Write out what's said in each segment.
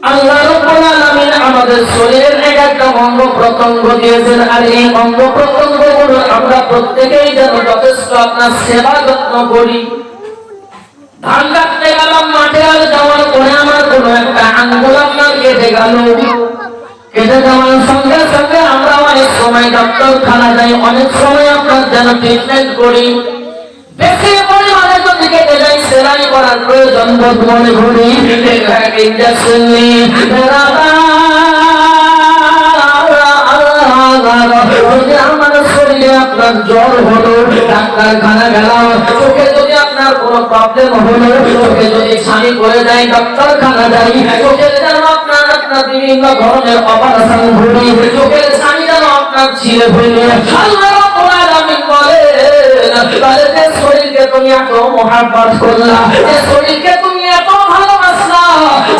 আল্লাহ রাব্বুল আলামিন আমাদের শরীরের এক একটা অঙ্গ প্রত্যঙ্গ দিয়েছেন, আর এই অঙ্গ প্রত্যঙ্গগুলো আমরা প্রত্যেকেই যেন যথেষ্ট আপনার সেবা যত্ন করি। ধান কাটতে গেলাম মাঠে, আর যাওয়ার পরে আমার কোনো একটা আঙ্গুল আপনার কেটে গেল, কেটে যাওয়ার সঙ্গে সঙ্গে আমরা অনেক সময় ডাক্তারখানা যাই, অনেক সময় আপনার যেন ট্রিটমেন্ট করি। বেশি পরিমাণে যদি কেটে যাই, সেলাই করার প্রয়োজন বোধ মনে করি, ইঞ্জেকশন নিই। যদি আমার শরীরে আপনার জ্বর হলো, ডাক্তারখানা গেলাম, চোখে যদি আপনার কোনো প্রবলেম হলো, চোখে যদি ছানি করে দেয়, ডাক্তারখানা যাই, চোখের যেন আপনার বিভিন্ন ধরনের অপারেশন করি, চোখের ছানি যেন আপনার ছিঁড়ে ফেলে। আল্লাহ রাব্বুল আলামিন বলেন, তাহলে যে শরীরকে তুমি এত মহব্বত করলা, যে শরীরকে তুমি এত ভালোবাসলা,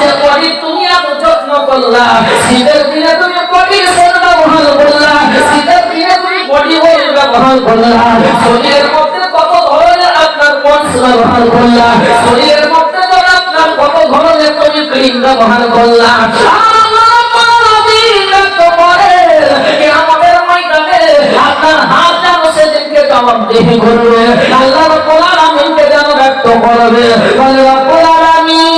যে বডি তুমি এত যত্ন করলা, শীতের দিনে তুমি বডির সেবা ব্যবহার করলা, শীতের দিনে তুমি বডি অয়েল ব্যবহার করলা, শরীরের মধ্যে কত ধরনের আপনার পন্স ব্যবহার করলা, শরীরের মধ্যে যেন আপনার কত ধরনের তুমি ক্রিম ব্যবহার করলা। আপনার হাত যেন সেদিনকে জবাবদিহি করবে, আল্লাহ রাব্বুল আলামিনকে যেন ব্যক্ত করবে। বলে রাব্বুল আলামিন,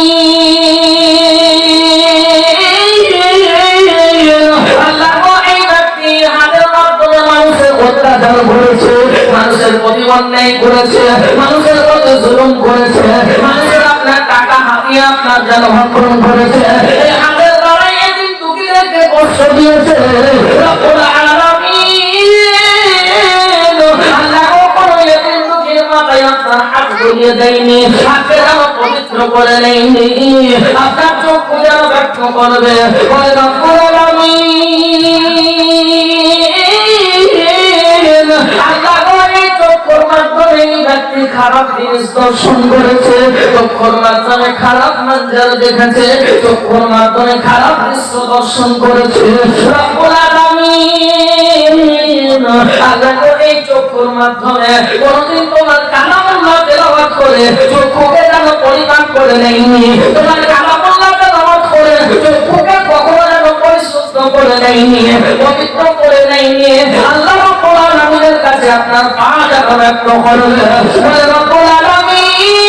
আল্লাহ এই ব্যক্তি হাতের মাধ্যমে মানুষের অত্যাচার করেছে, মানুষের প্রতি অন্যায় করেছে, মানুষের প্রতি জুলুম করেছে, মানুষের আপনার টাকা হাতিয়ে আপনার যেন হরণ করেছে, এই হাতের দ্বারা এদিন দুঃখীদেরকে কষ্ট দিয়েছে। রাব্বুল আলামিন পবিত্র করে নেয়নি, আপনার চোখ যেন ব্যক্ত করবে। খারাপ জিনিস দর্শন করেছে, চক্ষুর মাধ্যমে খারাপ মঞ্জর দেখেছে, চক্ষুর মাধ্যমে খারাপ দৃশ্য দর্শন করেছে। রব্বুল আলামিন, আল্লাহ এই চক্ষুর মাধ্যমে কোনদিন তোমার কালামুল্লাহ তেলাওয়াত করে চক্ষুকে যেন পরিমাণ করে নেয়নি, তোমার কালামুল্লাহ তেলাওয়াত করে চক্ষুকে কখনো যেন পরিশুদ্ধ করে নেয়নি, পবিত্র করে নেয়নি। আল্লাহ রাব্বুল আলামিনের কাছে আপনার পাঁচ এখন ব্যক্ত করবে। রাব্বুল আলামিন,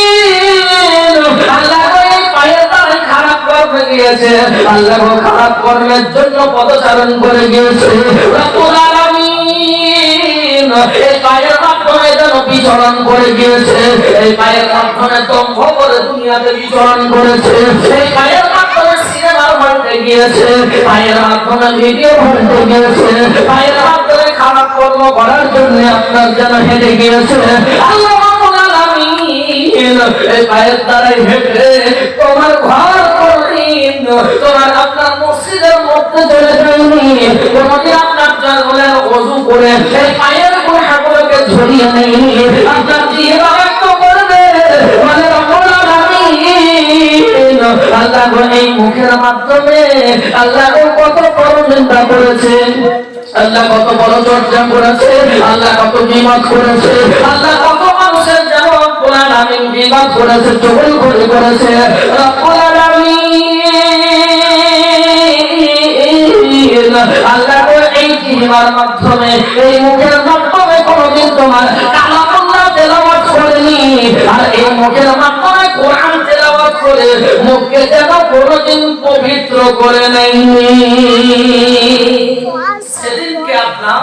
আল্লাহ এই পায়ের দ্বারা খারাপ কর্মে গিয়েছে, আল্লাহ খারাপ কর্মের জন্য পদচারণ করে গিয়েছে। রাব্বুল আলামিন, এই পায়ের মাধ্যমে যেন বিচরণ করে গিয়েছে, এই পায়ের মাধ্যমে দম্ভ করে দুনিয়াতে বিচরণ করেছে, এই পায়ের মাধ্যমে সিনেমার হলতে গিয়েছে, পায়ের মাধ্যমে ভিডিও হলতে গিয়েছে, পায়ের মাধ্যমে খারাপ কর্ম করার জন্য আপনার যেন হেঁটে গিয়েছে। আল্লাহ রাব্বুল আলামিন, এই পায়ের দ্বারাই হেঁটে তোমার ঘর কোনদিন তোমার আপনার মসজিদের মধ্যে চলে যায়নি, কোনদিন আপনার জঙ্গলের ওযু করে এই পায়ের গুনাহগুলোকে ঝরিয়ে নেয়নি, আপনার জিহ্বা ব্যক্ত করবে। মানে রাব্বুল আলামিন, আল্লাহ এই মুখের মাধ্যমে আল্লাহ কত বড় নিন্দা করেছে, আল্লাহ কত বড় চর্চা করেছে, আল্লাহ কত গীবত করেছে, আল্লাহ কত মানুষের যেন রব্বুল আলামিন গীবত করেছে, চুগলখড়ি করেছে। রব্বুল আলামিন, আল্লাহ এই জিহ্বার মাধ্যমে এই মুখের মাধ্যমে কোনদিন তোমার কালামুল্লাহ তেলাওয়াত করেনি, আর এই মুখের মাধ্যমে কোরআন তেলাওয়াত করে মুখকে যেন কোনদিন পবিত্র করে নেয়নি। সেদিনকে আপনার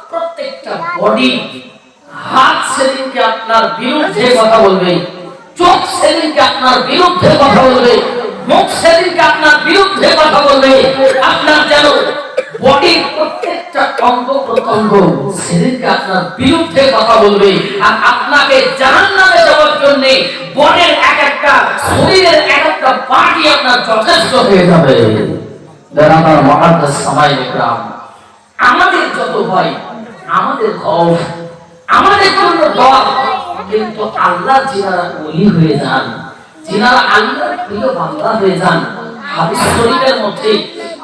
প্রত্যেকটা বডি, হাত সেদিনকে আপনার বিরুদ্ধে কথা বলবে, চোখ সেদিনকে আপনার বিরুদ্ধে কথা বলবে, মুখ সেদিনকে আপনার বিরুদ্ধে কথা বলবে। আপনার যেন বডির প্রত্যেকটা অঙ্গ প্রত্যঙ্গ সেদিনকে আপনার বিরুদ্ধে কথা বলবে, আর আপনাকে জাহান্নামে যাওয়ার জন্য বডির এক একটা, শরীরের এক একটা পার্টি আপনার যথেষ্ট হয়ে যাবে। যারা আমার মুআদ্দাস সামায়ে ইকরাম, আমাদের যত ভয়, আমাদের খৌফ, আমাদের জন্য দোয়া, কিন্তু আল্লাহ যিনারা ওলি হয়ে যান, যিনারা আল্লাহর প্রিয় বান্দা হয়ে যান, হাদিস শরীফের মধ্যে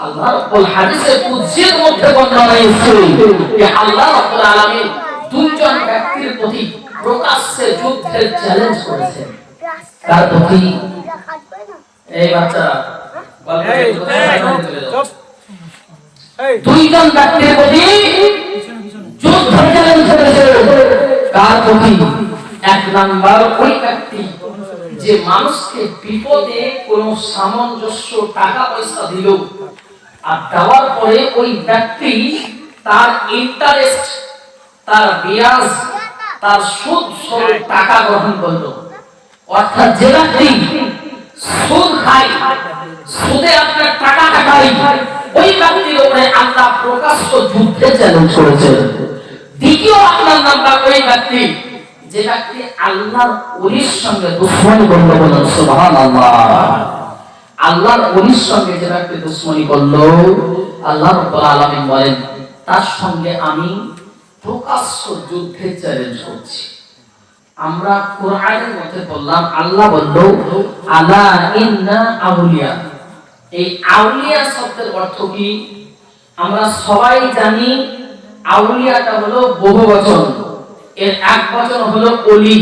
আল্লাহ রাব্বুল হাদিসে কুদসির মধ্যে বর্ণনা এসেছে যে আল্লাহ রাব্বুল আলামিন দুইজন ব্যক্তির প্রতি প্রকাশ্যে যুদ্ধের চ্যালেঞ্জ করেছেন। তার প্রতি এই বাচ্চারা দুইজন ব্যক্তির প্রতি যুদ্ধ চ্যালেঞ্জ করেছে। কার প্রতি? এক নাম্বার ওই ব্যক্তি যে মানুষকে বিপদে কোনো সামঞ্জস্য টাকা পয়সা দিল, আর দেওয়ার পরে ওই ব্যক্তি তার ইন্টারেস্ট, তার বিয়াজ, তার সুদ স্বরূপ টাকা গ্রহণ করলো। অর্থাৎ যে ব্যক্তি সুদ খায়, সুদে আপনার টাকা কাটাই, ওই ব্যক্তির উপরে আল্লাহ প্রকাশ্য যুদ্ধে চ্যালেঞ্জ করেছেন। দ্বিতীয় আপনার নাম্বার ওই ব্যক্তি যে ব্যক্তি আল্লাহর ওলির সঙ্গে দুশমনি করলো। বলুন সুবহানাল্লাহ। আল্লাহর ওলির সঙ্গে যে ব্যক্তি দুশমনি করলো, আল্লাহ রাব্বুল আলামিন বলেন তার সঙ্গে আমি প্রকাশ্য যুদ্ধে চ্যালেঞ্জ করছি। আমরা কোরআনের মধ্যে বললাম, আল্লাহ বলল আলা ইন্না আউলিয়া। এই আউলিয়া শব্দের অর্থ কি? আমরা সবাই জানি আউলিয়াটা হলো বহুবচন, এর এক বচন হলো ওলি।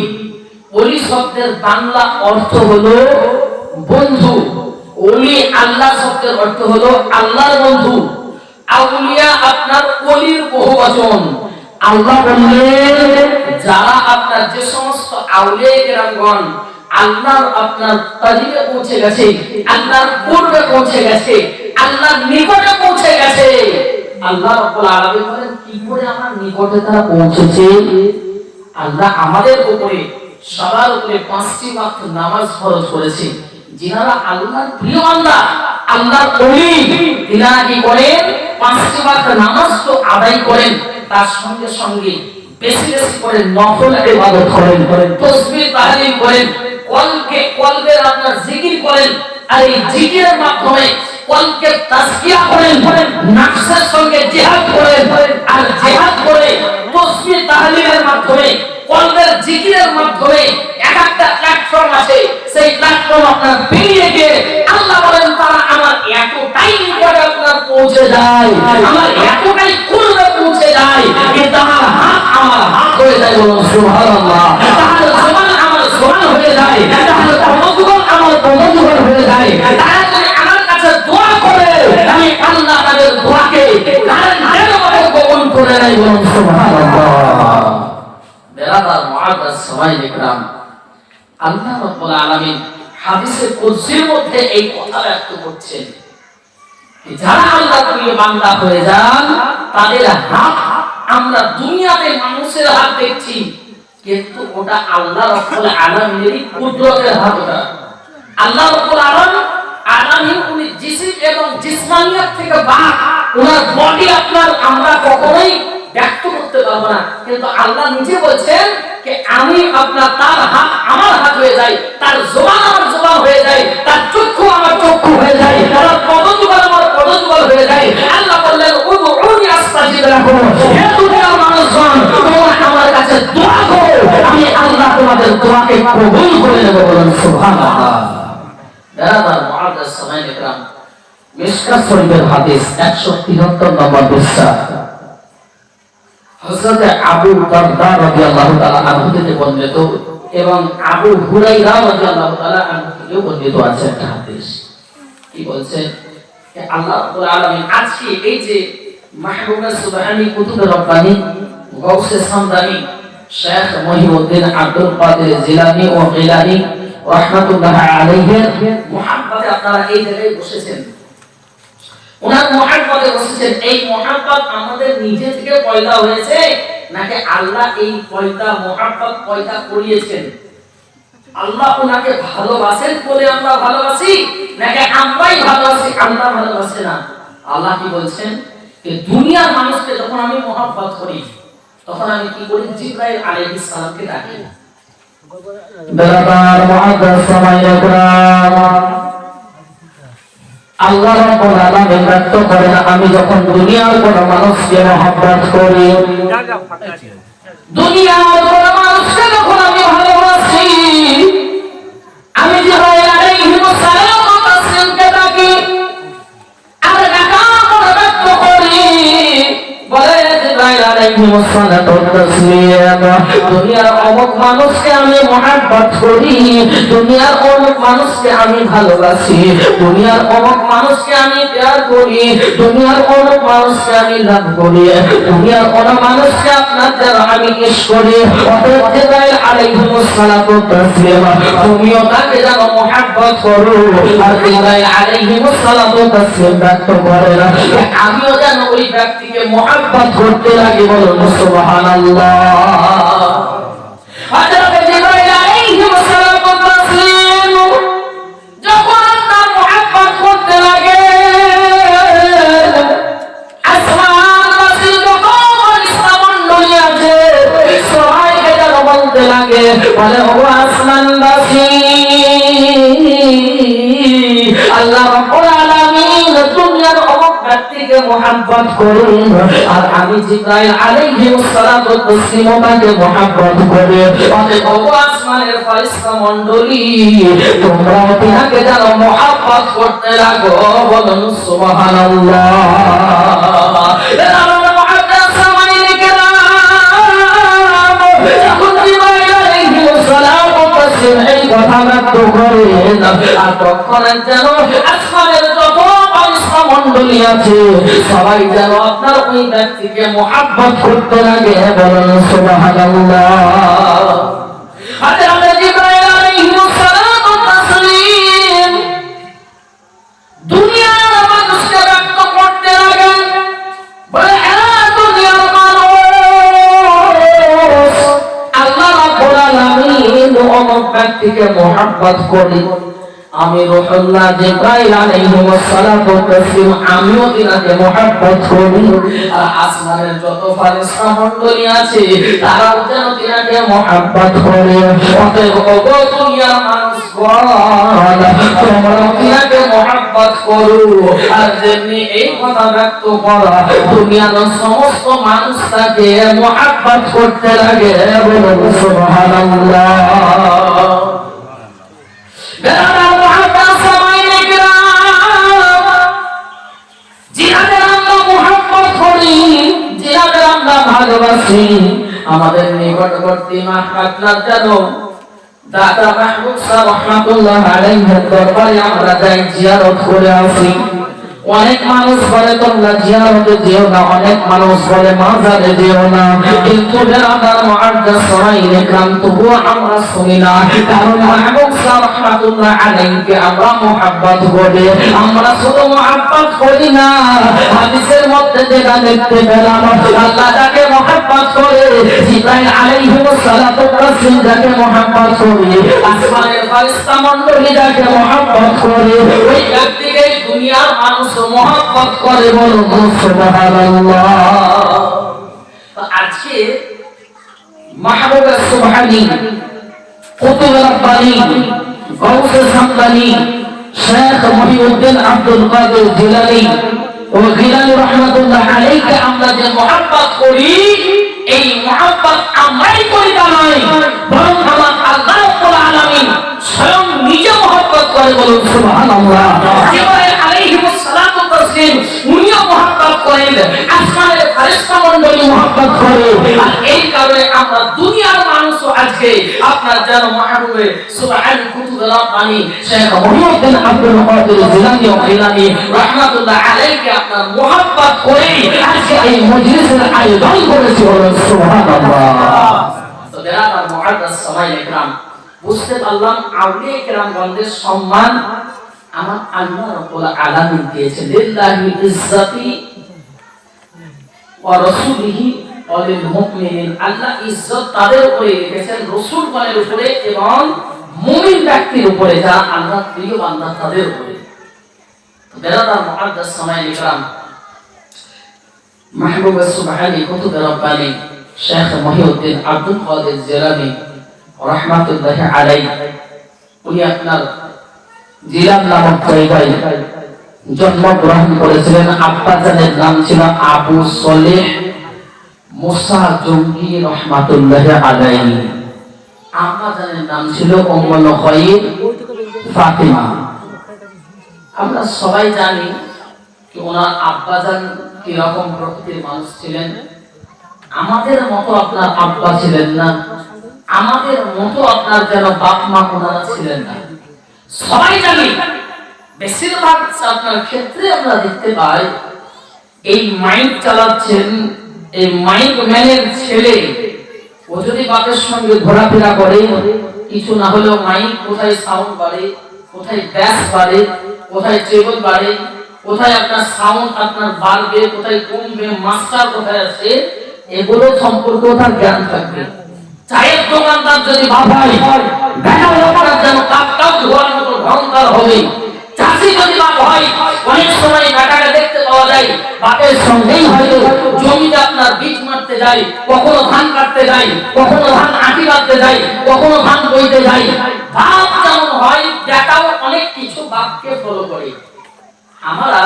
ওলি শব্দের বাংলা অর্থ হলো বন্ধু। ওলি আল্লাহ শব্দের অর্থ হলো আল্লাহর বন্ধু। আউলিয়া আপনার ওলির বহুবচন। আল্লাহ বললেন যারা আপনার যে সমস্ত আউলিয়া কেরামগণ আল্লাহর আপনার তাজিবে পৌঁছে গেছে, আল্লাহর পূর্বে পৌঁছে গেছে, আল্লাহর নিকটে পৌঁছে গেছে, আল্লাহ রাব্বুল আলামিন বলেন কি করে আমার নিকটে তারা পৌঁছেছে? আল্লাহ আমাদের উপরে সবার উপরে 5টি ওয়াক্ত নামাজ ফরজ করেছে। যিনারা আল্লাহর প্রিয় বান্দা, আল্লাহর ওলি, তিনারা কি করেন? 5টি ওয়াক্ত নামাজ তো আদায় করেন, তার সঙ্গে সঙ্গে বেশি বেশি করে নফল ইবাদত করেন, তাসবিহ তাহলিল করেন, কলবের আপনার জিকির করেন। আর এই জিকিরের মাধ্যমে কলকে তাসকিয়া করেন, নফসের সঙ্গে জিহাদ করেন। আর জিহাদ করে তাসবিহ তাহলিলের মাধ্যমে, কলবের জিকিরের মাধ্যমে এক একটা প্ল্যাটফর্ম আছে, সেই প্ল্যাটফর্ম আপনার পেরিয়ে গিয়ে আল্লাহ বলেন তারা আমার এতটাই নিকটে আপনার পৌঁছে যায়, আমার এতটাই কুরবে পৌঁছে যায় যে তার হাত আমার হাত হয়ে যায়। বলুন সুবহানাল্লাহ। তার জবান আমার জবান হয়ে যায়, তার কর্মজীবন আমার কর্মজীবন হয়ে যায়। তারা যদি আমার কাছে দোয়া করে, আমি আল্লাহ তাদের দোয়াকে কারেন্টের মতো কবুল করে নেই। বলুন সুবহানাল্লাহ। বেরাদার মুআদ্দাস সামাইল ইকরাম, আল্লাহ রাব্বুল আলামিন হাদিসে কুদসির মধ্যে এই কথা ব্যক্ত করছেন, যারা আল্লাহর প্রিয় বান্দা হয়ে যান তাদের হাত আমরা দুনিয়াতে মানুষের হাত দেখছি, কিন্তু ওটা আল্লাহ রাব্বুল আলামিনেরই কুদরতের হাত। ওটা আল্লাহ রাব্বুল আলামিন উনি জিসম এবং জিসমানিয়াত থেকে বাদ, ওনার বডি আপনার আমরা কখনোই ব্যক্ত করতে পারবো না, কিন্তু আল্লাহ নিজে বলছেন যে আমি আপনার তার হাত আমার হাত হয়ে যাই, তার জবান আমার জবান হয়ে যায়, তার চক্ষু আমার চক্ষু হয়ে যায়, তার পদযুগল আমার পদযুগল হয়ে যায়। আল্লাহ বললেন উদউনি আস্তাজিব লাকুম, হে দুনিয়ার মানুষগণ তোমরা আমার কাছে দোয়া করো, আমি আল্লাহ তোমাদের দোয়াকে কবুল করে নেব। বলুন সুবহানাল্লাহ। বেরাদার মুআদ্দাস সামাইল ইকরাম, মিশকাত শরীফের হাদিস 173 নম্বর পৃষ্ঠা, হযরত আবু দারদা রাদিয়াল্লাহু তাআলা আনহু থেকে বর্ণিত এবং আবু হুরায়রা রাদিয়াল্লাহু তাআলা আনহু থেকে বর্ণিত আছে একটা হাদিস। কি বলছেন? যে আল্লাহ রাব্বুল আলামিন আজকে এই যে মাহবুবে সুবহানী কুতুবে রব্বানী গাউসে সামদানি শেখ মহিউদ্দিন আব্দুল কাদের জিলানী ও গিলানী রাহমাতুল্লাহ আলাইহির মুহাব্বতে আপনারা এই জায়গায় বসেছেন, ওনার মুহাব্বতে বসেছেন। এই মুহাব্বত আমাদের নিজে থেকে পয়দা হয়েছে নাকি আল্লাহ এই মুহাব্বত পয়দা করিয়েছেন? আল্লাহ ওনাকে ভালোবাসেন বলে আমরা ভালোবাসি, নাকি আমরাই ভালোবাসি আল্লাহ ভালোবাসে না? আল্লাহ কি বলছেন? যে দুনিয়ার মানুষকে যখন আমি মুহাব্বত করি তখন আমি কি করি? জিবরাইল আলাইহিস সালামকে ডাকি। দরবার মুআদ্দাস সামাইল ইকরাম, আল্লাহ রাব্বুল আলামিন ব্যক্ত করেন আমি যখন দুনিয়ার কোন মানুষকে মহব্বত করি, দুনিয়ার কোন মানুষকে যখন আমি ভালোবাসি, আমি জিবরাইল আলাইহিস সালাম ও তাসলিমকে ডাকি আর ডাকা করে ব্যক্ত করি, বলে জিবরাইল আলাইহিস আলাইহিস সালাতু ওয়াত তাসলিম। দুনিয়ার অমুক মানুষকে আমি মহব্বত করি, দুনিয়ার অমুক মানুষকে আমি ভালোবাসি, দুনিয়ার অমুক মানুষকে আমি প্যার করি, দুনিয়ার অমুক মানুষকে আমি লাভ করি, দুনিয়ার অমুক মানুষকে আপনার দ্বারা আমি ইশ করি। অতএব জিবরাইল আলাইহিস সালাতু ওয়াত তাসলিম, তুমিও তাকে যেন মহব্বত করো। আর জিবরাইল আলাইহিস সালাতু ওয়াত তাসলিম ব্যক্ত করেন আমিও যেন ওই ব্যক্তিকে মহব্বত করতে লাগি। বলুন সুবহানাল্লাহ। হযরত জিবরাইল আলাইহিস সালাতু ওয়াত তাসলিম যখন তার মহব্বত করতে লাগে, আসমানবাসী যত ফেরেশতামণ্ডলী আছে সবাইকে যেন বলতে লাগে, বলে ও আসমানবাসী, আল্লাহ রাব্বুল আলামিন দুনিয়ার অমুক ব্যক্তিকে মহব্বত করুন, আর আমি জিবরাইল আলাইহিস সালাতু ওয়াত তাসলিম তাকে মহব্বত করি। অতএব ও আসমানের ফেরেশতা মণ্ডলী, তোমরা তিনাকে যেন মহব্বত করতে লাগো। বলুন সুবহানাল্লাহ। এই কথা ব্যক্ত করেন, আর তখন যেন আসমানের যত ফেরেশতা মণ্ডলী আছে সবাই যেন আপনার ওই ব্যক্তিকে মহব্বত করতে লাগে। বলুন সুবহানাল্লাহ। হযরত জিবরাইল আলাইহিস সালাতু ওয়াত তাসলিম দুনিয়ার মানুষকে ব্যক্ত করতে লাগে, বলে দুনিয়ার মানুষ, আল্লাহ রাব্বুল আলামিন অমুক ব্যক্তিকে মহব্বত করি। আমি রূহুল্লাহ জিবরাইল আলাইহিস সালাতু ওয়াত তাসলিম আমিও তিনাকে মহব্বত করি। আর আসমানের যত ফেরেশতা মণ্ডলী আছে তারাও যেন তিনাকে মহব্বত করে। অতএব ওগো দুনিয়ার মানুষগণ, তোমরা তিনাকে মহব্বত করো। আর যেমনি এই কথা ব্যক্ত করা দুনিয়ার সমস্ত মানুষ তাকে মহব্বত করতে লাগে। বলুন সুবহানাল্লাহ। ভালোবাসি, আমাদের নিকটবর্তী মাহফিল জানো দাদা মাহবুব সাহেব রাহমাতুল্লাহ আলাইহির দরবারে আমরা যাই জিয়ারত করে আসি। অনেক মানুষ বলে তোমরা জিয়ারতে যেও না, অনেক মানুষ বলে মাজারে যেও না, কিন্তু বেরাদার মুআদ্দাস সরাইল ইকরাম তবুও আমরা শুনি না। কারণ মাহবুব সাহেব রাহমাতুল্লাহ আলাইহিকে আমরা মুহাব্বত করি। আমরা শুধু মুহাব্বত করি না, হাদিসের মধ্যে যেটা দেখতে পেলাম আল্লাহ যাকে মুহাব্বত করে, জিবরাইল আলাইহিস সালাতু ওয়াত তাসলিম যাকে মুহাব্বত করে, আসমানের ফেরেশতা মণ্ডলী যাকে মুহাব্বত করে, ওই ব্যক্তিকে দুনিয়ার মানুষ মহব্বত করে। বলুন সুবহানাল্লাহ। আজকে মাহবুব সুবহানী, কুতুব রাব্বানী, গাউসে সামদানী, শেখ মহিউদ্দিন আব্দুল কাদের জিলানী ও গিলানী রাহমাতুল্লাহ আলাইহিকে আমরা যে মহব্বত করি, এই মহব্বত আমরাই করি তা নয়, বরং আমার আল্লাহ রাব্বুল আলামিন স্বয়ং নিজে মহব্বত করে। বলুন সুবহানাল্লাহ। জিবরাইল আলাইহিস সালাতু ওয়াত তাসলিম উনিও মহব্বত করেন, আসমানের ফেরেশতা মণ্ডলী মহব্বত করে। আর এই কারণে আমরা দুনিয়ার মানুষও আজকে আপনার যেন মাহবুবে সুবহান কুতুব রাব্বানী শেখ মহিউদ্দিন আব্দুল কাদের জিলানী ও গিলানী রাহমাতুল্লাহ আলাইহিকে আপনার মহব্বত করে আজকে এই মজলিসের আয়োজন করেছি। বলুন সুবহানাল্লাহ। তো বেরাদার মুআদ্দাস সামাইল ইকরাম, বুঝতে পারলাম আউলিয়া কিরামগণের সম্মান আমার আল্লাহ রাব্বুল আলামিন দিয়েছেন। লিল্লাহি ইজ্জতি ওয়া রাসূলিহি ওয়া লিল মুমিনিন। আল্লাহ ইজ্জত তাদের উপরে রেখেছেন, রাসূলগণের উপরে এবং মুমিন ব্যক্তির উপরে, যারা আল্লাহর প্রিয় বান্দা তাদের উপরে। বেরাদার মুআদ্দাস সামাইল ইকরাম, মাহবুব সুবহানী কুতুব রাব্বানী শেখ মহিউদ্দিন আব্দুল কাদের জিলানী রাহমাতুল্লাহ আলাইহি, উনি আপনার জিলান নামক জায়গায় জন্মগ্রহণ করেছিলেন। আব্বাজানের নাম ছিল আবু সলেহ মুসা জঙ্গি রাহমাতুল্লাহ আলাইহি, আম্মাজানের নাম ছিল উম্মুল খায়র ফাতিমা। আমরা সবাই জানি কি ওনার আব্বাজান কি রকম প্রকৃতির মানুষ ছিলেন। আমাদের মতো আপনার আব্বা ছিলেন না, আমাদের মতো আপনার যেন বাপ মা ওনারা ছিলেন না। সবাই জানি বেশিরভাগ আপনার ক্ষেত্রে আমরা দেখতে পাই এই মাইক চালাচ্ছেন, এই মাইক ম্যানের ছেলে ও যদি বাপের সঙ্গে ঘোরাফেরা করে, কিছু না হলেও মাইক কোথায় সাউন্ড বাড়ে, কোথায় ব্যাস বাড়ে, কোথায় টেবল বাড়ে, কোথায় আপনার সাউন্ড আপনার বাড়বে, কোথায় কমবে, মাস্টার কোথায় আছে, এগুলো সম্পর্কে তার জ্ঞান থাকবে। চায়ের দোকানদার যদি বাপ হয়, বেটা লোকের যেন কাপটাও ধোয়ার মতো ঢংকার হবে। চাষি যদি বাপ হয়, অনেক সময় বেটাকে দেখতে পাওয়া যায় বাপের সঙ্গেই হয়তো জমিতে আপনার বীজ মারতে যায়, কখনো ধান কাটতে যায়, কখনো ধান আঁটি কাটতে যায়, কখনো ধান বইতে যায়। বাপ যেমন হয়, বেটাও অনেক কিছু বাপকে ফলো করে। আমরা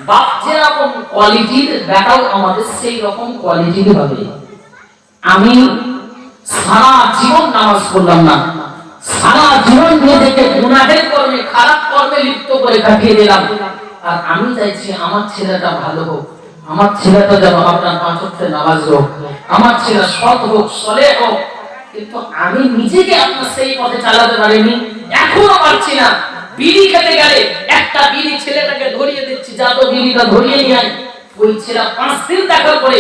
বাপ যেরকম কোয়ালিটির, বেটাও আমাদের সেই রকম কোয়ালিটির হবে। আমি সারা জীবন নামাজ পড়লাম না, সারা জীবন নিজেকে গুনাহের কর্মে, খারাপ কর্মে লিপ্ত করে কাটিয়ে দিলাম, আর আমি চাইছি আমার ছেলেটা ভালো হোক, আমার ছেলেটা যেন আপনার 5 ওয়াক্তের নামাজ হোক, আমার ছেলে সৎ হোক, সলেহ হোক। কিন্তু আমি নিজেকে আপনার সেই পথে চালাতে পারিনি, এখনো পারছি না। বিড়ি খেতে গেলে একটা বিড়ি ছেলেটাকে ধরিয়ে দিচ্ছি, যা তো বিড়িটা ধরিয়ে নিয়ে আয়। ওই ছেলে 5 দিন দেখার পরে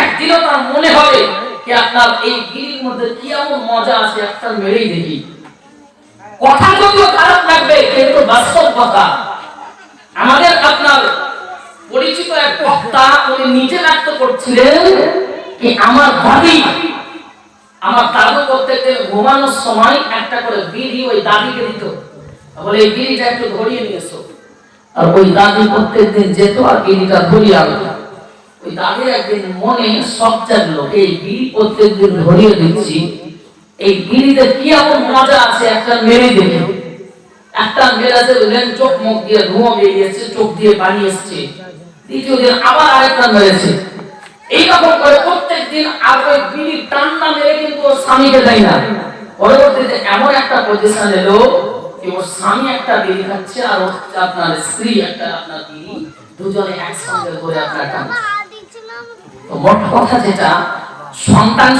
একদিনও তার মনে হবে যে আপনার এই বিড়ির মধ্যে কি এমন মজা আছে, একটা মেরেই দেখি। কথা যদিও খারাপ লাগবে, কিন্তু বাস্তব কথা। আমাদের আপনার পরিচিত এক বক্তা উনি নিজে ব্যক্ত করছিলেন কি আমার দাদু প্রত্যেকদিন ঘুমানোর সময় একটা করে বিড়ি ওই দাদিকে দিত, বলে এই বিড়িটা একটু ধরিয়ে নিয়ে এসো। আর ওই দাদি প্রত্যেকদিন যেত আর বিড়িটা ধরিয়ে আনতো। ওই দাদির একদিন মনে শখ জাগলো, এই বিড়ি প্রত্যেকদিন ধরিয়ে দিচ্ছি, এই বিড়িতে কি এমন মজা আছে, একটা মেরে দেখে। একটা মেরাজে বললেন, চোখ মুখ দিয়ে ধোঁয়া বেরিয়েছে, চোখ দিয়ে পানি এসছে। দ্বিতীয় দিন আবার আরেকটা মেরেছে। এইরকম করে প্রত্যেকদিন আর ওই বিড়ির টান্না মেরে কিন্তু ওর স্বামীকে দেয় না। পরবর্তীতে এমন একটা পজিশন এলো যে ওর স্বামী একটা বিড়ি খাচ্ছে আর আপনার স্ত্রী একটা আপনার বিড়ি, দুজনে একসঙ্গে করে আপনার টানছে। তো মোট কথা যেটা,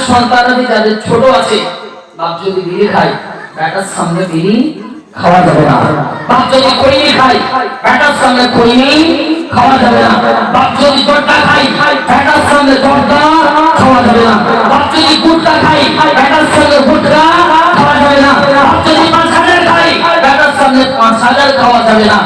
সন্তানাদি যাদের ছোট আছে, বাপ যদি বিড়ি খায়, বেটার সামনে বিড়ি খাওয়া যাবে না। বাপ যদি খৈনি খায়, বেটার সামনে খৈনি খাওয়া যাবে না। বাপ যদি জর্দা খায়, বেটার সামনে জর্দা খাওয়া যাবে না। বাপ যদি গুটকা খায়, বেটার সামনে গুটকা খাওয়া যাবে না। বাপ যদি 5,000 খায়, বেটার সামনে 5,000 খাওয়া যাবে না।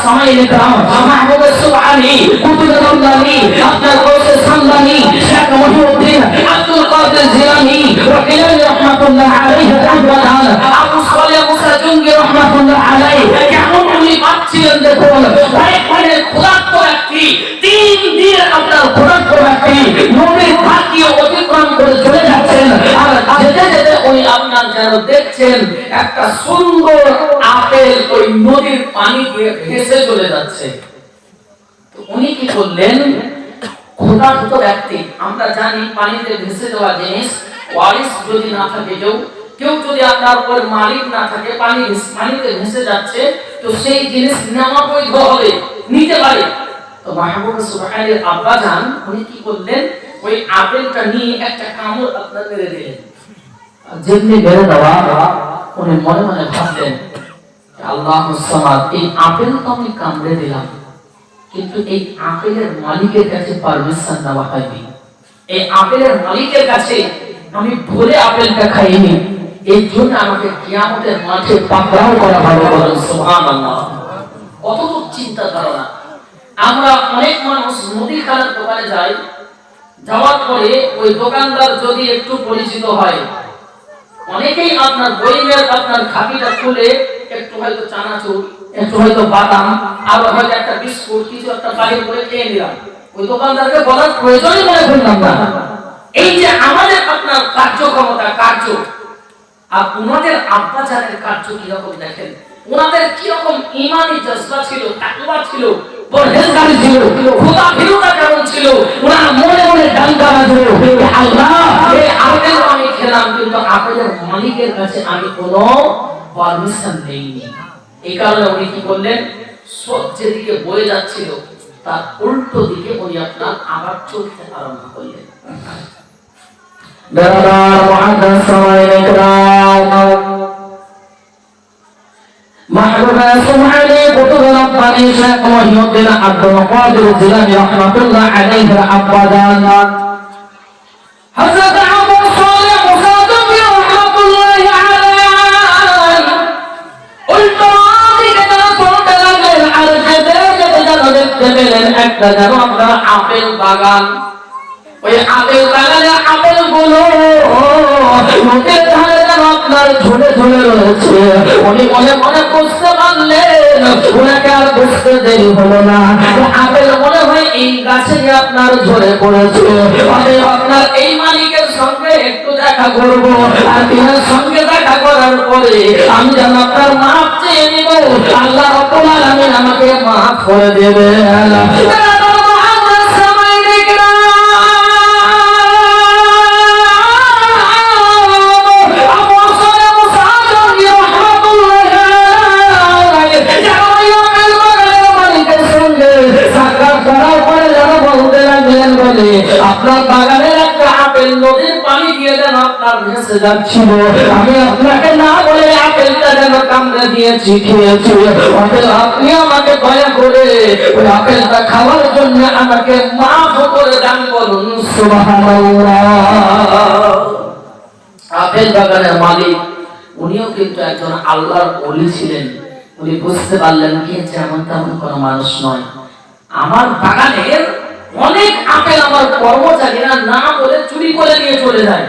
সময় নিলাম মাহবুব সুবহানী, কুতুব রমজানি, আপনার কৌশে সামদানি, শেখ মহিউদ্দিন, আব্দুল কাদের জিলানী, রকিলান রহমাতুল্লাহ আলাইহি রাহমাতান, আবু সালেহ মুসা জুঙ্গি রহমাতুল্লাহ আলাইহি। কেমন উনি পাচ্ছিলেন দেখুন, একবারে ক্ষুধার্ত ব্যক্তি, 3 দিন আপনার ক্ষুধার্ত ব্যক্তি নবীর ভাগ্য অতিক্রম করে চলে যাচ্ছেন। আর যেতে যেতে ওই আপনার যেন দেখছেন একটা সুন্দর আপেল ওই নদীর পানি দিয়ে ভেসে চলে যাচ্ছে। তো উনি কি করলেন, ক্ষুধার্ত ব্যক্তি, আমরা জানি পানিতে ভেসে যাওয়া জিনিস ওয়ারিস যদি না থাকে, কেউ যদি আপনার উপর মালিক না থাকে, পানিতে ভেসে যাচ্ছে, তো সেই জিনিস নেওয়া বৈধ হবে, নিতে পারে। তো মাহবুব সুবহানীর আব্বা জান উনি কি করলেন, ওই আপেলটা নিয়ে একটা কামড় আপনার মেরে দিলেন। যেমনি মেরে দেওয়া, উনি মনে মনে ভাবলেন, আল্লাহুস সামাদ, এই আপেল তো আমি কামড়ে দিলাম, কিন্তু এই আপেলের মালিকের কাছে পারমিশন নেওয়া হয়নি। এই আপেলের মালিকের কাছে আমি ভুলে আপেলটা খাইনি, এই জন্য আমাকে কিয়ামতের মাঠে পাকড়াও করা হবে। বলেন সুবহানাল্লাহ। কতটুকু চিন্তা ধারণা। আমরা অনেক মানুষ মুদিখানার দোকানে যাই, যাওয়ার পরে ওই দোকানদার যদি একটু পরিচিত হয়, অনেকেই আপনার বইয়ের আপনার খাপিটা খুলে একটু হয়তো চানাচুর, একটু হয়তো বাদাম, আর হয়তো একটা বিস্কুট, কিছু একটা বাইরে করে খেয়ে নিলাম। ওই দোকানদারকে বলার প্রয়োজনই মনে করলাম না। এই যে আমাদের আপনার কার্যক্ষমতা, কার্য, আর ওনাদের আব্বা জানের কার্য কিরকম দেখেন, ওনাদের কিরকম ঈমানি জজবা ছিল, তাকওয়া ছিল, পরহেজগারি ছিল, খোদা ভীরুতা কেমন ছিল। ওনার মনে মনে ডাঙ্গা বাজলো, আল্লাহ এই আপেল আমি খেলাম, কিন্তু আপেলের মালিকের কাছে আমি কোনো পারমিশন নেইনি। এই কারণে উনি কি করলেন, স্রোত যেদিকে বয়ে যাচ্ছিল তার উল্টো দিকে উনি আপনার আবার চলতে আরম্ভ করলেন। একটা যেন আপনার আপেল বাগান, ওই আপেল বাগানে আপেল গুলো নদীর ধারে যেন আপনার ঝুলে ঝুলে রয়েছে। উনি মনে মনে বুঝতে পারলেন, ওনাকে আর বুঝতে দেরি হলো না, আপেল মনে হয় এই গাছে আপনার ঝরে পড়েছে। আপনার এই মালিকের সঙ্গে একটু দেখা করব, আর তিনার সঙ্গে দেখা করার পরে আমি যেন আপনার মাফ চেয়ে নিব, আল্লাহ রাব্বুল আলামিন আমাকে মাফ করে দেবে। আপনার বাগানের একটা আপেল নদীর পানি দিয়ে যেন আপনার ভেসে যাচ্ছিল, আমি আপনাকে না বলে আপেলটা যেন কামড়ে দিয়েছি, খেয়েছি। আপনি আমাকে দয়া করে ওই আপেলটা খাওয়ার জন্য আমাকে মাফ করে দান করুন, সুবহানাল্লাহ। আপেল বাগানের মালিক উনিও কিন্তু একজন আল্লাহর ওলি ছিলেন। উনি বুঝতে পারলেন কি যেমন তেমন কোনো মানুষ নয়, আমার বাগানের অনেক আপেল আমার কর্মচারীরা না বলে চুরি করে নিয়ে চলে যায়,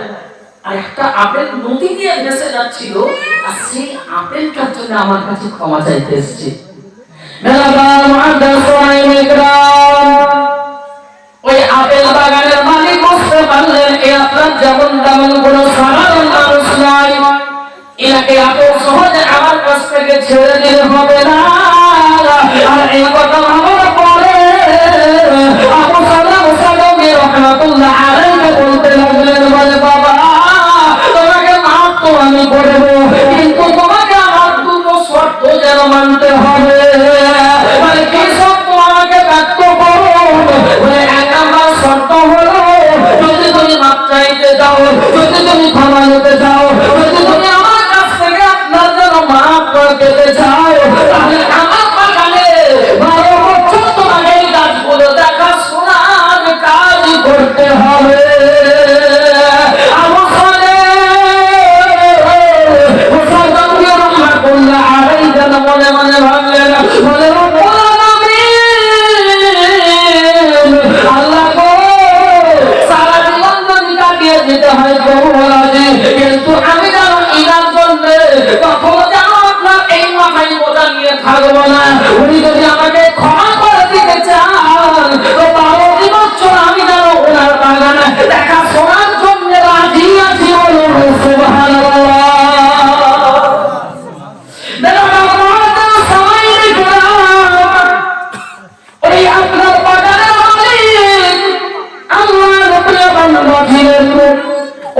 আর একটা আপেল নদী দিয়ে ভেসে যাচ্ছিল, আর সেই আপেলটার জন্য আমার কাছে ক্ষমা চাইতে এসেছে। ওই আপেল বাগানের মালিক বুঝতে পারলেন এ আপনার যেমন তেমন কোন সাধারণ মানুষ নয়, এনাকে এত সহজে আমার কাছ থেকে ছেড়ে দিলে হবে না। আর এই কথা ভাবার পরে আবু সালাম সালামী রাহমাতুল্লাহ আলাইহি বলতে লাগলেন, বলে বাবা তোমাকে মাফ তো আমি করব, কিন্তু তোমাকে আমার দুটো শর্ত যেন মানতে হবে। বলে কি শর্ত আমাকে ব্যক্ত করো? বলে এক নাম্বার শর্ত হলো, যদি তুমি মাফ চাইতে যাও, যদি তুমি ক্ষমা নিতে যাও, যদি তুমি আমার কাছ থেকে আপনার যেন মাফ করে পেতে চাও, তাহলে আমার বাগানে 12 বছর তোমাকে এই গাছগুলো দেখা শোনার কাজ করতে হবে। মনে মনে ভাবলেন, বলে আল্লাহ গো সারা জীবন যদি কাটিয়ে দিতে হয় কিন্তু আমি যেন ইনার জন্য কখনো যেন আপনার এই মাথায় বোঝা নিয়ে থাকবো না। উনি যদি আমাকে ক্ষমা করে দিতে চান তো 12 বছর আমি যেন ওনার বাগানে দেখা শোনার জন্য রাজি আছি, বলুন সুবহানাল্লাহ।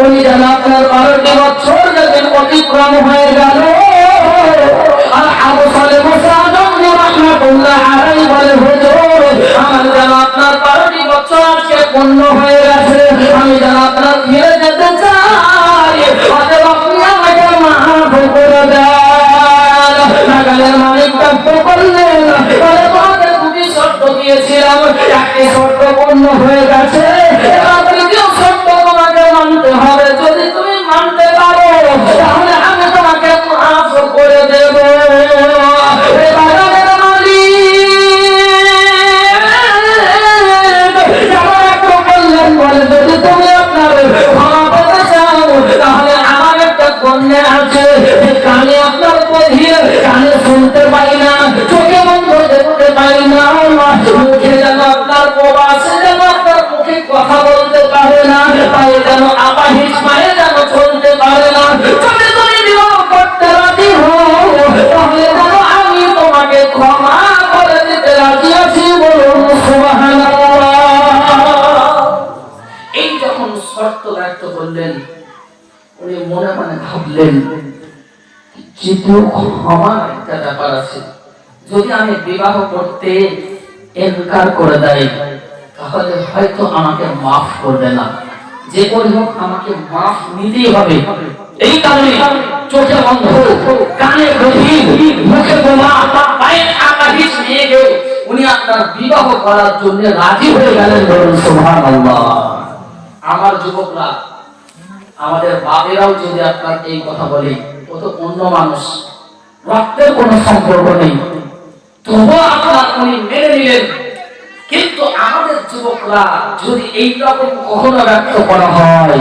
উনি যেন আপনার 12 বছর যখন অতিক্রম হয়ে গেল, আর আবু সালেহ সালামী রাহমাতুল্লাহ আলাইহি বলে, হুজুর আমার যেন আপনার 12 বছর আজকে পূর্ণ হয়ে গেছে, আমি যেন আপনার ফিরে যেতে চাই, অতএব আপনি আমাকে মাফ করে দেন। বাগানের মালিক ব্যক্ত করলেন, বলে তোমাকে দুটি শর্ত দিয়েছিলাম, একটি শর্ত পূর্ণ হয়ে গেছে, এবার তৃতীয় শর্ত তোমাকে মানতে হবে। যদি তুমি মানতে পারো তাহলে আমি তোমাকে মাফ করে দেব। বাগানের মালিক বললেন, বলে যদি তুমি আপনার ক্ষমা পেতে চাও তাহলে আমার একটা কন্যা আছে, কানে আপনার বধির, কানে শুনতে পাই না, চোখে বন্ধ দেখতে পাই না, মুখে যেন আপনার প্রবাসে যেন আপনার মুখে কথা বলতে পারে না, পায়ে যেন আপাহিজ পায়ে যেন চলতে পারে না। যদি তুমি বিবাহ করতে রাজি হও তাহলে যেন আমি তোমাকে ক্ষমা করে দিতে রাজি আছি, বলুন সুবহানাল্লাহ। এই যখন শর্ত ব্যক্ত করলেন, উনি মনে মনে ভাবলেন যেহেতু ক্ষমার একটা ব্যাপার আছে, যদি আমি বিবাহ করতে ইনকার করে দেয়, তাহলে হয়তো আমাকে মাফ করবে না। যে করে হোক আমাকে মাফ নিতেই হবে। এই কারণে চোখে অন্ধ, কানে বধির, মুখে বোমা, পায়ে আকাশিস নিয়ে গেও উনি আপনার বিবাহ করার জন্য রাজি হয়ে গেলেন। বলুন সুবহানাল্লাহ। আমার যুবকরা, আমাদের বাবেরাও যদি আপনার এই কথা বলে, ও তো অন্য মানুষ, রক্তের কোনো সম্পর্ক নেই, তবুও আপনার উনি মেনে নিলেন। কিন্তু আমাদের যুবকরা যদি এই রকম কখনো ব্যক্ত করা হয়,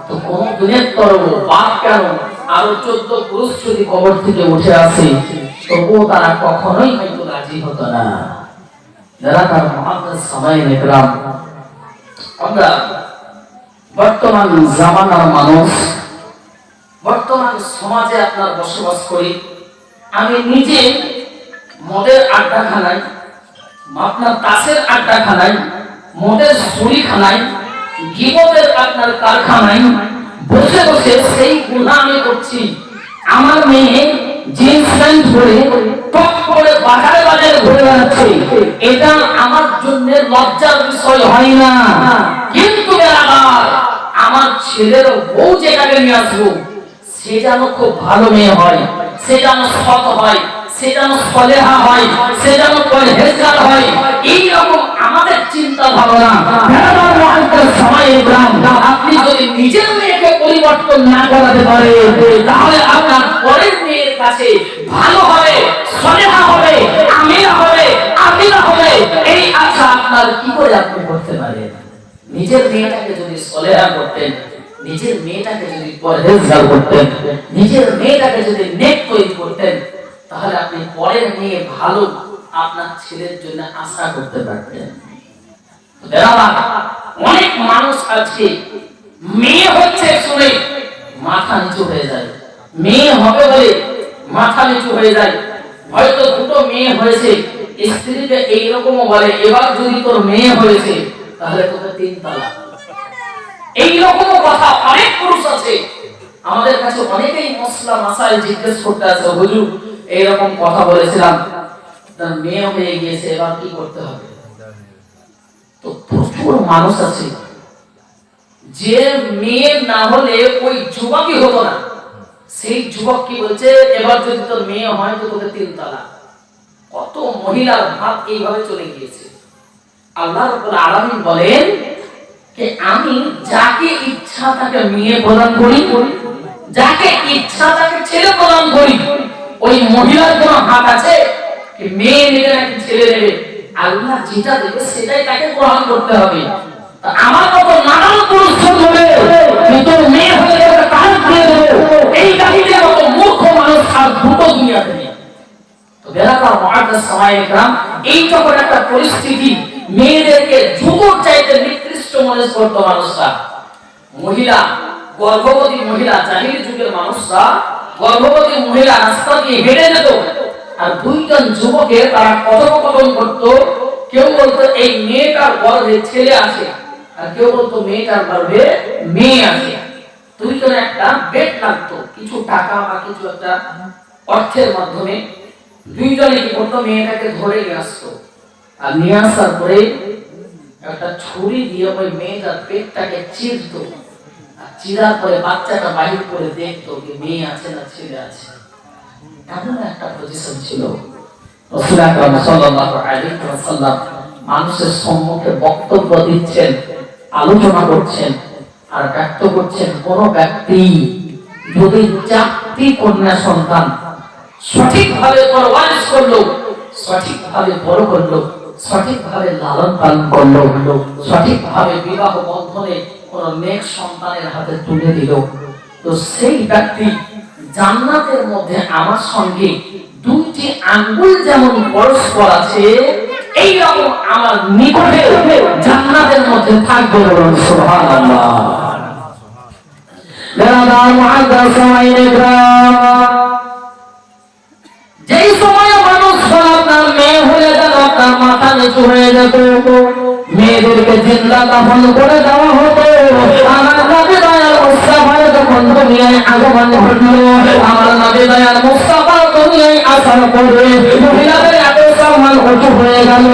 তো কোন দিনের তরব বাপ কেন আরো 14 পুরুষ যদি কবর থেকে উঠে আসে, তবুও তারা কখনোই হয়তো রাজি হতো না। যারা তার মহাদ্দাস সামাইন ইকরাম, আমরা বর্তমান জামানার মানুষ, বর্তমান সমাজে আপনার বসবাস করি। আমি নিজে মদের আড্ডাখানায়, আপনার তাসের আড্ডাখানায়, মদের সুরিখানায়, গীবতের আপনার কারখানায় বসে বসে সেই গুনাহ আমি করছি। আমার মেয়ে জিন্স প্যান্ট পরে টপ করে বাজারে বাজারে ঘুরে বেড়াচ্ছে, এটা আমার জন্য লজ্জার বিষয় হয় না। কিন্তু আবার আমার ছেলের বউ যেটাকে নিয়ে আসবো, সে যেন খুব ভালো মেয়ে হয়, সে যেন সৎ হয়, সে যেন সলেহা হয়, সে যেন পরহেজগার হয়। এইরকম আমাদের চিন্তা ভাবনা। আপনি যদি নিজের মেয়েকে পরিবর্তন না করাতে পারে, তাহলে আপনার পরের মেয়ের কাছে ভালো হবে, সলেহা হবে, আমিরা হবে, আমিরা হবে, এই আশা আপনার কি করে আপনি করতে পারেন? নিজের মেয়েটাকে যদি সলেহা করতেন, নিজের মেয়েটাকে যদি পরহেজগার করতেন, নিজের মেয়েটাকে যদি নেক তৈরি করতেন, তাহলে আপনি পরের মেয়ে ভালো আপনার ছেলের জন্য আশা করতে পারতেন। অনেক মানুষ আজকে মেয়ে হচ্ছে শুনে মাথা নিচু হয়ে যায়, মেয়ে হবে বলে মাথা নিচু হয়ে যায়। হয়তো দুটো মেয়ে হয়েছে, স্ত্রীকে এইরকম বলে, এবার যদি তোর মেয়ে হয়েছে তাহলে তোকে 3 তালাক। এইরকম কথা অনেক পুরুষ আছে। আমাদের কাছে অনেকেই মশলা মাসাইল জিজ্ঞেস করতে আছে, হুজুর এইরকম কথা বলেছিলাম, তার মেয়ে হয়ে গিয়েছে, এবার কি করতে হবে? তো প্রচুর মানুষ আছে যে মেয়ে না হলে ওই যুবকই হতো না, সেই যুবক কি বলছে, এবার যদি তোর মেয়ে হয় তো তোকে 3 তালাক। কত মহিলার ভাত এইভাবে চলে গিয়েছে। আল্লাহ রাব্বুল আলামিন বলেন যে আমি যাকে ইচ্ছা তাকে মেয়ে প্রদান করি, যাকে ইচ্ছা তাকে ছেলে প্রদান করি। ওই মহিলার কোনো হাত আছে কি মেয়ে নেবে নাকি ছেলে নেবে? আল্লাহ যেটা দেবে সেটাই তাকে গ্রহণ করতে হবে। আমার মতো নানান পুরুষ হবে কিন্তু মেয়ে হলে তাকে কাজ দিয়ে দেবে, এই কাহিনীর মতো মূর্খ মানুষ আর দুটো দুনিয়াতে নেই। তো বেলাকার মুআদ্দাস সামায়ে کرام, এই যখন একটা পরিস্থিতি, মেয়েদেরকে জুতোর চাইতে নিকৃষ্ট মনে করত মানুষরা। মহিলা, গর্ভবতী মহিলা, জাহিলি যুগের মানুষরা গর্ভবতী মহিলা রাস্তা দিয়ে হেঁটে যেত, আর 2 জন যুবকের তারা কথোপকথন করত। কেউ বলতো এই মেয়েটার গর্ভে ছেলে আছে, আর কেউ বলতো মেয়েটার গর্ভে মেয়ে আছে। 2 জন একটা বেট লাগতো, কিছু টাকা বা কিছু একটা অর্থের মাধ্যমে 2 জনে কি করতো, মেয়েটাকে ধরে নিয়ে আসতো। আর নিয়ে আসার পরে একটা ছুরি দিয়ে ওই মেয়েটার পেটটাকে চিরতো, আর চিরার পরে বাচ্চাটা বাহির করে দেখতো যে মেয়ে আছে না ছেলে আছে। এমন একটা পজিশন ছিল। রাসূল আকরাম সাল্লাল্লাহু আলাইহি ওয়াসাল্লাম মানুষের সম্মুখে বক্তব্য দিচ্ছেন, আলোচনা করছেন, আর ব্যক্ত করছেন কোন ব্যক্তি যদি 4টি কন্যা সন্তান সঠিকভাবে পরওয়ারিশ করলো, সঠিকভাবে বড় করলো, সঠিকভাবে লালন পালন করলো, সঠিকভাবে বিবাহ বন্ধনে কোন নেক সন্তানের হাতে তুলে দিল, তো সেই ব্যক্তি জান্নাতের মধ্যে আমার সঙ্গে 2টি আঙ্গুল যেমন পরস্পর আছে, এই রকম আমার নিকটে জান্নাতের মধ্যে থাকবে। বলুন সুবহানাল্লাহ। যেই সময় মানুষ আপনার মেয়ে হয়ে গেল, আপনার মাথা নিচু হয়ে যেত, মেয়েদেরকে জিন্দা দাফন করে দেওয়া হতো। আমার নবী দয়াল মুস্তাফার যখন দুনিয়ায় আগমন ঘটলো, আমার নবী দয়াল মুস্তাফা দুনিয়ায় আসার পরে মহিলাদের এত সম্মান উঁচু হয়ে গেল।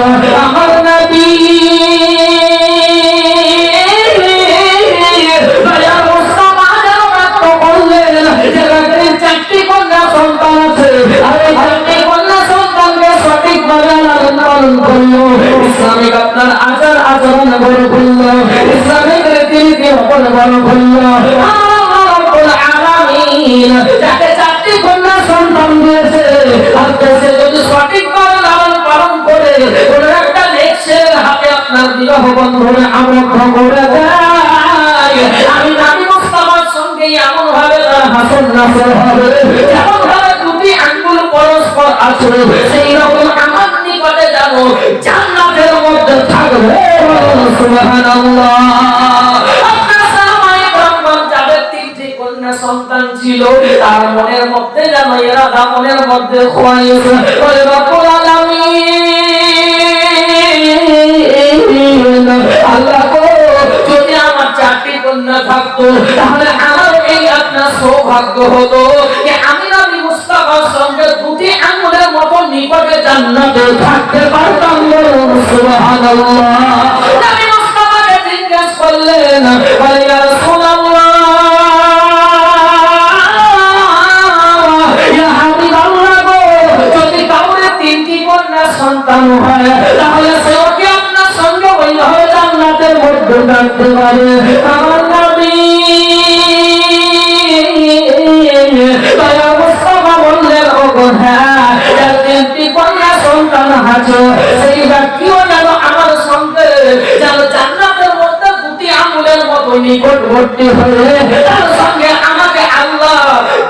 জীবনে বড় করল। যাকে 4টি কন্যা সন্তান দিয়েছে, আজকে সে যদি সঠিকভাবে লালন পালন করে কোন একটা নেক্সের হাতে আপনার বিবাহ বন্ধনে আবদ্ধ করে দেয়, আমি নবী মুস্তাফার সঙ্গে এমন ভাবে হাসন নাসর হবে, যেমন ভাবে দুটি আঙ্গুল পরস্পর আসবে, সেই রকম আমার নিকটে জানো জান্নাতের মধ্যে থাকবে। সুবহানাল্লাহ। সন্তান ছিল, তার মনের মধ্যে যেন এরাদা মনের মধ্যে খোয়াইছে, ওরে রব্বুল আলামিন আল্লাহ গো, যদি আমার 4টি কন্যা থাকতো তাহলে আমার এই আপনার সৌভাগ্য হতো যে আমি নবী মুস্তাফার সঙ্গে 2টি আঙ্গুলের মতো নিকটে জান্নাতে থাকতে পারতাম। সুবহানাল্লাহ। নবী মুস্তাফাকে জিজ্ঞেস করলেন, ইয়া রাসূলুল্লাহ, সন্তান হয় তাহলে সেও কি আপনার সঙ্গে ওইভাবে জান্নাতের মধ্যে থাকতে পারে? আমার নবী দয়া মুস্তাফা বললেন, ওগো হ্যাঁ, যার 3টি কন্যা সন্তান আছে সেই ব্যক্তিও যেন আমার সঙ্গে যেন জান্নাতের মধ্যে 2টি আঙ্গুলের মতো নিকটবর্তী হয়ে তার সঙ্গে আমাকে আল্লাহ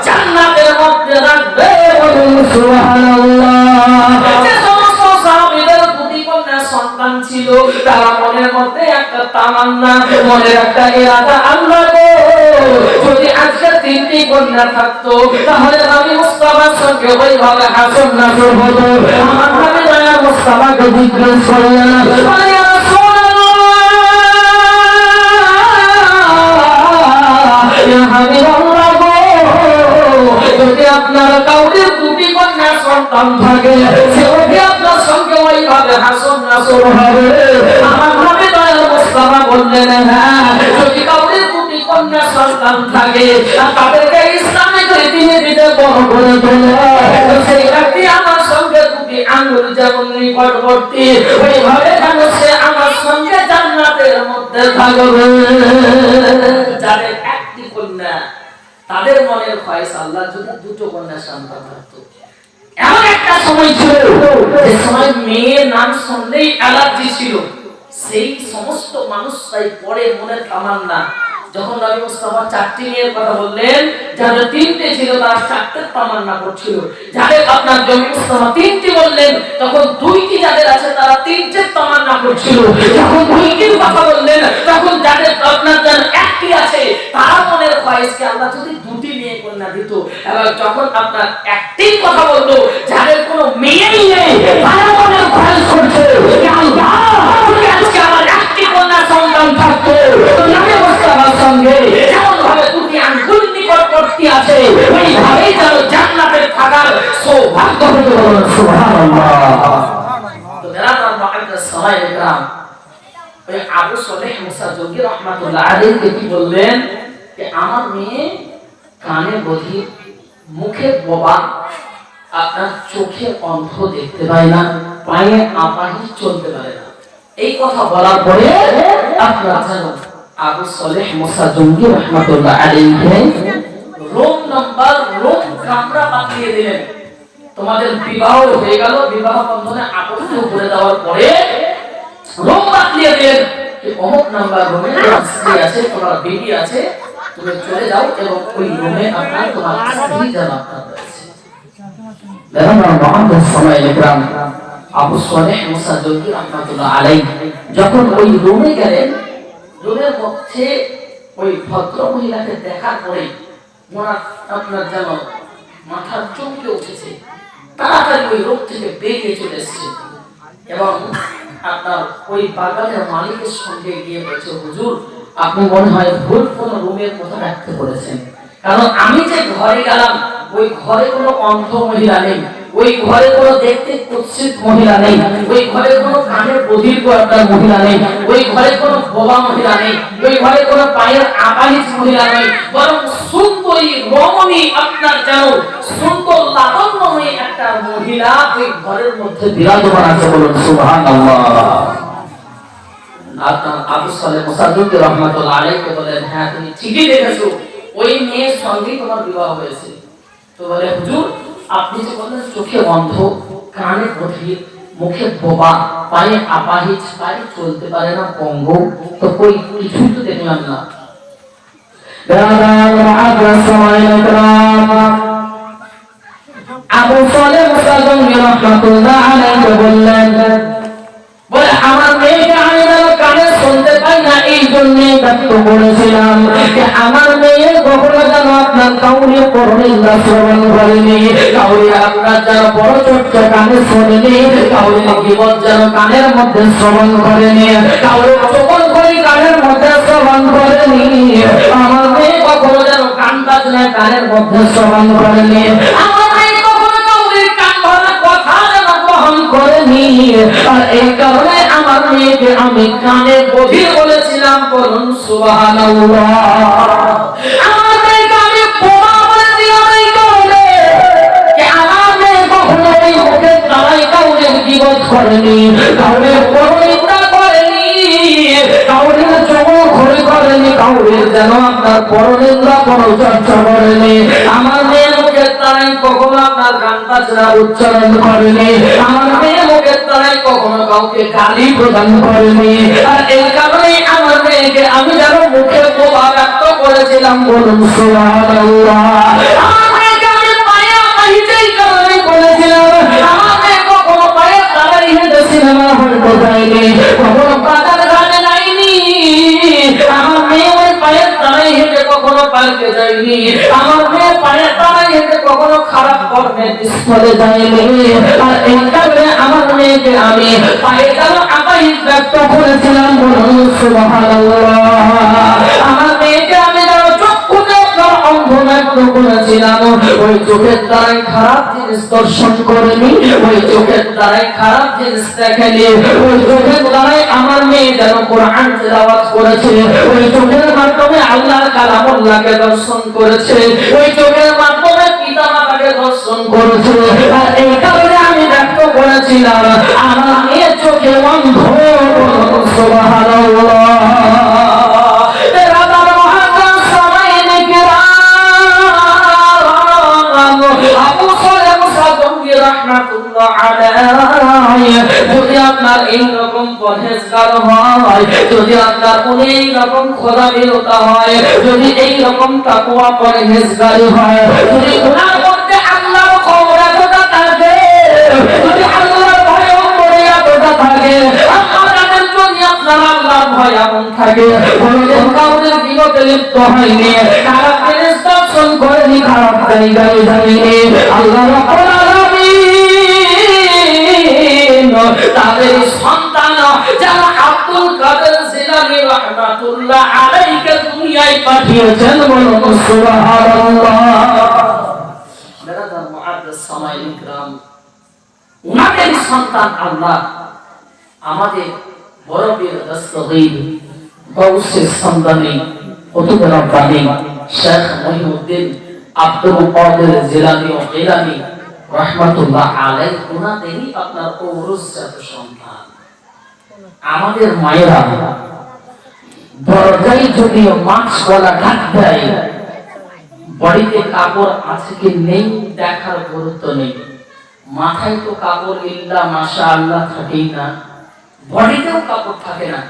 জান্নাতের মধ্যে রাখবে। সুবহানাল্লাহ। সন্তান ছিল, তারা মনের মধ্যে একটা তামান্না, মনের একটা ইরাদা, আল্লাহ গো, যদি আজকে 3টি কন্যা থাকতো তাহলে নবী মুস্তাফার সঙ্গে ওইভাবে হাসন নাসর হতো। আমার নবী দয়া মুস্তাফাকে জিজ্ঞেস করলেন, ইয়া রাসূলুল্লাহ, ইয়া হাবিবাল্লাহ গো, যদি আপনার কাউকে 2টি কন্যা সন্তান থাকে সেও কি আপনার সঙ্গে ওইভাবে হাসন নাসর হবে? আমার নবী দয়া মুস্তাফা বললেন, হ্যাঁ, যদি কাউকে 2টি কন্যা সন্তান থাকে আর তাদেরকে ইসলামিক রীতিনীতিতে বড় করে তোলে, সেই ব্যক্তি আমার সঙ্গে 2টি আঙ্গুল যেমন নিকটবর্তী ওইভাবে যেন সে আমার সঙ্গে জান্নাতের মধ্যে থাকবে। যাদের 1টি কন্যা তাদের মনের খয়েস আল্লাহ যদি 2টো কন্যা সন্তান থাকতো। এমন একটা সময় ছিল যে সময় মেয়ের নাম শুনলেই অ্যালার্জি ছিল, সেই সমস্ত মানুষরাই পরে মনে তামান্না, যখন নবী মুস্তাফা 4টি মেয়ের কথা বললেন, যাদের 3টে ছিল তারা 4টে তামান্না করছিল, যাদের আপনার নবী মুস্তাফা 3টি বললেন তখন 2টি যাদের আছে তারা 3টে তামান্না করছিল, যখন 2টির কথা বললেন তখন যাদের আপনার 1টি আছে তারা মনের খয়েসকে আল্লাহ যদি 2টি মেয়ে কন্যা দিত। এবার যখন আপনার 1টির কথা বললো, যাদের কোনো মেয়েই নেই তারা মনের খয়েস করছে আল্লাহ যদি আজকে আমার 1টি কন্যা সন্তান থাকতো নবী মুস্তাফার সঙ্গে যেমন ভাবে 2টি আঙ্গুল নিকটবর্তী আছে ওইভাবেই যেন জান্নাতে থাকার সৌভাগ্য হতো। সুবহানাল্লাহ। তো মেরাদার মুআদ্দাস সাহাবায়ে کرام ওই আবু সালেহ মুসা জঙ্গি রাহমাতুল্লাহ আলাইহি কি বললেন যে আমার মেয়ে কানে বধির, মুখে বোবা, আপনার চোখে অন্ধ, দেখতে পায় না, পায়ে আপাহি চলতে পারে না। এই কথা বলার পরে আপনারা জানেন আবু সালেহ মুসা জঙ্গি রাহমাতুল্লাহ আলাইহি রোম কামরা পাঠিয়ে দিলেন। তোমাদের বিবাহ হয়ে গেল, বিবাহ বন্ধনে আবদ্ধ করে দেওয়ার পরে রোম পাঠিয়ে দিলেন যে অমুক নাম্বার রুমে তোমার স্ত্রী আছে, তোমার বেবি আছে, তুমি চলে যাও এবং ওই রুমে আপনার তোমার স্ত্রী যেন আপনার রয়েছে। আবু সালেহ মুসা জঙ্গি রাহমাতুল্লাহ আলাইহি যখন ওই রুমে গেলেন, রুমের মধ্যে ওই ভদ্র মহিলাকে দেখার পরে ওনার আপনার যেন মাথার চমকে উঠেছে, তাড়াতাড়ি ওই রুম থেকে বেরিয়ে চলে এসেছে এবং আপনার ওই বাগানের মালিকের সঙ্গে গিয়ে বলছে, হুজুর আপনি মনে হয় ভুল কোন রুমের মধ্যে রাখতে বলেছেন, কারণ আমি যে ঘরে গেলাম ওই ঘরে কোনো অন্ধ মহিলা নেই, ওই ঘরে কোনো দেখতে কুৎসিত মহিলা নেই, ওই ঘরে কোনো কানে বধির একটা মহিলা নেই, ওই ঘরে কোনো বোবা মহিলা নেই, ওই ঘরে কোনো পায়ের আপাহিজ মহিলা নেই, বরং সুন্দরী রমণী আপনার যেন সুন্দর লাবণ্যময়ী একটা মহিলা ওই ঘরের মধ্যে বিরাজমান আছে। বলুন সুবহানাল্লাহ। আপনার আবু সালেহ মুসাদ্দিদ রাহমাতুল্লাহ আলাইহি বলেন, হ্যাঁ তুমি ঠিকই দেখেছো, ওই মেয়ের সঙ্গে তোমার বিবাহ হয়েছে। তো বলে, হুজুর আপনি যে বললেন চোখে অন্ধ, কানে বধির, মুখে বোবা, পায়ে আপাহিজ, পায়ে চলতে পারে না, পঙ্গু, তো কই কিছুই তো দেখলাম না। আবু সালেহ মুসাদ্দিদ রাহমাতুল্লাহ আলাইহি বললেন, বলে আমার মেয়েকে আমি কানে শুনতে পাই না, এই জন্য ব্যক্ত করেছিলাম যে আমার মেয়ে কখনো যেন আপনার কাউরে পরনিন্দা শ্রবণ করেনি, কাউরে আপনার যেন পরচর্চা কানে শোনেনি, কাউরে গীবত যেন কানের মধ্যে শ্রবণ করেনি, কাউরে চোখন করে কানের মধ্যে শ্রবণ করেনি। আমার মেয়ে কখনো যেন কান বাজনা কানের মধ্যে শ্রবণ করেনি, আমার মেয়ে কখনো কাউরে কান ভরা কথা যেন গ্রহণ করেনি। আর এই কারণে আমার মেয়েকে আমি কানে বধির বলেছিলাম। বলুন সুবহানাল্লাহ। আমার মেয়েকে আমি বোমা বলেছিলাম এই কারণে যে আমার মেয়ে কখনো এই মুখের দ্বারাই কাউরে গীবত করেনি, কাউরে পরনিন্দা করেনি, কাউরে চমখড়ি করেনি, কাউরে যেন আপনার পরনিন্দা পরচর্চা করেনি। আমার মেয়ে মুখের দ্বারাই কখনো আপনার গান বাজনা উচ্চারণ করেনি, আমার মেয়ে মুখের দ্বারাই কখনো কাউকে গালি প্রদান করেনি। আর এই কারণে আমার মেয়েকে আমি যেন মুখে বোবা ব্যক্ত করেছিলাম। বলুন সুবহানাল্লাহ। আমার মেয়েকে আমি পায়ে আপাহিজেই কারণে বলেছিলাম। আমার মেয়ে কখনো পায়ে দাঁড়াই হেঁটে সিনেমা হলতে যায়নি, কখনো বাজার ঘাটে যায়নি, আমার মেয়ে ওই পায়ের দাঁড়াই হেঁটে কখনো পার্কে যায়নি, আমার মেয়ে পায়ের দাঁড়াই হেঁটে কখনো খারাপ কর্মের স্থলে যায়নি। আর এই কারণে আমার মেয়েকে আমি পায়ে যেন আপাহিজ ব্যক্ত করেছিলাম। বলুন সুবহানাল্লাহ। আমার মেয়েকে আমি যেন চক্ষুতে আপনার অন্ধ ব্যক্ত করেছিলাম। ওই চোখের দ্বারাই খারাপ জিনিস দর্শন করেনি, ওই চোখের দ্বারাই খারাপ জিনিস দেখেনি, ওই চোখের দ্বারাই আমার মেয়ে যেন কোরআন তিলাওয়াত করেছে, ওই চোখের মাধ্যমে আল্লাহর কালামুল্লাহকে দর্শন করেছে, ওই চোখের মাধ্যমে পিতামাতাকে দর্শন করেছে। আর এই কারণে আমি ব্যক্ত করেছিলাম আমার মেয়ে চোখে অন্ধ। সুবহানাল্লাহ। যদি আপনার এইরকম পরহেজগার হয়, যদি আপনার এইরকম খোদাবিরতা হয়, যদি এইরকম তাকওয়া পরহেজগারি হয়, যদি গুনার মধ্যে আল্লাহর খবর এতটা থাকে, যদি আল্লাহর ভয় অন্তরে এতটা থাকে, আপনাদের যদি আপনার আল্লাহর ভয় এমন থাকে, কোনদিন কাউদের বিগতে লিপ্ত হয়নি, খারাপ জিনিস দর্শন করেনি, খারাপ জায়গায় যায়নি, আল্লাহ রাব্বুল আলামিন তাদের সন্তান যারা আব্দুল কাদের জিলানী রাহমাতুল্লাহ আলাইহি দুনিয়ায় পাঠিয়েছেন। বলুন সুবহানাল্লাহ। মেরাদার মুআদ্দাস সামাইল کرام, উনাদের সন্তান আল্লাহ আমাদের বড় পীর দস্তগীর গাউসে সামদানি কুতুব রব্বানি শেখ মুহিউদ্দিন আব্দুল কাদের জিলানী ও গিলানী রাহমাতুল্লাহ আলাইহি, উনাদেরই আপনার ঔরসজাত সন্তান। আমাদের মায়েরা দরজায় যদি মাস্ক গলা ঢাক দেয়, বডিতে কাপড় আছে কি নেই দেখার গুরুত্ব নেই, মাথায় তো কাপড় ইল্লা মাশাআল্লাহ থাকেই না, বডিতেও কাপড় থাকে না,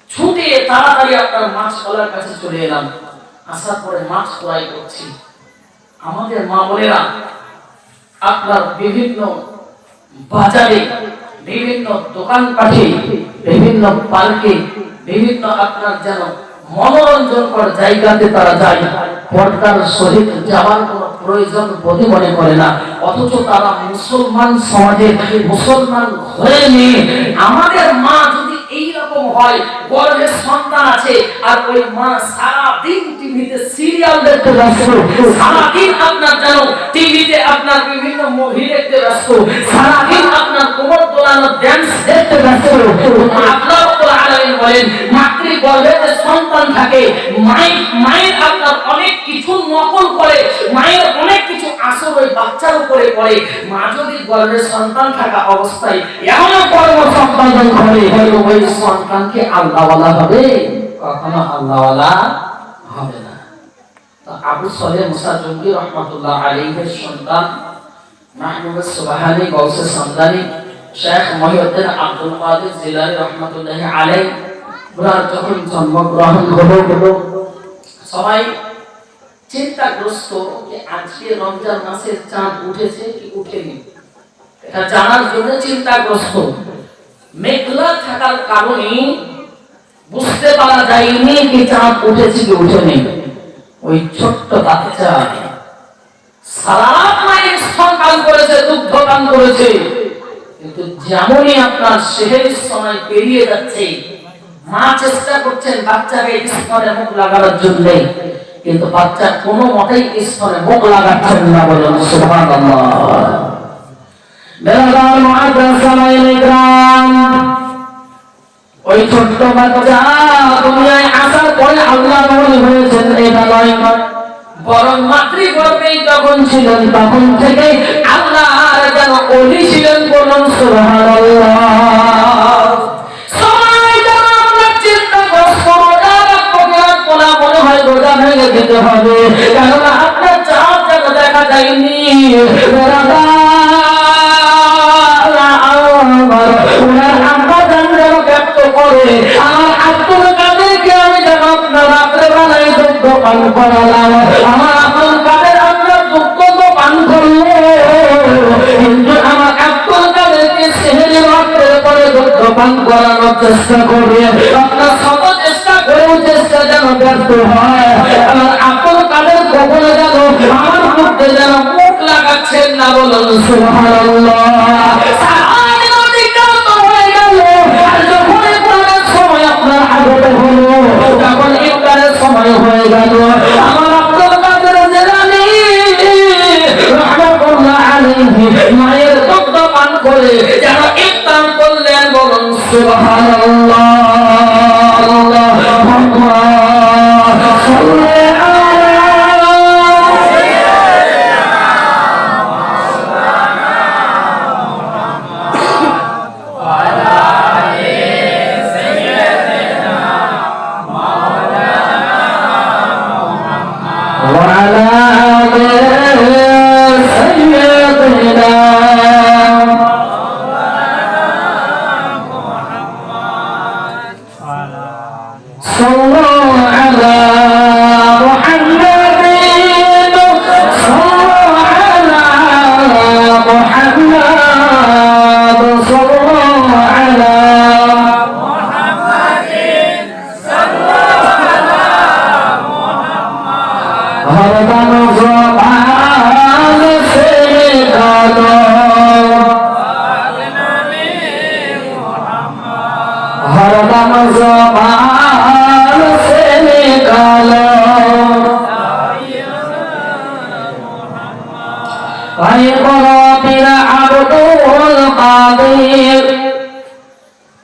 ছুটে তাড়াতাড়ি আপনার মাস্ক গলার কাছে চলে এলাম, আসার পরে মাস্ক ক্রয় করছি। আমাদের মা বোনেরা আপনার বিভিন্ন বাজারে, বিভিন্ন দোকানপাটে, বিভিন্ন পার্কে, বিভিন্ন আপনার যেন মনোরঞ্জনকর জায়গাতে তারা যায়, পর্দার সহিত যাওয়ার কোনো প্রয়োজন বোধ মনে করে না, অথচ তারা মুসলমান সমাজে মুসলমান হয়ে নিয়ে আমাদের মা যদি এইরকম হয়, গর্ভে সন্তান আছে আর ওই মা সারাদিন টিভিতে সিরিয়াল দেখতে ব্যস্ত, সারাদিন আপনার যেন টিভিতে আপনার বিভিন্ন মুভি দেখতে ব্যস্ত, সারাদিন আপনার কোমর দোলানো ড্যান্স দেখতে ব্যস্ত। আল্লাহ রাব্বুল আলামিন বলেন, মাতৃগর্ভে যে সন্তান থাকে, মায়ের আপনার অনেক কিছু নকল করে, মায়ের অনেক কিছু আসর ওই বাচ্চার উপরে পড়ে। মা যদি গর্ভে সন্তান থাকা অবস্থায় এমন কর্ম সম্পাদন করে ওই সন্তানকে আল্লাহওয়ালা হবে? কখনো আল্লাহওয়ালা হবে না। তো আবু সালেহ মুসা জঙ্গি রহমাতুল্লাহ আলাইহির সন্তান মাহমুদ সুবহানী গৌসে সামদানি শেখ মহিউদ্দিন আব্দুল কাদের জিলানী রহমাতুল্লাহ আলাইহি ওনার যখন জন্মগ্রহণ হলো সবাই চিন্তাগ্রস্ত যে আজকে রমজান মাসের চাঁদ উঠেছে কি উঠেনি এটা জানার জন্য চিন্তাগ্রস্ত। মেঘলা থাকার কারণে বুঝতে পারা যায়নি কি চাঁদ উঠেছে কি উঠেনি। ওই ছোট্ট বাচ্চা সারা রাত মায়ের স্তন পান করেছে, দুগ্ধ পান করেছে, কিন্তু যেমনই আপনার সেহেরির সময় পেরিয়ে যাচ্ছে মা চেষ্টা করছেন বাচ্চাকে স্তনে মুখ লাগানোর জন্য, কিন্তু বাচ্চা কোনো মতেই স্তনে মুখ লাগাচ্ছেন না। বলুন সুবহানাল্লাহ। বেলাল মুআদ্দাস সালাইল ইকরাম ওই ছোট্ট বাচ্চা দুনিয়ায় আসার পরে আল্লাহর ওলি হয়েছেন এটা নয়, বরং মাতৃগর্ভেই যখন ছিলেন তখন থেকে আল্লাহর যেন ওলি ছিলেন। বলুন সুবহানাল্লাহ। সবাই যেন আপনার চিন্তা করছে মনে হয় রোজা ভেঙে দিতে হবে, কেননা আপনার চাঁদ যেন দেখা যায়নি। আমার আব্দুল কাদেরকে আমি যেন আপনার রাত্রে বেলায় দুগ্ধ পান করালাম, আমার আব্দুল কাদের আপনার দুগ্ধ তো পান করলে, কিন্তু আমার আব্দুল কাদেরকে সেহেরি রাত্রে পরে দুগ্ধ পান করানোর চেষ্টা করবে। আপনার শত চেষ্টা করেও চেষ্টা যেন ব্যর্থ হয়। আমার আব্দুল কাদের কখনো যেন আমার মধ্যে যেন মুখ লাগাচ্ছেন না। বলুন সুবহানাল্লাহ। যখন ইফতারের সময় হয়ে গেল আমার আব্দুল কাদের জিলানী রাহমাতুল্লাহ আলাইহি মায়ের দুগ্ধ পান করে যেন ইফতার করলেন। বলুন সুবহানাল্লাহ।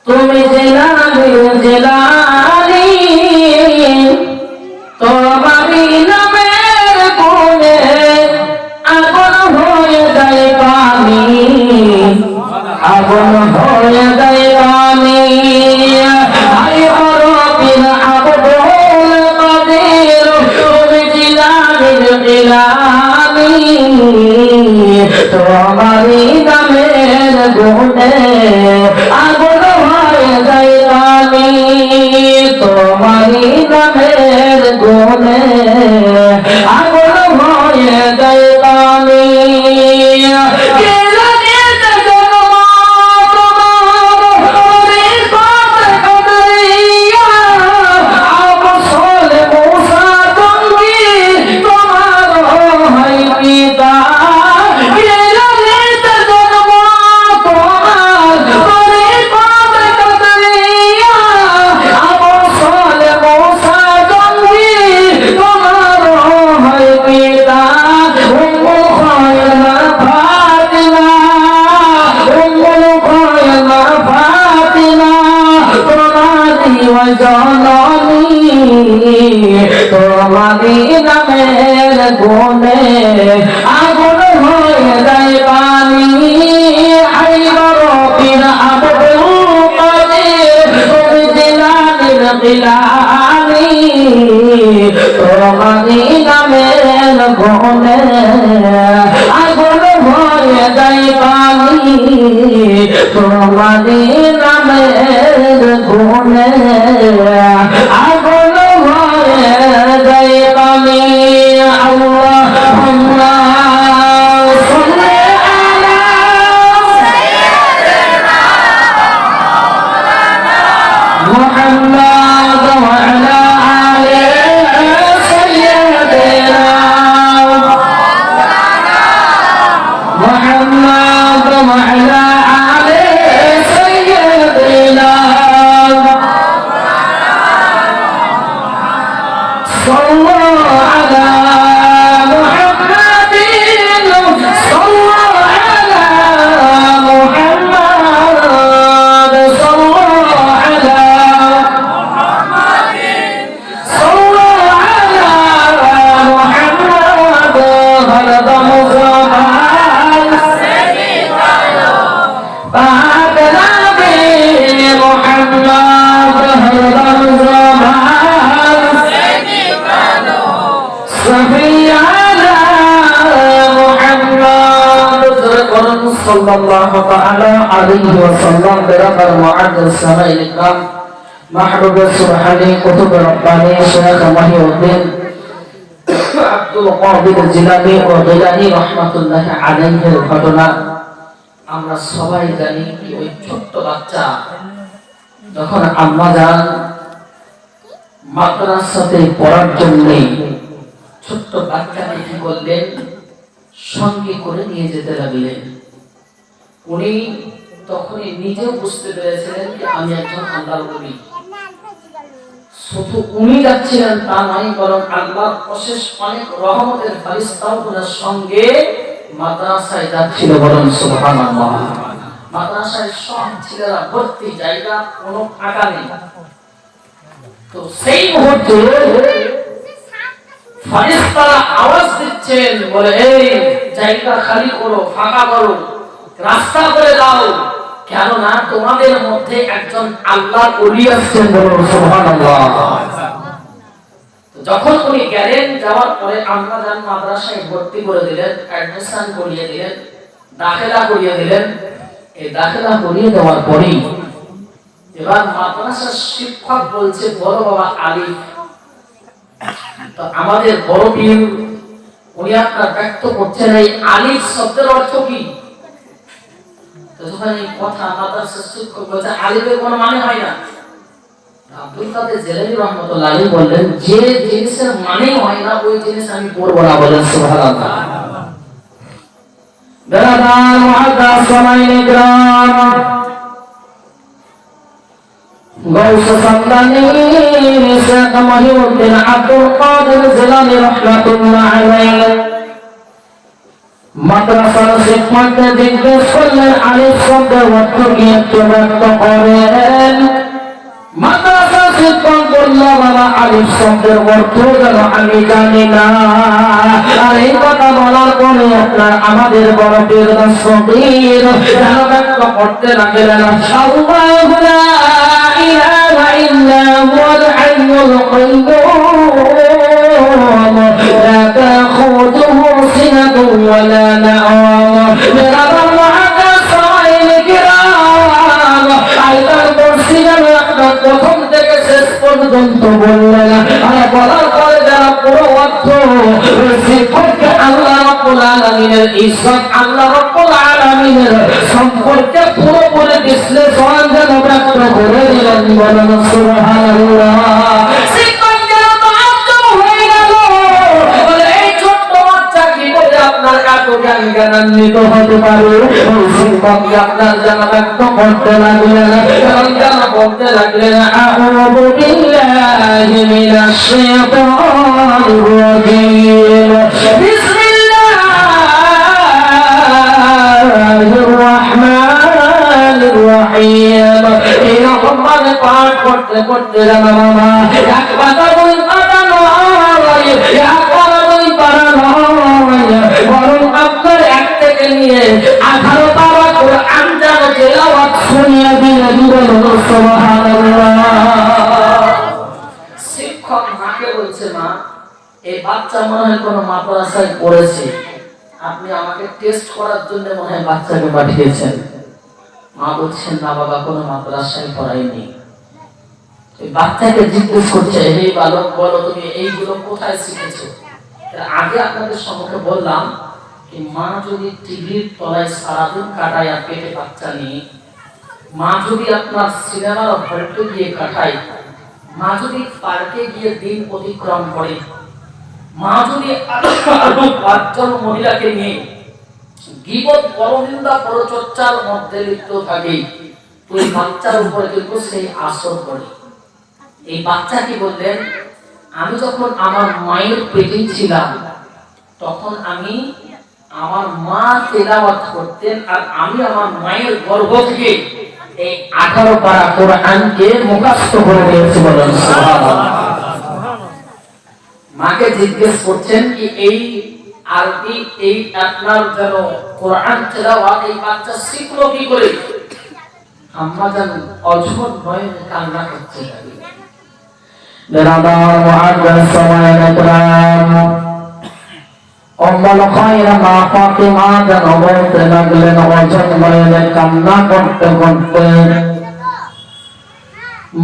তুমি জেলানি তোমারি নামের গুণে আগুন হয়ে যায় পানি, আগুন হয়ে যায় পানি। আয় রব্বিল আবদুল কাদের তুমি জিলানির জিলানি তোমারি নামের গুণে আগুন হয়ে যায় পানি, তোমারি নামের গুণে আগুন হয়ে যায় পানি। তোমারি নামের গুণে আগুন হয়ে যায় পানি। আই রব্বিল আবদুল কাদের দিলানি তোমারি নামের গুণে আগুন ভরে যায় পানি তোমারি নামের গুণে আগুন ভরে যায় পানি আল্লাহুম্মা সাল্লি আলা সাইয়্যিদিনা মুহাম্মদ ওয়া আলা আলি সাইয়্যিদিনা মুহাম্মদ ওয়া আলা আলি সাইয়্যিদিনা সাল্লাল্লাহু আলা মুহাম্মাদিন সাল্লাল্লাহু আলা মুহাম্মাদ সাল্লাল্লাহু আলা মুহাম্মাদিন সাল্লাল্লাহু আলা মুহাম্মাদ হরদম জামাল সাইয়্যিদানা পাক নবী মুহাম্মদ হরদম জামাল সাইয়্যিদানা মুহাম্মদ সাল্লাল্লাহু তাআলা আলাইহি ওয়াসাল্লাম বরাবর মুআদ্দাস সামাইল ইকরাম মাহবুব সুবহানি কুতুব রব্বানি শেখ মহিউদ্দিন আব্দুল কাদির জিলানী ও গিলানী রাহমাতুল্লাহ আলাইহির ঘটনা আমরা সবাই জানি কি ওই ছোট্ট বাচ্চা যখন আম্মা জান মাদ্রাসাতে পড়ার জন্য ছোট্ট বাচ্চাকে কি করলেন সঙ্গে করে নিয়ে যেতে লাগলেন উনি তখনই নিজেও বুঝতে পেরেছিলেন যে আমি একজন আল্লাহর ওলি শুধু উনি যাচ্ছিলেন তা নয় বরং আল্লাহর অশেষ অনেক রহমতের ফেরেশতাও ওনার সঙ্গে মাদ্রাসায় যাচ্ছিল বরং সুবহানাল্লাহ মাদ্রাসায় সব ছেলেরা ভর্তি জায়গা কোনো ফাঁকা নেই তো সেই মুহূর্তে ফেরেশতারা আওয়াজ দিচ্ছেন বলে এই জায়গা খালি করো ফাঁকা করো রাস্তা করে দাও কেননা তোমাদের মধ্যে একজন আল্লাহর ওলি আছেন বলো সুবহানাল্লাহ যখন উনি গেলেন যাওয়ার পরে আমরা জান মাদ্রাসায় ভর্তি করে দিলেন অ্যাডমিশন করিয়ে দিলেন দাখিলা করিয়ে দিলেন এই দাখিলা করিয়ে দেওয়ার পরেই এবার মাদ্রাসার শিক্ষক বলছে বড় বাবা আলিফ তো আমাদের বড় পীর উনি আপনার ব্যক্ত করছেন এই আলিফ শব্দের অর্থ কি তো যখন এই কথা মাদ্রাসার শিক্ষক বলছে আলিফের কোনো মানে হয় না আব্দুল কাদের জিলানী রাহমাতুল্লাহ আলাইহি বললেন যে জিনিসের মানে হয় না ওই জিনিস আমি পড়ব না বলেন সুবহানাল্লাহ বেরাদার মুআদ্দাস সামাইল ইকরাম গৌস সামদানি শেখ মহিউদ্দিন আব্দুল কাদের জিলানী রাহমাতুল্লাহ আলাইহি মাদ্রাসার শিক্ষককে জিজ্ঞেস করলেন আলিফ শব্দের অর্থ কি একটু ব্যক্ত করেন মাদ্রাসার শিক্ষক বলল বাবা আলিফ শব্দের অর্থ যেন আমি জানি না আর এই কথা বলার পরে আপনার আমাদের বড় পীর দস্তগীর যেন ব্যক্ত করতে লাগলেন আল্লাহু লা ইলাহা ইল্লা হুয়াল হাইয়ুল কাইয়্যুম লা তাখুযুহু সিনাতুন ওয়া লা নাওম বেরাদার মুআদ্দাস সামাইল কিরাম আল্লাহর বর্ষিয়ার আপনার প্রথম থেকে শেষ পর্যন্ত বললেন আর বলার পরে যারা পুরো অর্থ শিক্ষককে আল্লাহ রাব্বুল আলামিনের ইজ্জত আল্লাহ রাব্বুল আলামিনের সম্পর্কে পুরোপুরি বিশ্লেষণ যেন ব্যক্ত করে দিলেন বলেন সুবহানাল্লাহ শিক্ষক যেন তাআজ্জুব হয়ে গেল বলে এই ছোট্ট বাচ্চা কি করে আপনার এত জ্ঞানান্বিত হতে পারে ওই শিক্ষককে আপনার যেন ব্যক্ত করতে লাগলেন এবং যেন বলতে লাগলেন আউযু বিল্লাহি মিনাশ শাইতানির রাজীম বিসমিল্লাহির রাহমানির রহিম এরকম ভাবে পাঠ করতে করতে জানা বাবা এক পাতা দুই পাতা নয় এক পাতা দুই পাতা নয় বরং আপনার এক থেকে নিয়ে 18 পারা কোরআন যেন তেলাওয়াত শুনিয়ে দিলেন বলুন সুবহানাল্লাহ এই বাচ্চা মনে হয় কোনো মাদ্রাসায় পড়েছে, আপনি আমাকে টেস্ট করার জন্য মনে হয় বাচ্চাকে পাঠিয়েছেন। মা বলছেন না বাবা, কোনো মাদ্রাসায় পড়াইনি। বাচ্চাকে জিজ্ঞেস করছে, এই বালক বলো তুমি এইগুলো কোথায় শিখেছো? আগে আপনাদের সম্মুখে বললাম কি মা যদি টিভির তলায় সারাদিন কাটায় আর পেটে বাচ্চা নিয়ে, মা যদি আপনার সিনেমার হলতে গিয়ে কাটায়, মা যদি পার্কে গিয়ে দিন অতিক্রম করে, মা যদি পাঁচজন মহিলাকে নিয়ে গীবত পরনিন্দা পরচর্চার মধ্যে লিপ্ত থাকে, ওই বাচ্চার উপরে কিন্তু সেই আসর করে। এই বাচ্চা কি বললেন, আমি যখন আমার মায়ের পেটে ছিলাম তখন আমি আমার মা তেলাওয়াত করতেন আর আমি আমার মায়ের গর্ভ থেকে এই 18 পারা কোরআনকে মুখস্থ করে দিয়েছি। বলেন সুবহানাল্লাহ। মাকে জিজ্ঞেস করছেন কি এই আরবি এই আপনার যেন কোরআন তেলাওয়াত এই বাচ্চা শিখলো কি করে? আম্মা জান অঝর ভয়ে কান্না করছে। বেরাদার মুআদ্দাস সামায়ে کرام, উম্মুল খায়র মা ফাতিমা যেন বলতে লাগলেন অঝর ভয়ে কান্না করতে করতে,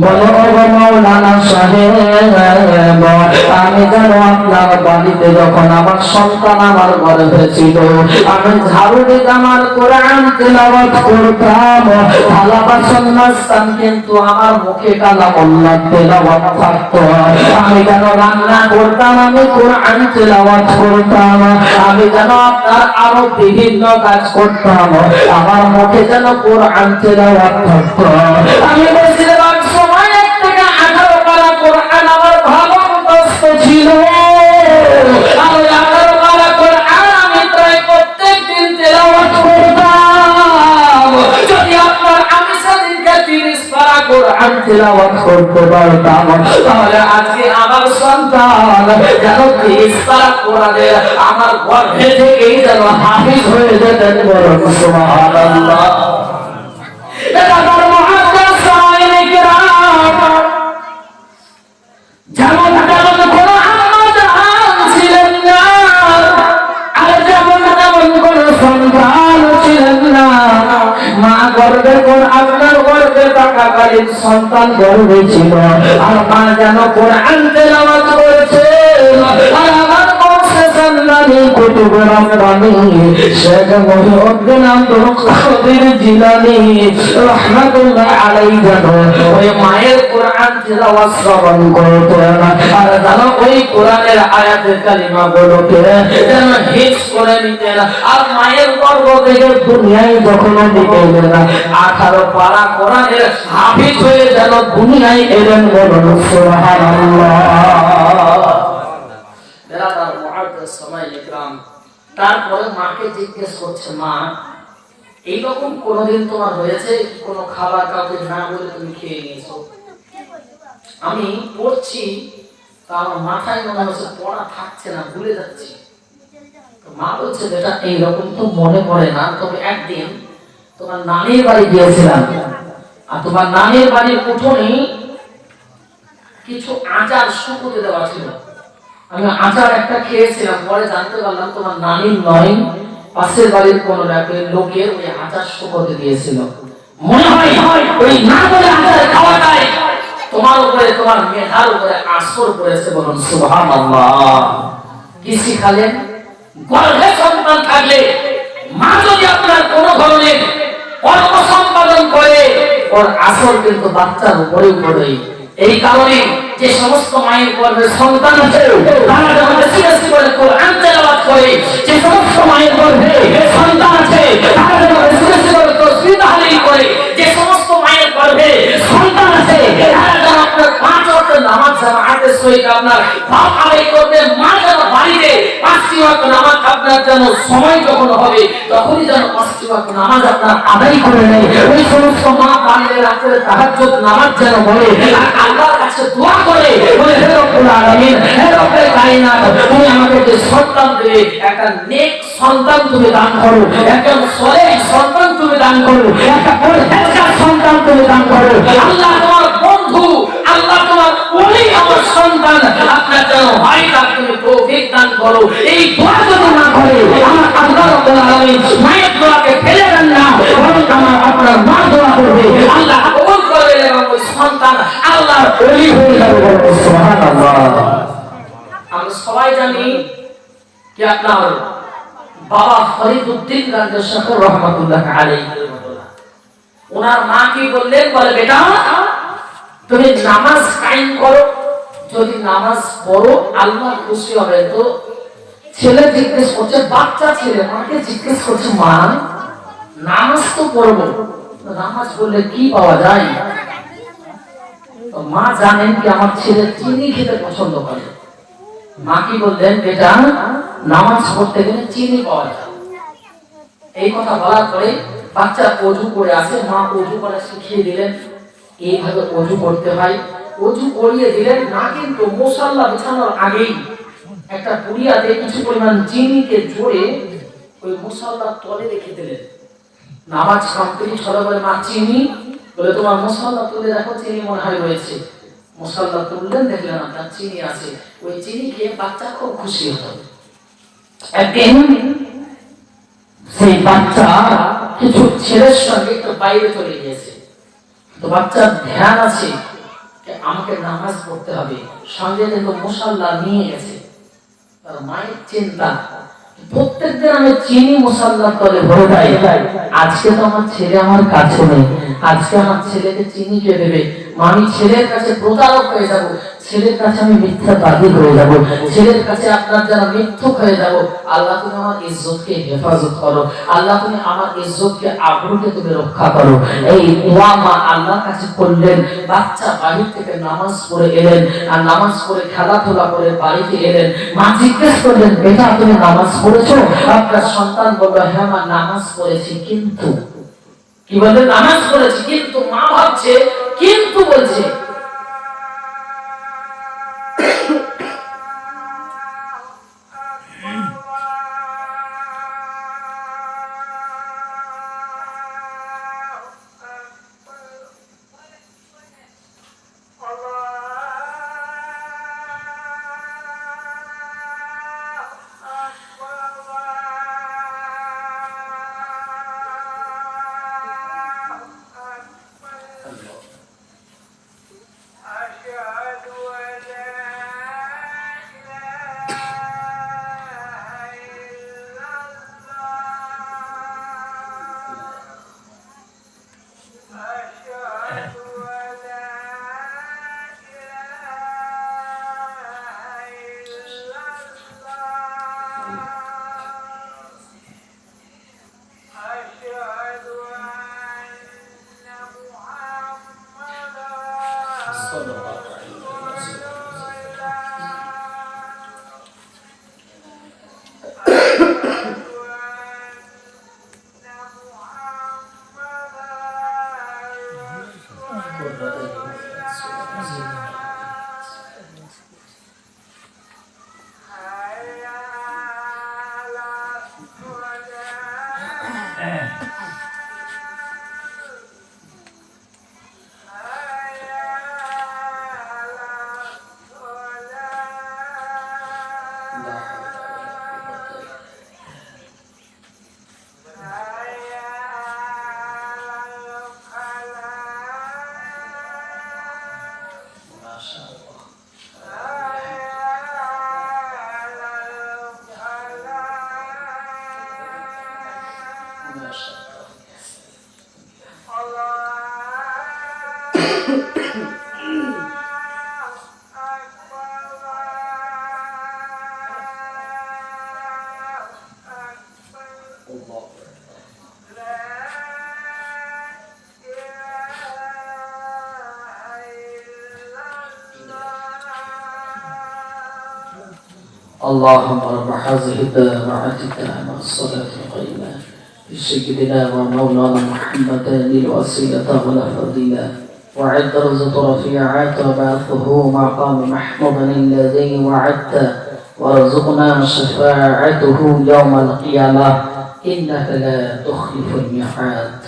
বলো মাওলানা সাহেব, আমি যেন আপনার বাড়িতে যখন আমার সন্তান আমার গর্ভে ছিল, আমি ঝাড়ু দিয়ে আমার কোরআন তেলাওয়াত করতাম, থালা বাসন মাজতাম, কিন্তু আমার মুখে কালামুল্লাহ তেলাওয়াত থাকতো। আমি যেন রান্না করতাম, আমি কোরআন তেলাওয়াত করতাম। আমি যেন আপনার আরো বিভিন্ন কাজ করতাম, আমার মুখে যেন কোরআন তেলাওয়াত থাকতো। আমি বলছিলাম ছিল আমি 18 পারা কোরআন আমি প্রায় প্রত্যেকদিন তেলাওয়াত করতাম। যদি আপনার আমি সেদিনকে 30 পারা কোরআন তেলাওয়াত করতে পারতাম, তাহলে আজকে আমার সন্তান যেন 30 পারা কোরআনের আমার গর্ভে থেকেই যেন হাফিজ হয়ে যেতেন। বলুন সুবহানাল্লাহ। এটা তার মুআদ্দাস সামায়ে کرام, যেমন মা গর্বে আপনার গর্বে থাকাকালীন সন্তান গর্বে ছিল আর মা যেন কোরআন তেলাওয়াত করেছে। আর আমার কৌশানি কুতুবের রাব্বানি শেখ মুহিউদ্দিন আব্দুল কাদের জিলানী রাহমাতুল্লাহ আলাইহি যেন ওই মায়ের কোরআন তেলাওয়াত শ্রবণ করতেন আর যেন ওই কোরআনের আয়াতে কালিমা গুলোকে যেন হিফজ করে নিতেন। আর মায়ের গর্ভ থেকে দুনিয়ায় যখন দিকে গেলেন 18 পারা কোরআনের হাফিজ হয়ে যেন দুনিয়ায় এলেন। বলুন সুবহানাল্লাহ। বেরাদার মুআদ্দাস সামায়ে کرام, তারপরে মাকে জিজ্ঞেস করছে, মা এইরকম কোনদিন তোমার হয়েছে কোনো খাবার কাউকে না বলে তুমি খেয়ে নিয়েছো? আমি পড়ছি তা আমার মাথায় মনে হচ্ছে পড়া থাকছে না, ভুলে যাচ্ছি। মা বলছে বেটা এইরকম তো মনে পড়ে না, তবে একদিন তোমার নানির বাড়ি গিয়েছিলাম আর তোমার নানির বাড়ির উঠোনে কিছু আচার শুকোতে দেওয়া ছিল, আমি আচার একটা খেয়েছিলাম, পরে জানতে পারলাম তোমার নানির নয় পাশের বাড়ির কোন লোকের ওই আচার শুকোতে দিয়েছিল। মনে হয় ওই না বলে আচার খাওয়াটাই তোমার উপরে তোমার মেধার উপরে আসর করেছে। বলুন সুবহানাল্লাহ। কি শিখালেন? গর্ভে সন্তান থাকলে মা যদি আপনার কোন ধরনের কর্ম সম্পাদন করে ওর আসর কিন্তু বাচ্চার উপরে পড়ে। এই কারণে যে সমস্ত মায়ের গর্ভে সন্তান আছে তারা যখন বেশি বেশি করে কোরআন তেলাওয়াত করে, যে সমস্ত মায়ের গর্ভে সন্তান আছে তারা যখন বেশি বেশি করে তাসবিহ তাহলিল করে, যে সমস্ত মায়ের গর্ভে সন্তান আছে তারা যখন আপনার 5 ওয়াক্ত নামাজ জামাতের সহিত আপনার বাপ আদায় করবে, মা যেন বাড়িতে 5 ওয়াক্ত নামাজ আপনার যেন সময় যখন হবে তখনই যেন 5 ওয়াক্ত নামাজ আপনার আদায় করে নেয়। ওই সমস্ত মা বাড়িতে রাতে তাহাজ্জুদ নামাজ যেন পড়ে আর আল্লাহর কাছে দোয়া করে, বলে হে রব্বুল আলামিন, হে রব্বুল কায়নাত, তুমি আমাকে সন্তান দেবে, একটা নেক সন্তান তুমি দান করো, একটা সলেহ সন্তান তুমি দান করো, একটা পরহেজগার সন্তান তুমি দান করো। আল্লাহ তোমার বন্ধু, আল্লাহ তোমার ওলি আমার সন্তান আপনার যেন হয়, তার তুমি বাবা ফরিদউদ্দিন গান্ধী শাহর রহমাতুল্লাহ আলাইহি। ওনার মা কি বললেন, বলে বেটা তুমি নামাজ কায়েম করো, যদি নামাজ পড়ো আল্লাহ খুশি হবে। তো ছেলে জিজ্ঞেস করছে, বাচ্চা ছেলে মাকে জিজ্ঞেস করছে, মা নামাজ তো পড়বো, নামাজ পড়লে কি পাওয়া যায়? তো মা জানেন কি আমার ছেলে চিনি খেতে পছন্দ করে। মা কি বললেন, বেটা নামাজ পড়তে গেলে চিনি পাওয়া যায়। এই কথা বলার পরে বাচ্চা ওযু করে আসে, মা ওযু করা শিখিয়ে দিলেন, এইভাবে ওযু করতে হয়। ওযু করিয়ে দিলেন না, কিন্তু মুসাল্লা বিছানোর আগেই একটা পুড়িয়াতে কিছু পরিমাণ চিনিকে জোরে ওই মুসাল্লার তলে রেখে দিলেন। নামাজ কমপ্লিট হলো বলে, মা চিনি, বলে তোমার মুসাল্লা তুলে দেখো, চিনি মনে হয় রয়েছে। মুসাল্লা তুললেন, দেখলেন আপনার চিনি আছে। ওই চিনি খেয়ে বাচ্চা খুব খুশি হতো। একদিন সেই বাচ্চা কিছু ছেলের সঙ্গে একটু বাইরে চলে গিয়েছে। তো বাচ্চার ধ্যান আছে আমাকে নামাজ পড়তে হবে, সঙ্গে কিন্তু মুসাল্লা নিয়ে গেছে। তার মায়ের চিন্তা, প্রত্যেকদিন আমি চিনি মুসাল্লার তলে ভরে দেই, আজকে তো আমার ছেলে আমার কাছে নেই, আজকে আমার ছেলেকে চিনি কে দেবে? আমি ছেলের কাছে প্রতারক হয়ে যাব, ছেলের কাছে আমি মিথ্যাবাদী হয়ে যাব, ছেলের কাছে আপনার যারা মিথ্যুক হয়ে যাব। আল্লাহ তুমি আমার ইজ্জতকে হেফাজত করো, আল্লাহ তুমি আমার ইজ্জতকে আবরুকে তুমি রক্ষা করো। এই দোয়া মা আল্লাহর কাছে করলেন। বাচ্চা বাড়ি থেকে নামাজ পড়ে এলেন, আর নামাজ পড়ে খেলাধুলা করে বাড়িতে এলেন। মা জিজ্ঞেস করলেন, বেটা তুমি নামাজ পড়েছো? আপনার সন্তান বলল, হ্যাঁ মা নামাজ পড়েছি। কিন্তু কি বললেন? নামাজ পড়েছি। কিন্তু মা ভাবছে, কিন্তু বলছে। اللهم رب هذه الدعوة التامة الصلاة القيمة بسيدنا ومولانا محمد الوسيلة والفضيلة وعد رزق رفيعات وبعثه مقام محمود الذي وعدته وارزقنا شفاعته يوم القيامة إنك لا تخلف الميعاد.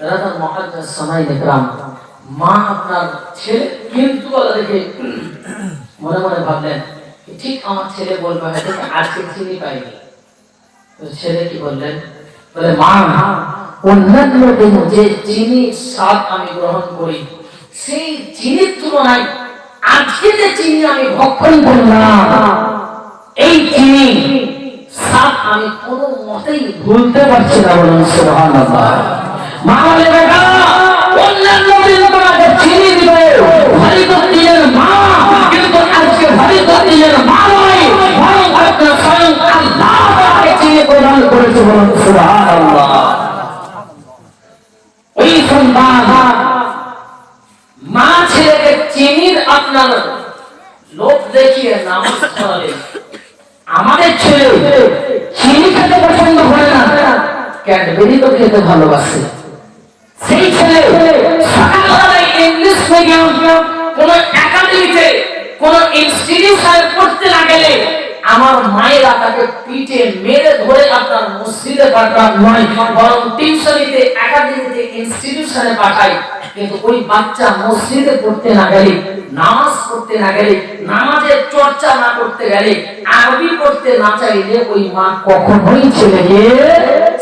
هذا المقدس سماعين الكرام মা আপনার ছেলে কিন্তু বলা দেখে মনে মনে ভাবলেন ঠিক আমার ছেলে বলবে হয়তো আজকে চিনি পাইনি। ছেলে কি বললেন, বলে মা অন্যান্য দিন যে চিনি স্বাদ আমি গ্রহণ করি সেই চিনির তুলনায় আজকে যে চিনি আমি ভক্ষণ করলাম এই চিনি সাত আমি কোনো মতেই ভুলতে পারছি না, বলুন সুবহানাল্লাহ। মা বলে বেটা অন্যান্য দিন তোমাকে চিনি দিবে ফরিদুদ্দিনের মা, কিন্তু আজকে ফরিদুদ্দিনের মা নয়, বরং আপনার স্বয়ং আল্লাহ তাকে চিনি প্রদান করেছে, বলুন সুবহানাল্লাহ। ওই সন্তান মা ছেলেকে চিনির আপনার লোক দেখিয়ে নামাজ পড়ালে, আমাদের ছেলে চিনি খেতে পছন্দ করে না, ক্যাডবেরি তো খেতে ভালোবাসে। সেই ছেলে সকালবেলায় ইংলিশ মিডিয়াম কোন একাডেমিতে কোন ইনস্টিটিউশনে পড়তে না গেলে আমার মায়েরা তাকে পিঠে মেরে ধরে আপনার মসজিদে পাঠান নয়, বরং টিউশনিতে একাডেমিতে ইনস্টিটিউশনে পাঠায়। কিন্তু ওই বাচ্চা মসজিদে পড়তে না গেলে, নামাজ পড়তে না গেলে, নামাজের চর্চা না করতে গেলে, আরবি পড়তে না চাইলে ওই মা কখনোই ছেলেকে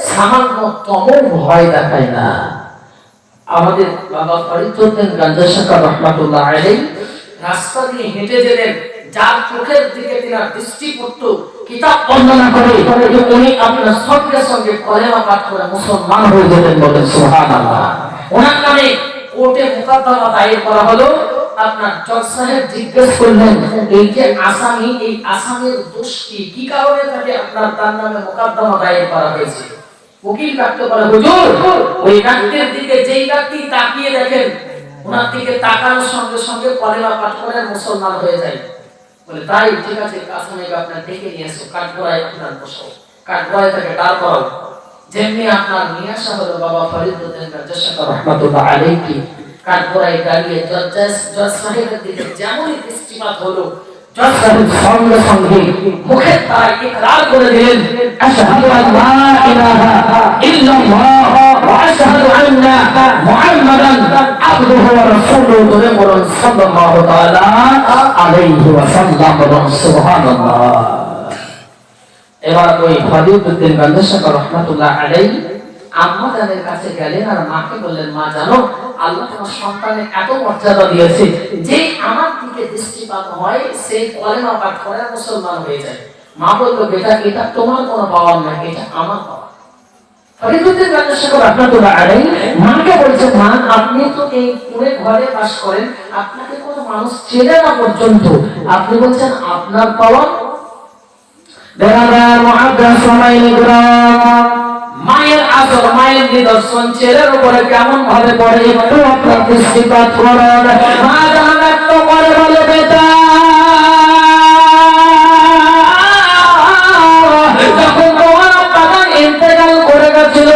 সামান্যতম ভয় দেখায় না। আমাদের বাবা ফরিদউদ্দিন গাঞ্জা শাহ রাহমাতুল্লাহ আলাইহি রাস্তা দিয়ে হেঁটে যেতেন, যার চোখের দিকে তিনার দৃষ্টি পড়তো, কিতাব বর্ণনা করে উনি আপনার সঙ্গে সঙ্গে কলেমা পাঠ করে মুসলমান হয়ে যেতেন, বলেন সুবহানাল্লাহ। ওনার নামে কোর্টে মোকদ্দমা দায়ের করা হলো। আপনার জজ সাহেব জিজ্ঞেস করলেন, এই যে আসামি, এই আসামির দোষ কি কারণে তাকে আপনার তার নামে মোকদ্দমা দায়ের করা হয়েছে? উকিল ব্যক্ত করে, হুজুর ওই ব্যক্তির দিকে যেই ব্যক্তি তাকিয়ে দেখেন, ওনার দিকে তাকানোর সঙ্গে সঙ্গে কলেমা পাঠ করে মুসলমান হয়ে যায়। বলে তাই, ঠিক আছে, আসামিকে আপনার ডেকে নিয়ে এসো, কাঠগড়ায় আপনার বসো, কাঠগড়ায় তাকে দাঁড় করাও। যেমনি আপনার নিয়ে আসা হলো বাবা ফরিদউদ্দিন গাঞ্জা শাহ রাহমাতুল্লাহ আলাইহি, কাঠগড়ায় দাঁড়িয়ে জজ সাহেবের দিকে যেমনই দৃষ্টিপাত হলো, জজ সাহেব সঙ্গে সঙ্গে মুখের দ্বারা ইকরার করে দিলেন, আশহাদু আল্লা ইলাহা ইল্লাল্লাহ ওয়া আশহাদু আন্না মুহাম্মাদান আবদুহু ওয়া রাসূলুহু, বলুন সাল্লাল্লাহু তাআলা আলাইহি ওয়া সাল্লাম, বলুন সুবহানাল্লাহ। এবার ওই ফরিদউদ্দিন গাঞ্জা শাহ রাহমাতুল্লাহ আলাইহি আম্মা জানের কাছে গেলেন আর মাকে বললেন, মা জানো আল্লাহ তোমার সন্তানের এত মর্যাদা দিয়েছে যে আমার দিকে দৃষ্টিপাত হয় সেই কলেমা পাঠ করে মুসলমান হয়ে যায়। মা বলল, বেটা এটা তোমার কোনো পাওয়ার না, এটা আমার পাওয়ার। ফরিদউদ্দিন গাঞ্জা শাহ রাহমাতুল্লাহ আলাইহি মাকে বলছেন, মা আপনি তো এই পুরে ঘরে বাস করেন, আপনাকে কোনো মানুষ চেনে না পর্যন্ত, আপনি বলছেন আপনার পাওয়ার। বেরাদার মুআদ্দাস ওয়ালাইনি গ্রাম, মায়ের আসর, মায়ের নিদর্শন ছেলের উপরে কেমন ভাবে পড়ে একটু আপনার দৃষ্টিপাত করেন। মা যখন একটু করে বলে, বেটা যখন তোমার বাবা ইন্তেকাল করে গেছিল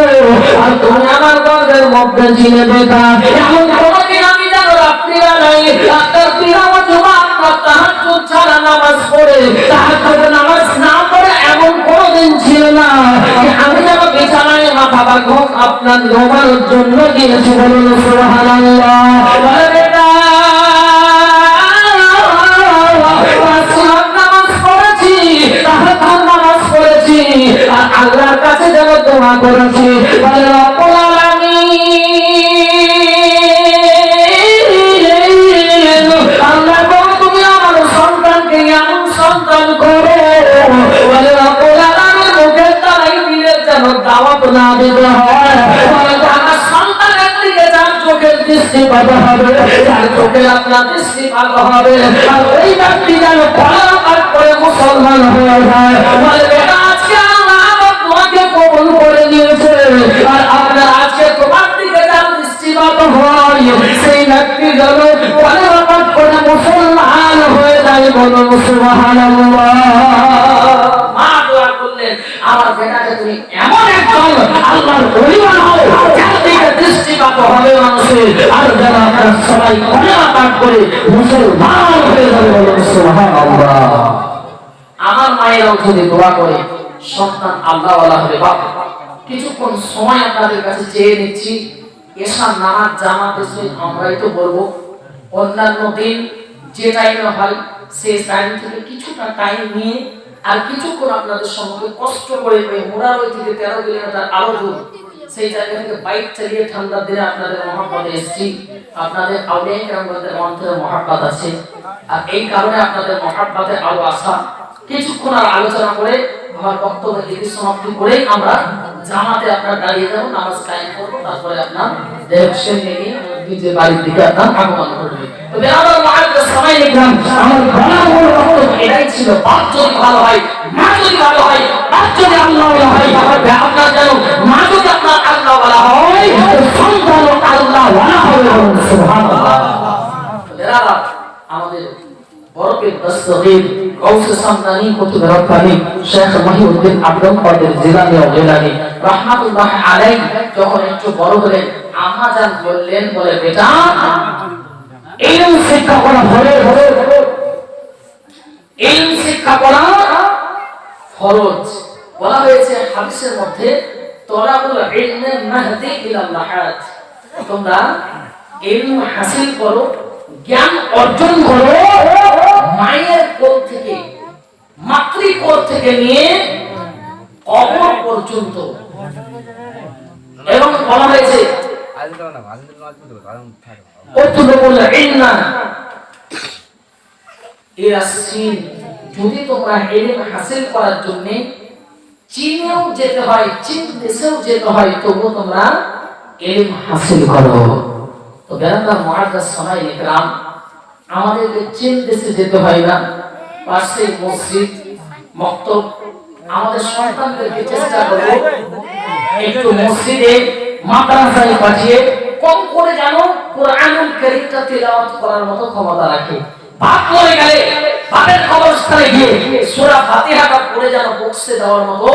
আর তুমি আমার গর্ভের মধ্যে ছিলে, বেটা এমন কোনদিন আমি জানো রাত্রিবেলায় আপনার তিলাওয়াত জমা আপনার তাহাজ্জুদ ছাড়া নামাজ পড়ে, তাহাজ্জুদ নামাজ না পড়ে এমন কোনদিন ছিল না আমি যেন বিছানায় মাথা রাখবো আপনার ঘুমানোর জন্য গিয়েছি, বলুন সুবহানাল্লাহ। নামাজ পড়েছি, তাহাজ্জুদ নামাজ পড়েছি, আর আল্লাহর কাছে যেন দোয়া করেছি, বলে রব্বুল আলামিন আল্লাহ তুমি আমার সন্তানকে এমন সন্তান করো, বলে রব্বুল আলামিন মুখের দ্বারাই দিলে যেন দাওয়াত না দিতে হয়, বলে আমার সন্তানের দিকে যার চোখের দৃষ্টিপাত হবে, যার চোখে আপনার দৃষ্টিপাত হবে, আর ওই ব্যক্তি যেন কলেমা পাঠ করে মুসলমান হয়ে যায়। বলে বেটা আজকে আল্লাহ আমার তোমাকে কবুল করে নিয়েছে, আর আপনার আজকে তোমার দিকে যার দৃষ্টিপাত হয় সেই ব্যক্তি যেন কলেমা পাঠ করে মুসলমান হয়ে যায়, বলুন সুবহানাল্লাহ। মা দোয়া করলেন, আমার বেটাকে তুমি এমন একজন আল্লাহর ওলি বানাও যার দিকে দৃষ্টিপাত হবে মানুষের, আর যেন আপনারা সবাই কলেমা পাঠ করে মুসলমান হয়ে যাবে, বলুন সুবহানাল্লাহ। আমার মায়েরাও যদি দোয়া করে সন্তান আল্লাহ ওয়ালা হবে। বাপ কিছুক্ষণ সময় আপনাদের কাছে চেয়ে নিচ্ছি, এশার নামাজ জামাতে আমরাই তো বলবো, অন্যান্য দিন যে টাইমে হয় সেই টাইম থেকে কিছুটা টাইম নিয়ে আর কিছুক্ষণ আপনাদের সঙ্গে কষ্ট করে ওই মোরারই থেকে 13 কিলোমিটার আরো দূর সেই জায়গা থেকে বাইক চালিয়ে ঠান্ডার দিনে আপনাদের মহব্বতে এসেছি। আপনাদের আউলিয়া কেরামদের অন্তরে মহব্বত আছে, আর এই কারণে আপনাদের মহব্বতে আরো আসা। কিছুক্ষণ আর আলোচনা করে আমার বক্তব্য এটি সমাপ্তি করেই আমরা জামাতে আপনার দাঁড়িয়ে যাবো, নামাজ কায়েম করবো, তারপরে আপনার দেহসে নিয়ে নিজের বাড়ির দিকে আপনার আগমন করবে। তো বেরাদার মুআজ্জাজ সময় নিলাম, আমার বলার বক্তব্য এটাই ছিল, বাপ যদি ভালো হয়, মা যদি ভালো হয়, বাপ যদি আল্লাহ ওয়ালা হয়, তাহলে আপনার যেন মা যদি আপনার আল্লাহ ওয়ালা হয়, সন্তান আল্লাহ ওয়ালা হবে। সুবহানাল্লাহ। বেরাদার আমাদের বরকত দস্তগীর গাউসে সামদানি কুতুব রব্বানি শেখ মহিউদ্দিন আব্দুল কাদের জিলানী ও জিলানী রাহমাতুল্লাহ আলাইহি যখন একটু বড় হলেন, আম্মাজান বললেন, বলে বেটা ইলম শিক্ষা করা ইলম শিক্ষা করা ফরজ। বলা হয়েছে হাদিসের মধ্যে তলাবুল ইলমি মাহদি ইলা লাহাত, তোমরা ইলম হাসিল করো, জ্ঞান অর্জন করো মায়ের কোল থেকে, মাতৃকোল থেকে নিয়ে কবর পর্যন্ত। এবং বলা হয়েছে যদি তোমরা ইলম হাসিল করার জন্য চীনেও যেতে হয়, চীন দেশেও যেতে হয়, তবু তোমরা ইলম হাসিল করো। তো বেরাদার মুআজ্জাজ সামাঈন ইকরাম, আমাদেরকে চীন দেশে যেতে হয় না, পাশে মসজিদ মক্তব, আমাদের সন্তানদেরকে চেষ্টা করব একটু মসজিদে মাদ্রাসায় পাঠিয়ে কম করে জানো কোরআনুল কারীমটা তেলাওয়াত করার মতো ক্ষমতা রাখে। বাপ মরে গেলে বাপের কবরস্থানে গিয়ে সূরা ফাতিহাটা পড়ে যেন বক্সে দেওয়ার মতো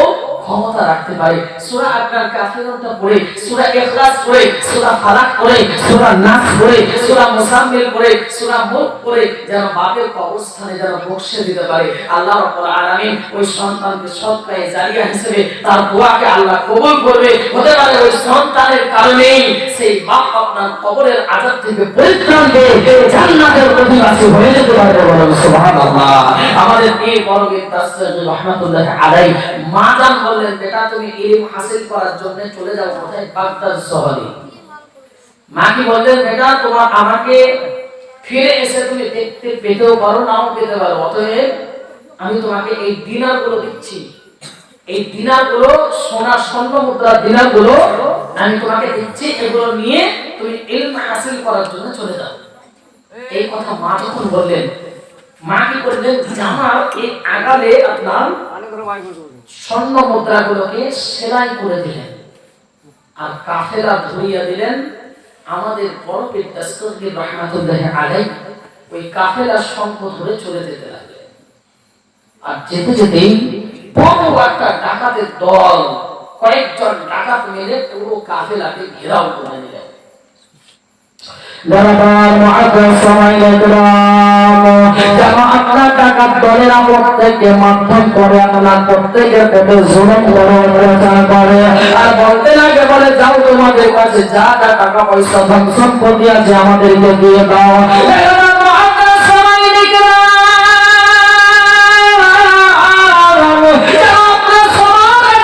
ক্ষমতা রাখতে পারে। সূরা আপনার কাফিরুনটা পড়ে, সূরা ইখলাস পড়ে, সূরা ফালাক পড়ে, সূরা নাস পড়ে, সূরা মুসাম্মিল পড়ে, সূরা মুলক পড়ে যেন বাপের কবরস্থানে যেন বক্সে দিতে পারে। আল্লাহ রাব্বুল আলামিন ওই সন্তানকে সদকায়ে জারিয়া হিসেবে তার দোয়াকে আল্লাহ কবুল করবে। হতে পারে ওই সন্তানের কারণেই সেই বাপ আপনার কবরের আযাব থেকে পরিত্রাণ পেয়ে জান্নাতের অধিবাসী হয়ে যেতে পারবে। বলুন সুবহানাল্লাহ। আমাদের এই বড়বীর তাসসির রাহমাতুল্লাহ আলাইহি মা জান বললেন, বেটা তুমি ইলম হাসিল করার জন্য চলে যাও কোথায়? বাগদাদ শহরে। মা কি বললেন, বেটা তোমার আমাকে ফিরে এসে তুমি দেখতে পেতেও পারো, নাও পেতে পারো, অতএব আমি তোমাকে এই দিনারগুলো দিচ্ছি, এই দিনারগুলো সোনা স্বর্ণ মুদ্রার দিনারগুলো আমি তোমাকে দিচ্ছি, এগুলো নিয়ে তুমি ইলম হাসিল করার জন্য চলে যাও। এই কথা মা যখন বললেন, মা কি করলেন, জামার এই আগালে আপনার স্বর্ণ মুদ্রাগুলোকে সেলাই করে দিলেন আর কাফেলা ধরিয়া দিলেন। আমাদের বরকত দস্তগীর রাহমাতুল্লাহ আলাইহি ওই কাফেলার সঙ্গ ধরে চলে যেতে লাগলেন। আর যেতে যেতেই বড় একটা ডাকাতের দল, কয়েকজন ডাকাত মিলে পুরো কাফেলাকে ঘেরাও করে নিলেন। দরবার মুআজ্জাজ সামাঈন ইকরাম, জামাআতরা ডাকাত দলেরা প্রত্যেককে মাধ্যম করে আপনার প্রত্যেকের পেটে জুলুম করে অত্যাচার করে আর বলতে লাগে, বলে যাও তোমাদের কাছে যা যা টাকা পয়সা ধন সম্পত্তি আছে আমাদেরকে দিয়ে দাও। মুআজ্জাজ সামাঈন ইকরাম, আপনারা সবাই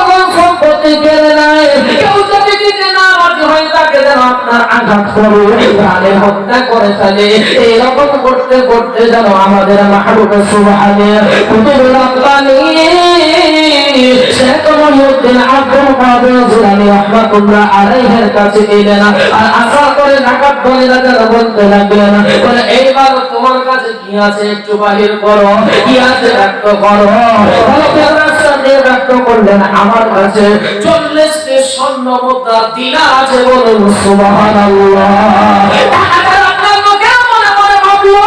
ধন সম্পত্তি কেড়ে নেয়, কেউ যদি দিতে না রাজি হয় তাকে যেন আপনার আঘাত করে প্রাণে হত্যা করে ফেলে। এইরকম করতে করতে যেন আমাদের মাহবুব সুবহানে কুতুব রব্বানি শেখ মহিউদ্দিন আব্দুল কাদের জিলানী রাহমাতুল্লাহ আলাইহির কাছে এলেন আর আশা করে ডাকাত দলেরা যেন বলতে লাগলেন, বলে এইবার তোমার কাছে কি আছে একটু বাহির করো, কি আছে ব্যক্ত করো। ব্যক্ত করলেন, আমার কাছে 40টি স্বর্ণ মুদ্রা দিনার আছে। বলুন সুবহানাল্লাহ। আপনার মুখে মনে মনে ভাবলো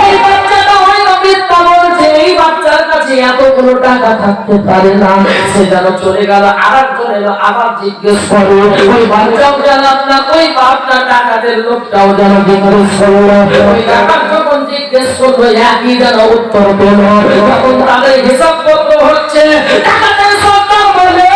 এই বাচ্চাটা হয়তো মিথ্যা বলছে, এই বাচ্চার কাছে এতগুলো টাকা থাকতে পারে না। সে যেন চলে গেল, আরেকজন এলো, আবার জিজ্ঞেস করো, ওই বাচ্চাও যেন আপনার ওই আপনার টাকাদের লোকটাও যেন জিজ্ঞেস করলো। ওই টাকা যখন জিজ্ঞেস করলো একই যেন উত্তর পেল। তখন তাদের হিসাব করতে হচ্ছে, টাকাদের সন্তান বলে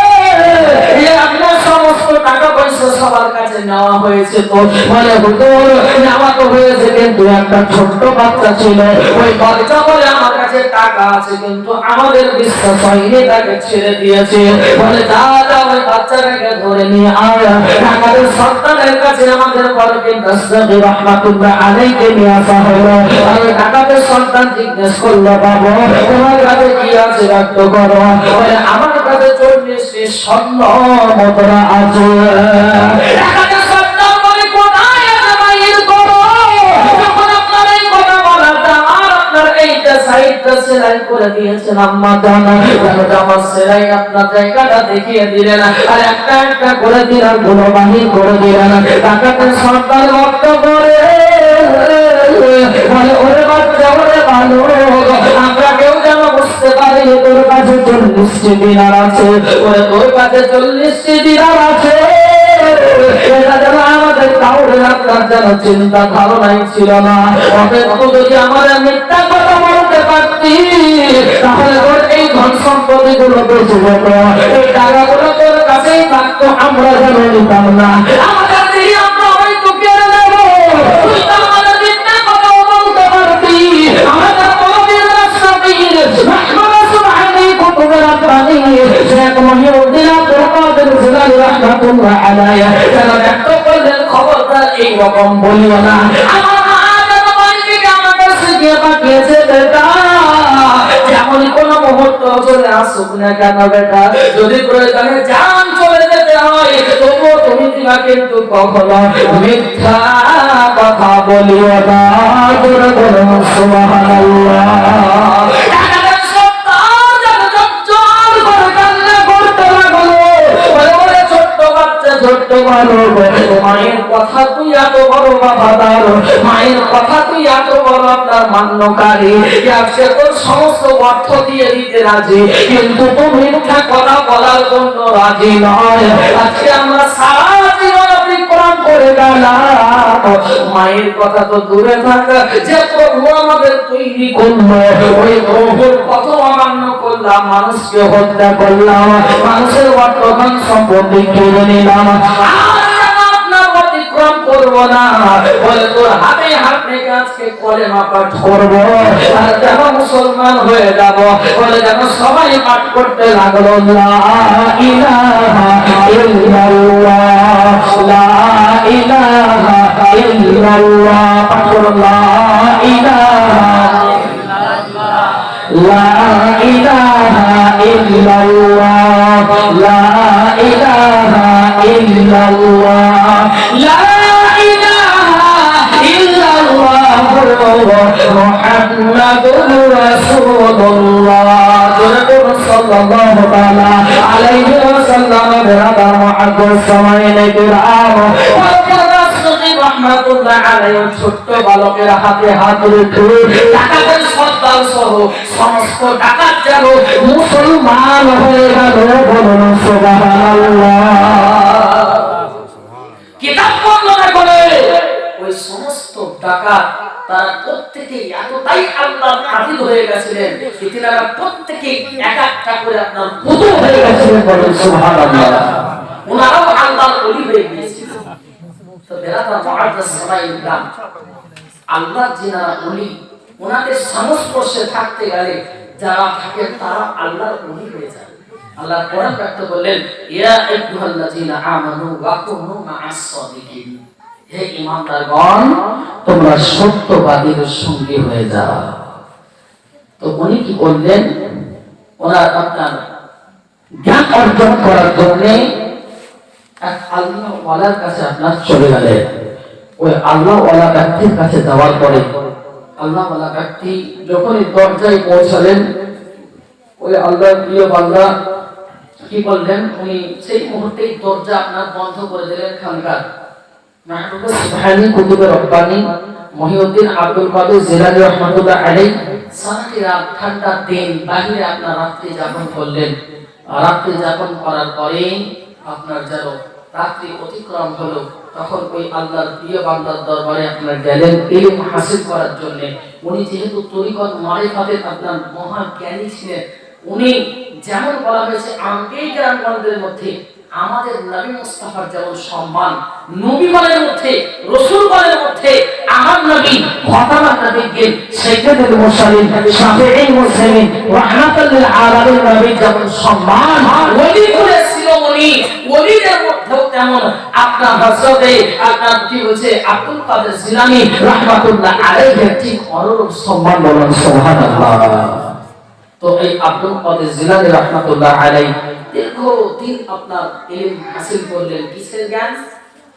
আপনার সমস্ত টাকা পয়সা বলছে সবার কাছে নেওয়া হয়েছে তো বলে হুজুর নেওয়া তো হয়েছে কিন্তু একটা ছোট্ট বাচ্চা ছিল ওই বাচ্চা বলে আমার কাছে টাকা আছে কিন্তু আমাদের বিশ্বাস হয়নি তাকে ছেড়ে দিয়েছে বলে দাদা ওই বাচ্চাটাকে ধরে নিয়ে আয় আমাদের সন্তানের কাছে আমাদের পরকে দস্তগি রহমাতুল্লাহ আলাইহি নিয়ে আসা হলো আর আমাদের সন্তান জিজ্ঞেস করলো বাবা তোমার কাছে কি আছে ব্যক্ত করো বলে আমার কাছে 40টি স্বর্ণ মুদ্রা আছে আমাদের সন্তান বলে কোথায় আছে বাইর করো যখন আপনার এই কথা বলাটা আর আপনার এইটা সাইডটা সেলাই করে দিয়েছেন আম্মা জানা আমার সেলাই আপনার জায়গাটা দেখিয়ে দিলেন আর একটা একটা করে দিলেন গুলো বাহির করে দিলেন টাকাতে সন্তান রক্ত করে বলে ওরে বাচ্চা ওরে ভালো আমরা কেউ যেন বুঝতে পারি তোর কাছে 40টি দিনার আছে ওরে তোর কাছে 40টি দিনার আছে এটা যেন আমাদের কাউরে আপনার যেন চিন্তা ধারণাই ছিল না অতএব যদি আমাদের মিথ্যা কথা বলতে পারতি তাহলে তোর এই ধন সম্পত্তি গুলো বেঁচে যেত এই টাকাগুলো তোর কাছেই থাকতো আমরা যেন নিতাম না আমাদের দিয়ে আমরা হয়তো কেড়ে নেব তুই তো আমাদের মিথ্যা কথা বলতে পারতি আমাদের বড়দের রাস্তা দিয়ে রহমান সুবহানাহু কুতুবের আব্বানি শেখ মহিউদ্দিন আব্দুল কাদের জিলানী রাহমাতুল্লাহ আলাইহি যারা ব্যক্ত করলেন খবরদার এই রকম বলিও না আমার মা যেন বাড়ি থেকে আমার কাছে গিয়ে পাঠিয়েছে বেটা যেমন কোন মুহূর্ত চলে আসুক না কেন বেটা যদি প্রয়োজনে জান চলে যেতে হয় তবুও তুমি দিবা কিন্তু কখনো মিথ্যা কথা বলিও না জোরে বলুন সুবহানাল্লাহ মায়ের কথা তুই এত বড় বাবাদার মায়ের কথা তুই এত বড় আপনার মান্যকারী সে তোর সমস্ত অর্থ দিয়ে দিতে রাজি কিন্তু তুমি মিথ্যা কথা বলার জন্য রাজি নয় আজকে আমরা সারা জীবন অতিক্রম করে গেলাম মায়ের কথা তো দূরে থাকা যে প্রভু আমাদের তৈরি করলো ওই প্রভুর কত অমান্য করলাম মানুষকে হত্যা করলাম মানুষের অর্থধন সম্পত্তি কেড়ে নিলাম করবো না বলে তোর হাতে হাত রেখে আজকে কলেমা পাঠ করবো আর যেন মুসলমান হয়ে যাব বলে যেন সবাই পাঠ করতে লাগলো লা ইলাহা ইল্লাল্লাহ লা ইলাহা ইল্লাল্লাহ পাঠ করো লা ইলাহা লা ইলাহা ইল্লাল্লাহ লা ইলাহা ইল্লাল্লাহ লা মুহাম্মাদুর রাসূলুল্লাহ সাল্লাল্লাহু তাআলা আলাইহি ওয়াসাল্লাম বিরাদার মুআদ্দিস সামাইনে কিরাম রহমাতুল্লাহ আলাইহি ছোট্ট বালকের হাতে হাত রেখে টাকার সর্দার সহ সমস্ত টাকা যেন মুসলমান হয়ে গেল বলুন সুবহানাল্লাহ কিতাব বর্ণনা করে ওই সমস্ত টাকা তারা প্রত্যেকেই এতটাই আল্লাহর আবিদ হয়ে গেছিলেন যে তারা প্রত্যেকেই এক একটা করে আপনার পুত্র হয়ে গেছিলেন বলেন সুবহানাল্লাহ ওনারাও আল্লাহর ওলি হয়ে গিয়েছিলেন তো বেরাতা মুআদ্দাস সামাইল গ্রাম আল্লাহর যিনারা ওলি ওনাদের সংস্পর্শে থাকতে গেলে যারা থাকে তারা আল্লাহর ওলি হয়ে যায় আল্লাহ কোরআন ব্যক্ত করলেন ইয়া আইয়ুহাল্লাযীনা আমানু ওয়া কুনু মা'আস সাদিকিন হে ঈমানদারগণ তোমরা সত্যবাদীদের সঙ্গী হয়ে যাও তো উনি কি করলেন ওনার আপনার জ্ঞান অর্জন করার জন্য এক আল্লাহ ওয়ালার কাছে আপনার চলে গেলেন ওই আল্লাহ ওয়ালা ব্যক্তির কাছে যাওয়ার পরে আল্লাহ ওয়ালা ব্যক্তি যখনই দরজায় পৌঁছালেন ওই আল্লাহর প্রিয় বান্দা কি করলেন উনি সেই মুহূর্তেই দরজা আপনার বন্ধ করে দিলেন খানকার মাহবুব সুবহানী কুতুবের রব্বানী মহিউদ্দিন আব্দুল কাদের জিলানী রাহমাতুল্লাহ আলাইহি সারাটি রাত ঠান্ডা দিন বাইরে আপনার রাত্রি যাপন করলেন রাত্রি যাপন করার পরে আপনার যেন রাত্রি অতিক্রম হলো তখন ওই আল্লাহর প্রিয় বান্দার দরবারে আপনার গেলেন ইলম হাসিল করার জন্য উনি যেহেতু তরিকত মারিফাতের আপনার মহা জ্ঞানী ছিলেন উনি যেমন বলা হয়েছে আম্বিয়া কিরামগণদের মধ্যে আমাদের নবী মুস্তাফার যেমন সম্মান নবীগণের মধ্যে রাসূলগণের মধ্যে আমার নবী খতামান নবীগণ সাইয়্যিদুল মুরসালিন শাফিঈল মুসলিমিন রাহমাতুল লিল আলামিন নবীর যেমন সম্মান ওলি করে ছিল উনি ওলিদের মধ্যেও তেমন আপনার হযরতে আপনার কি বলছে আব্দুল কাদের জিলানী রাহমাতুল্লাহ আলাইহি ঠিক অনুরূপ সম্মান বলেন সুবহানাল্লাহ। তো এই আব্দুল কাদের জিলানী রাহমাতুল্লাহ আলাইহি দীর্ঘদিন আপনার ইলম হাসিল করলেন কিসের জ্ঞান?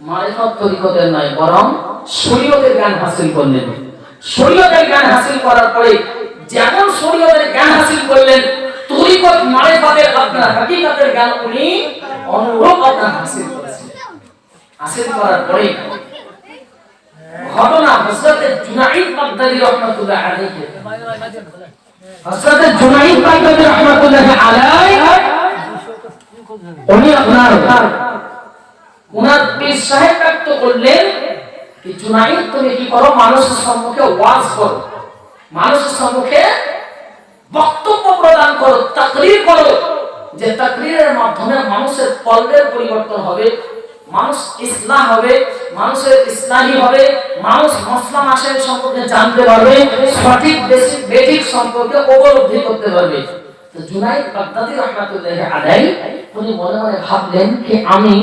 মারিফাত তরিকতের নয়, বরং শরীয়তের জ্ঞান হাসিল করলেন। শরীয়তের জ্ঞান হাসিল করার পরে যেমন শরীয়তের জ্ঞান হাসিল করলেন, তরিকত মারিফাতের আপনার হাকিকতের জ্ঞান উনি অনুরূপ আপনার হাসিল করেছেন। হাসিল করার পরে ঘটনা হযরত জুনাইদ বাগদাদী রাহমাতুল্লাহ আলাইহি, হযরত জুনাইদ বাগদাদী রাহমাতুল্লাহ আলাইহি উনি আপনার উনার পীর সাহেব ব্যক্ত করলেন কি জুনাইদ তুমি কি করো, মানুষের সম্মুখে ওয়াজ করো, মানুষের সম্মুখে বক্তব্য প্রদান করো, তাকরীর করো, যে তাকরীরের মাধ্যমে মানুষের কলবের পরিবর্তন হবে, মানুষ ইসলাম হবে, মানুষের ইসলামী হবে, মানুষ মাসলা মাসাইল সম্পর্কে জানতে পারবে, সঠিক বেঠিক সম্পর্কে উপলব্ধি করতে পারবে। তো জুনাইদ বাগদাদী রাহমাতুল্লাহ আলাইহি উনি মনে মনে ভাবলেন যে আমি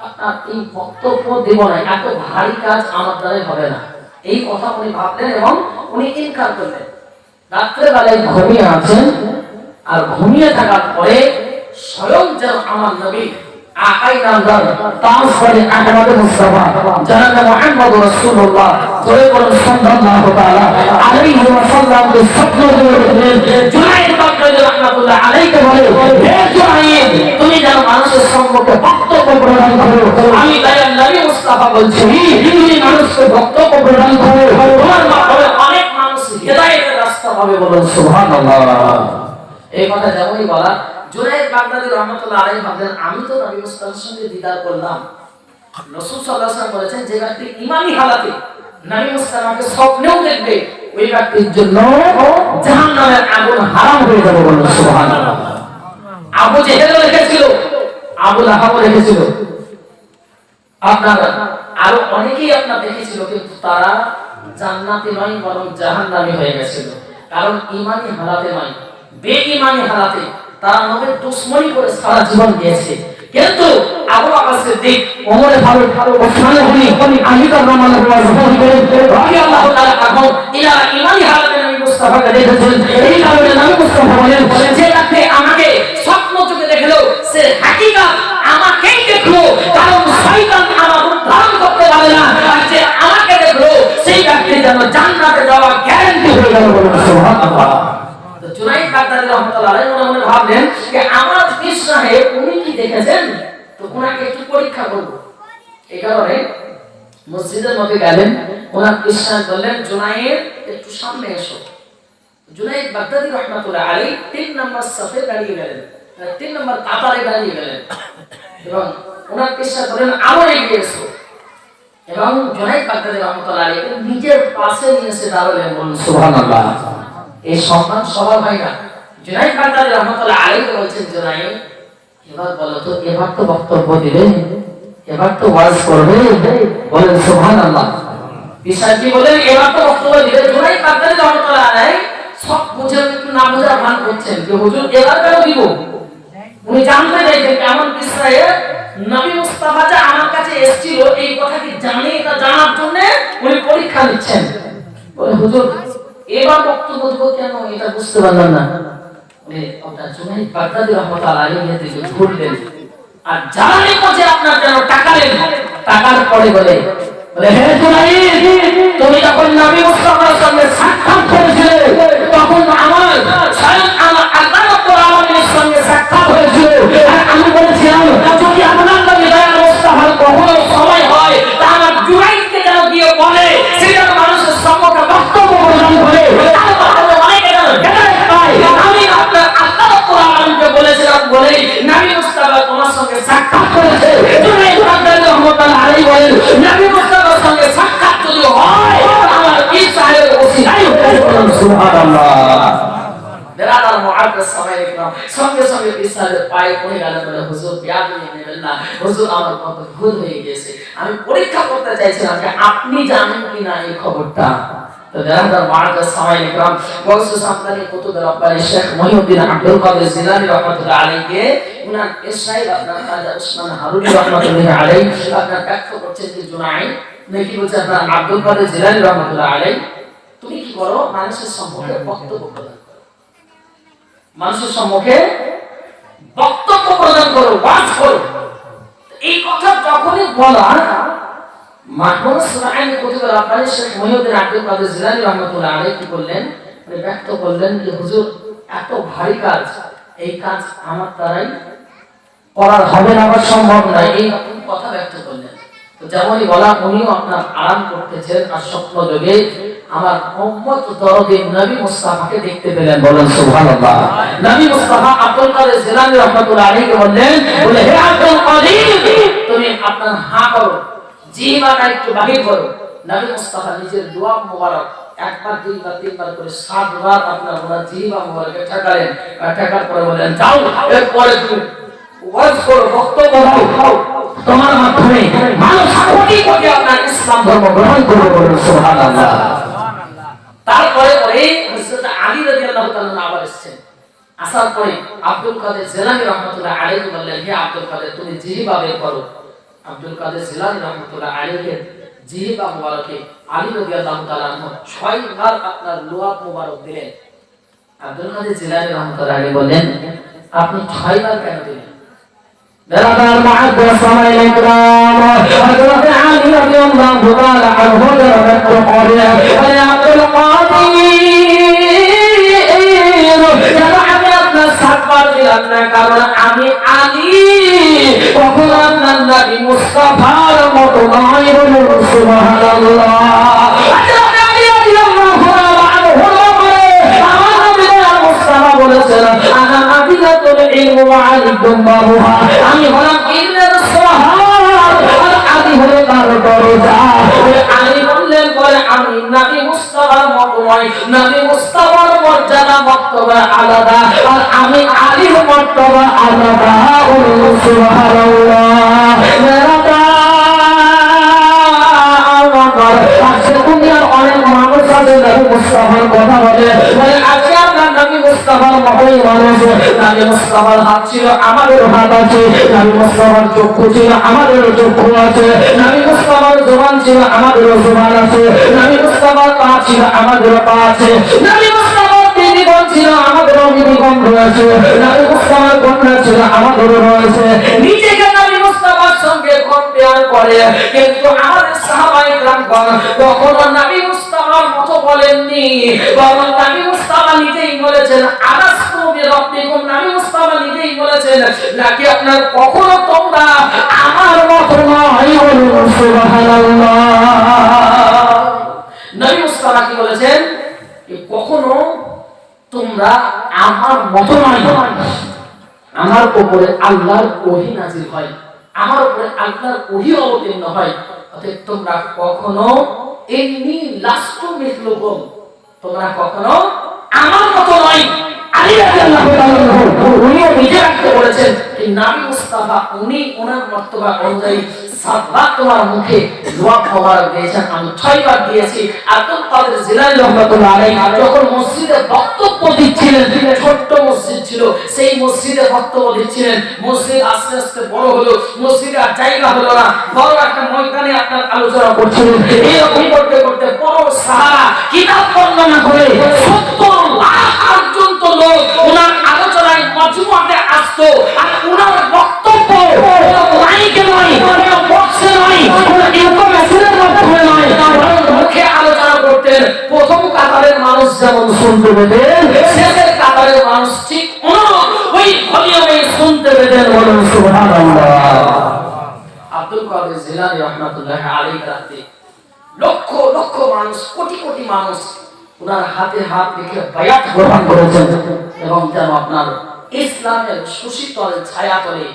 আপনার এই বক্তব্য দেব না, এত ভারী কাজ আমার দ্বারা হবে না, এই কথা উনি ভাবলেন এবং উনি ইনকার করলেন। রাত্রে বেলায় ঘুমিয়ে আছেন, আর ঘুমিয়ে থাকার পরে স্বয়ং যেন আমার নবী আকাই নামদার তাজফারে আহমদ মুস্তাফা জনাব মুহাম্মদ রাসূলুল্লাহ সাল্লাল্লাহু তাআলা আলাইহি ওয়াসাল্লাম কে স্বপ্ন দেখলেন। জুনাইদ বাগদাদী রাহমাতুল্লাহ আলাইহি বলে, হে জুনাইদ তুমি যেন মানুষের সম্মুখে বক্তব্য প্রদান করো, আমি দয়ার নবী মুস্তাফা বলছি তুমি মানুষকে বক্তব্য প্রদান করো, তোমার মাধ্যমে অনেক মানুষ হেদায়েতের রাস্তা পাবে, বলুন সুবহানাল্লাহ। এই কথা যেমনই বলা, জুনাইদ বাগদাদী রাহমাতুল্লাহ আলাইহি ভাবলেন আমি তো নবী মুস্তাফার সঙ্গে দিদার করলাম, রাসূল সাল্লাল্লাহু আলাইহি ওয়াসাল্লাম বলেছেন যে ব্যক্তি ঈমানি হালাতে নবী মুস্তাফাকে স্বপ্নেও দেখবে ওই ব্যক্তির জন্য জাহান্নামের আগুন হারাম হয়ে যাবে, বলুন সুবহানাল্লাহ। আবু জেহেল রেখেছিল, আবু লাহাব রেখেছিল, আপনার আরো অনেকেই আপনার দেখেছিল, কিন্তু তারা জান্নাতি নয় বরং জাহান্নামী হয়ে গেছিল। কারণ ঈমানি হালাতে নয়, বেঈমানি হালাতে তারা নবীর দুশমনি করে সারা জীবন গিয়েছে। কিন্তু আবু বকর সিদ্দিক, ওমর ফারুক, ওসমান গনি, আলী রাদিয়াল্লাহু রাদিয়াল্লাহু তাআলা আনহু ইলা ঈমানি হালাতে নবী মুস্তাফাকে দেখেছেন। এই কারণে নবী মুস্তাফা বলেন যে আপনি আমাকে স্বপ্ন চোখে দেখলো সে হাকিকত আমাকেই দেখলো, কারণ শয়তান আমার উদ্ধার করতে পারে না, আর যে আমাকে দেখলো সেই ব্যক্তি যেন জান্নাতে যাওয়ার গ্যারান্টি হয়ে গেল, বলুন সুবহানাল্লাহ। জুনাইদ বাগদাদী রাহমাতুল্লাহ আলাইহি মনে মনে ভাবলেন যে আমার পীর সাহেব উনি কি দেখেছেন, তো ওনাকে একটু পরীক্ষা করব। এই কারণে মসজিদের মধ্যে গেলেন, ওনার পীর সাহেব বললেন জুনাইদ একটু সামনে এসো। জুনাইদ বাগদাদী রাহমাতুল্লাহ আলাইহি 3 নম্বর সাফে দাঁড়িয়ে গেলেন, 3 নম্বর কাতারে দাঁড়িয়ে গেলেন এবং ওনার পীর সাহেব বললেন আরো এগিয়ে এসো, এবং জুনাইদ বাগদাদী রাহমাতুল্লাহ আলাইহি নিজের পাশে নিয়ে এসে দাঁড়ালেন, বলুন সুবহানাল্লাহ। এই সম্মান সবার হয় না। জুনাইদ বাগদাদী রাহমাতুল্লাহ আলাইহি বলছেন জুনাইদ এবার বলো তো, এবার তো বক্তব্য দিবে, এবার তো ওয়াজ করবে, বলেন সুবহানাল্লাহ। বিশাখী বলেন এবার তো বক্তব্য দিবে। জুনাইদ বাগদাদী রাহমাতুল্লাহ আলাইহি সব বুঝেন একটু না বুঝার ভান করছেন যে হুজুর এবার কেন দিব। উনি জানতে চাইছেন কেমন বিষয়ে নবী মুস্তাফা যে আমার কাছে এসেছিল এই কথা কি জানে, এটা জানার জন্য উনি পরীক্ষা নিচ্ছেন। বলে হুজুর এবার বক্তব্য দেব কেন, এটা বুঝতে পারলাম না। জুনাইদ বাগদাদী রাহমাতুল্লাহ আলাইহি দিকে ঘুরলেন, আর জানালে যে আপনার যেন টাকালেন, টাকার পরে বলে হে জুনাইদ তুমি যখন নবী মুস্তাফার সঙ্গে সাক্ষাৎ করেছিলে তখন আমার স্বয়ং আমার আল্লাহ রাব্বুল আলামিনের সঙ্গে সাক্ষাৎ হয়েছিল, আর আমি বলেছিলাম যদি আপনার নবী দয়াল মুস্তাফার কখনো সময় হয় তা আমার জুনাইদকে যেন গিয়ে বলে সেটা মানুষের সম্মুখে বক্তব্য প্রদান করে, আমি আপনার আল্লাহ রাব্বুল আলামিনকে বলেছিলাম বলেই নবী মুস্তাফা তোমার সঙ্গে সাক্ষাৎ করেছে। জুনাইদ বাগদাদী রাহমাতুল্লাহ আলাইহি বলেন নবী মুস্তাফার সঙ্গে সাক্ষাৎ যদি হয় আমার পীর সাহেবের ওসিলায় হবে, সুবহানাল্লাহ। বেরাদার মুআদ্দাস সাহাবায়ে কিরাম সঙ্গে সঙ্গে পীর সাহেবের পায়ে পড়ে গেলেন, বলে হুজুর বিয়াদবি নেবেন না, হুজুর আমার কত ভুল হয়ে গেছে, আমি পরীক্ষা করতে চাইছিলাম যে আপনি জানেন কিনা এই খবরটা। তো যারা মার্কা সামাইল کرام গৌসে সামদানি কুতুবের রব্বানি শেখ মহিউদ্দিন আব্দুল কাদের জিলানী রাহমাতুল্লাহ আলাইহি উনার ইসরাইল আপনার খাজা উসমান হারুনি রাহমাতুল্লাহ আলাইহি আপনার ব্যাখ্যা করছেন যে জুনাই নাকি বলছে আপনার আব্দুল কাদের জিলানী রাহমাতুল্লাহ আলাইহি তুমি কি করো, মানুষের সম্মুখে বক্তব্য প্রদান করো, মানুষের সম্মুখে বক্তব্য প্রদান করো, ওয়াজ করো। এই কথা যখনই বলা মাহমুদ সুরাইন কুতুবের রব্বানি শেখ মহিউদ্দিন আব্দুল কাদের জিলানী রাহমাতুল্লাহ আলাইহি কি করলেন, ব্যক্ত করলেন যে হুজুর এত ভারী কাজ, এই কাজ আমার দ্বারাই করার হবে না বা সম্ভব নয়, এই রকম কথা ব্যক্ত করলেন। তো যেমনই বলা উনিও আপনার আরাম করতেছেন আর স্বপ্ন যোগে আমার উম্মত দরদি নবী মুস্তাফাকে দেখতে পেলেন, বলেন সুবহানাল্লাহ। নবী মুস্তাফা আব্দুল কাদের জিলানী রাহমাতুল্লাহ আলাইহি বললেন, বলে হে আব্দুল কাদের তুমি আপনার হা করো, জিহ্বাটা একটু বাহির করো। নবী মুস্তাফা নিজের দোয়া মোবারক একবার দুইবার তিনবার করে 7 বার আপনার ওনার জিহ্বা মোবারকে ঠেকালেন, ঠেকার পরে বলেন যাও এরপরে তুমি ওয়াজ করো, বক্তব্য দাও, তোমার মাধ্যমে মানুষ কোটি কোটি আপনার ইসলাম ধর্ম গ্রহণ করবে, বলেন সুবহানাল্লাহ। তারপরে পরে হযরত আলী রাদিয়াল্লাহু তাআলা আবার এসেছেন, আসার পরে আব্দুল কাদের জিলানী রাহমাতুল্লাহ আলাইহি বললেন হে আব্দুল কাদের তুমি জিহ্বা বের করো। আব্দুল কাদের জিলানী রাহমাতুল্লাহ আলাইহি জিহ্বা মোবারকে আলী রাদিয়াল্লাহু তাআলা 6 বার আপনার লুয়াত মোবারক দিলেন। আব্দুল কাদের জিলানী রাহমাতুল্লাহ আলাইহি বললেন আপনি 6 বার কেন দিলেন? বেরাদার মুআদ্দাস সামাইল کرام হযরত আলী রাদিয়াল্লাহু তাআলা আনহু ব্যক্ত করেন হে আব্দুল কাদের কারণ আমি আলী কখনো আপনার নবী মুস্তাফার মতো নয়, বলুন সুবহানাল্লাহ। আমি হলাম ইলমের সোহার আর আলী হলো তার দরজা। আলী বললেন পরে আমি নবী মুস্তাফার মতো নয়, নবী মুস্তাফার মর্যাদা মর্তবা আলাদা আর আমি আলীর মর্তবা আলাদা, বলুন সুবহানাল্লাহ। আজকে দুনিয়ার অনেক মানুষ আছে নবী মুস্তাফার কথা বলে, আজকে আপনার নবী মুস্তাফার মতোই মানুষ। নবী মুস্তাফার হাত ছিল আমাদের হাত আছে, নবী মুস্তাফার চক্ষু ছিল আমাদের চক্ষু আছে, নবী মুস্তাফার জবান ছিল আমাদের জবান আছে, নবী মুস্তাফার পা ছিল আমাদের পা আছে, নবী মুস্তাফার বিবিগণ ছিল আমাদের বিবিগণ রয়েছে, নবী মুস্তাফার কন্যা ছিল আমাদের রয়েছে। নিজেকে নবী মুস্তাফার সঙ্গে কম্পেয়ার করে, কিন্তু আমাদের সাহাবায়ে কেরামগণ কখনো নবী মুস্তাফার মতো বলেননি, বরং নবী মুস্তাফা নিজেই বলেছেন আলাস্তু বিরাব্বিকুম। নবী মুস্তাফা নিজেই বলেছেন নাকি আপনার কখনো তোমরা আমার মতো নয়, বলুন সুবহানাল্লাহ। নবী মুস্তাফা কি বলেছেন কখনো তোমরা আমার মতো নয়। আমার উপরে আল্লাহর ওহী নাযিল হয়, আমার উপরে আল্লাহর ওহী অবতীর্ণ হয়, অতএব তোমরা কখনো ইন্নী লাস্তু মিসলুকুম, তোমরা কখনো আমার মতো নয়। আলী রাদিয়াল্লাহু তাআলা উনি নিজে রাখতে বলেছেন যে নবী মুস্তাফা উনি ওনার মর্তবা অনুযায়ী 7 বার তোমার মুখে দোয়া মোবারক দিয়েছেন, আমি 6 বার দিয়েছি। আব্দুল কাদের জিলানী রাহমাতুল্লাহ আলাইহি যখন মসজিদে বক্তব্য দিচ্ছিলেন, ছোট্ট মসজিদ ছিল, সেই মসজিদে বক্তব্য দিচ্ছিলেন, মসজিদ আস্তে আস্তে বড় হলো, মসজিদে আর জায়গা হলো না, বড় একটা ময়দানে আপনার আলোচনা করছিলেন। এরকম করতে করতে বড় সাহারা কিতাব বর্ণনা করে 70 লাখ পর্যন্ত লোক ওনার আলোচনায় মজমুআতে আসতো। আর ওনার বক্তব্য মাইকে নয়, বক্সে নয়, ইনফরমেশনের মাধ্যমে নয়, মুখে আলোচনা করতেন। প্রথম কাতারের মানুষ যেমন শুনতে পেতেন, শেষের কাতারের মানুষ ঠিক ওই ভলিউমে শুনতে পেতেন, বলুন সুবহানাল্লাহ। আব্দুল কাদের জিলানী রাহমাতুল্লাহ আলাইহি রাতে লক্ষ লক্ষ মানুষ, কোটি কোটি মানুষ ওনার হাতে হাত রেখে বায়াত গ্রহণ করেছেন এবং যেন আপনার ইসলামের সুশীতল ছায়াতলে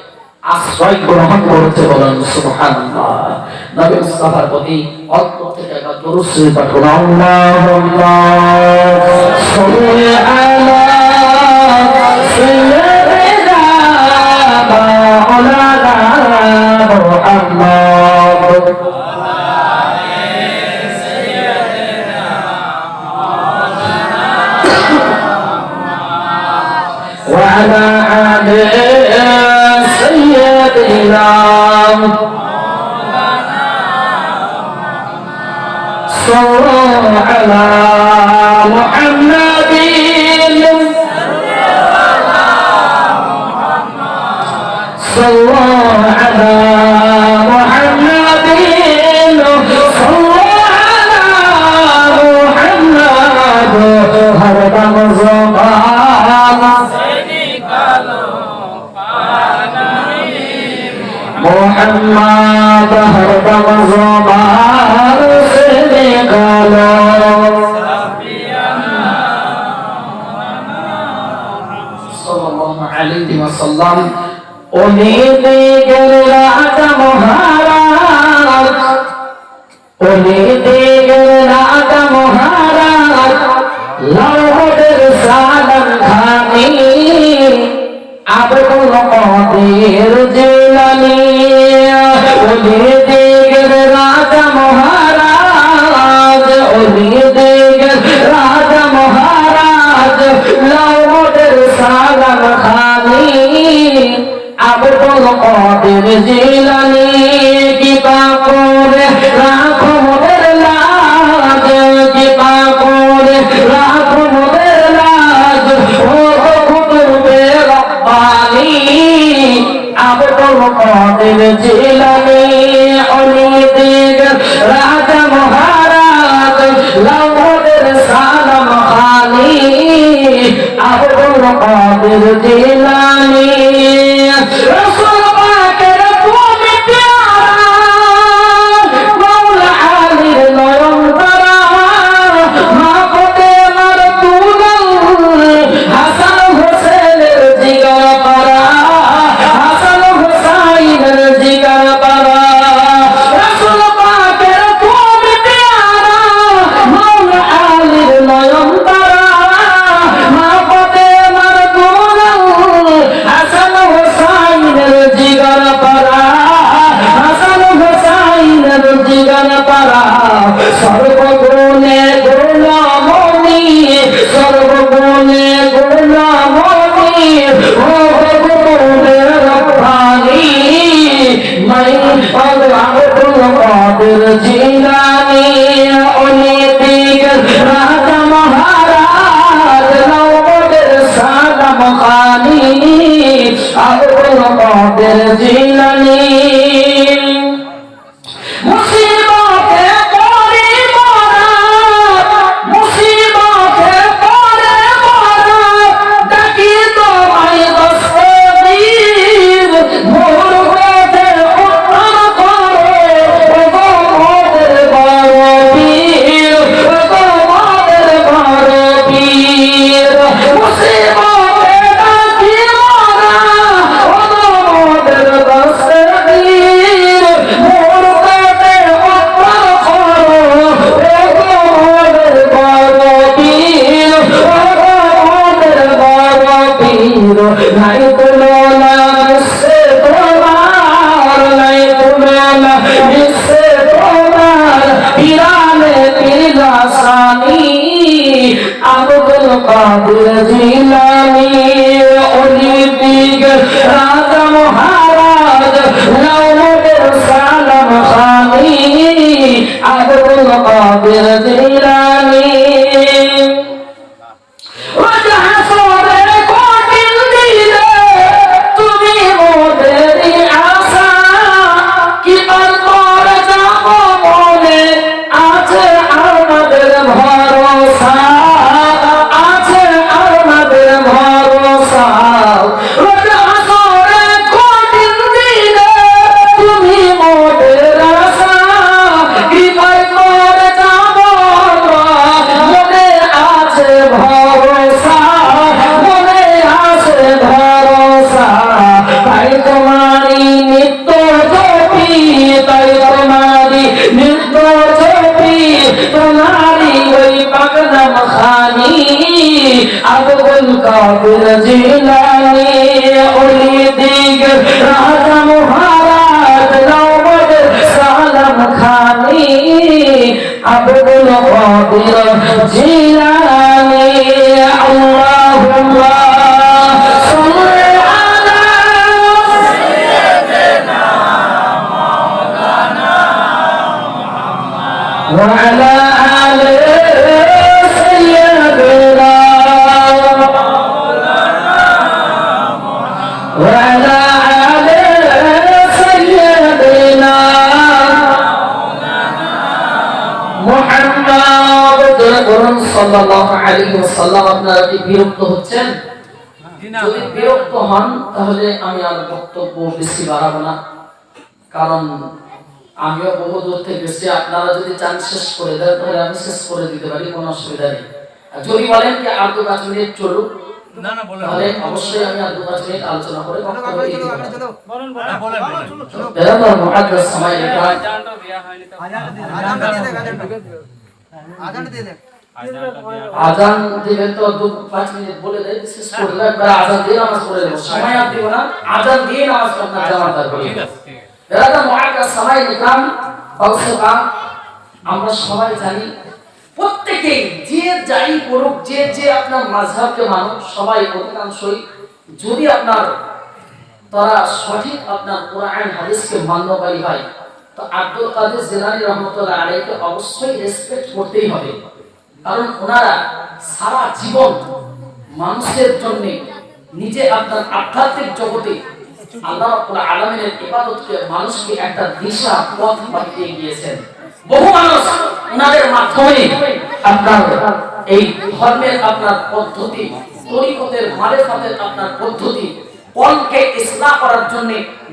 আশ্রয় গ্রহণ করেছে, বলেন সুবহানাল্লাহ। নবী মুস্তাফার প্রতি অল্প থেকে একটা দরুদ শরীফ পাঠ করুন। আল্লাহুম্মা সাল্লি আলা সাইয়্যিদিনা মাওলানা মুহাম্মদ وعلى آل سيدنا صلوا على محمد صلوا على محمد صلوا على محمد هر دم زبان محمد هر دم زبان سے نکالو صلی اللہ علیہ وسلم উনি দিগের রাজা মহারাজ উনি দিগের রাজা মহারাজ লাহোরের সালাম খানি আব্দুল কাদের জিলানী উনি দিগের রাজা মহারাজ উনি দিগের রাজা মহারাজ লাহোরের সালাম খানি আব্দুল কাদের জিলানী কিবা করে রাখো মোদের লাজ কিবা করে রাখো মোদের লাজ ও কুতুবে রব্বানী আব্দুল কাদের জিলানী অলি দিগ রাজা মহারাজ লাহোরের সালাম খানি আব্দুল কাদের জিলানী रसूल पाकेर তুমি প্যারা মাওলা আলীর নয়ন তারা মাকতে মার তুলাল হাসান হোসেনের জিগার পারা হাসান হোসাইনের জিগার পারা রসুল পাকের তুমি প্যারা মাওলা আলীর নয়ন তারা মাকতে মার তুলাল হাসান জিগার পারা হাসান হোসাইনের জিগার পারা সর্বগুণে গুণমণি সর্বগুণে গুণমণি ও গুণে রব্বানি মাই আব্দুল কাদের জিলানী ওলি দিগের রাজা মহারাজ লাহোরের সালাম খানি আব্দুল কাদের জিলানী মুসিবতে পড়ে মরা মুসিবতে পড়ে মরা ডাকি তোমায় দস্তগীর মোর হতে উত্তর করো ওগো মোদের বড় পীর ওগো মোদের বড় পীর মুসিবতে ডাকি মরা ওগো মোদের দস্তগীর মোর হতে উত্তর করো ওগো মোদের বড় পীর ওগো মোদের বড় পীর নাই তুলনা বিশ্বে তোমার নাই তুলনা বিশ্বে তোমার পীরানে পীরাসানি আব্দুল কাদের জিলানী ওলি দিগের রাজা মহারাজ লাহোরের সালাম খানি আব্দুল কাদের জিলানী হাসরের কঠিন দিনে তুমি মোদেরই আশা কিবার পরে যাব মনে আছে আমাদের ভরসা আছে আমাদের ভরসা হাসরের কঠিন দিনে তুমি মোদের আশা কিবার পরে যাব মনে আছে ভরসা মনে আছে ভরসা তাই তোমারি নিত্য জপি তাই তোমারি নিত্য জপি তোমারি ওই পাগনাম খানি আব্দুল কাদের জিলানী ওলি দিগের রাজা মহারাজ আব্দুল কাদের জিলানী আল্লাহুম্মা সাল্লি আলা সাইয়্যিদিনা মাওলানা মুহাম্মদ ওয়া আলা আলি সাইয়্যিদিনা মাওলানা মুহাম্মদ ওয়া আলা আলি সাইয়্যিদিনা সাল্লাল্লাহু আলাইহি ওয়াসাল্লাম। আপনারা কি বিরক্ত হচ্ছেন? যদি বিরক্ত হন তাহলে আমি আর বক্তব্য বেশি বাড়াবো না, কারণ আমিও বহু দূর থেকে এসেছি। আপনারা যদি চান শেষ করে দেন তাহলে আমি শেষ করে দিতে পারি, কোনো অসুবিধা নেই। আর যদি বলেন কি আর 2-5 মিনিট চলুক, তাহলে অবশ্যই আমি আর 2-5 মিনিট আলোচনা করে বক্তব্য দিয়ে দেব। আজান দিবেন তো 2-5 মিনিট বলে দেয়, বিশেষ করে একবার আজান দিয়ে নামাজ পড়ে দেব, সময় আর দিব না, আজান দিয়ে নামাজ পড়তে জামাত করব। দাদা মুআক্কাস সময় নিকাম ফালসফা আমরা সবাই জানি, প্রত্যেকেই যে যাই করুক, যে আপনার মাযহাবকে মানুক, সবাই অধিকাংশই যদি আপনার তারা সঠিক আপনার কোরআন হাদিসকে মান্যকারী হয়, তো আব্দুল কাদের জিলানী রহমাতুল্লাহ আলাইহিকে অবশ্যই রেসপেক্ট করতেই হবে। কারণ ওনারা সারা জীবন মানুষের জন্য নিজে আপনার আধ্যাত্মিক জগতে আল্লাহ রাব্বুল আলামিনের ইবাদতকে মানুষকে একটা দিশা পথ বানিয়ে গিয়েছেন। বহু মানুষ ওনাদের মাধ্যমে আপনার এই ধর্মের আপনার পদ্ধতি, তরিকতের মারিফাতের আপনার পদ্ধতি, কলকে ইসলাহ করার জন্য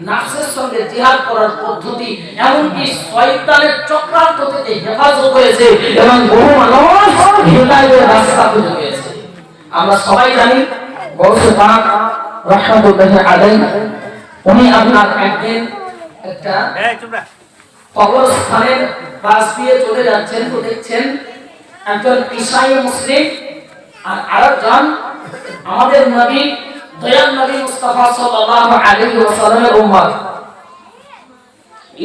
নাফসের সঙ্গে জিহাদ করার পদ্ধতি, এমনকি শয়তানের চক্রান্ত থেকে হেফাজত হয়েছে এবং বহু মানুষ হিদায়াতের রাস্তা খুঁজে পেয়েছে। আমরা সবাই জানি গৌসে পাক রাহমাতুল্লাহি আলাইহি উনি আপনার একদিন একটা কবরস্থানের পাশ দিয়ে চলে যাচ্ছেন, তো দেখছেন একজন ঈসাই মুসলিম আর আরেকজন আমাদের নবী দয়াল নবী মুস্তাফা সাল্লাল্লাহু আলাইহি ওয়াসাল্লামের উম্মত।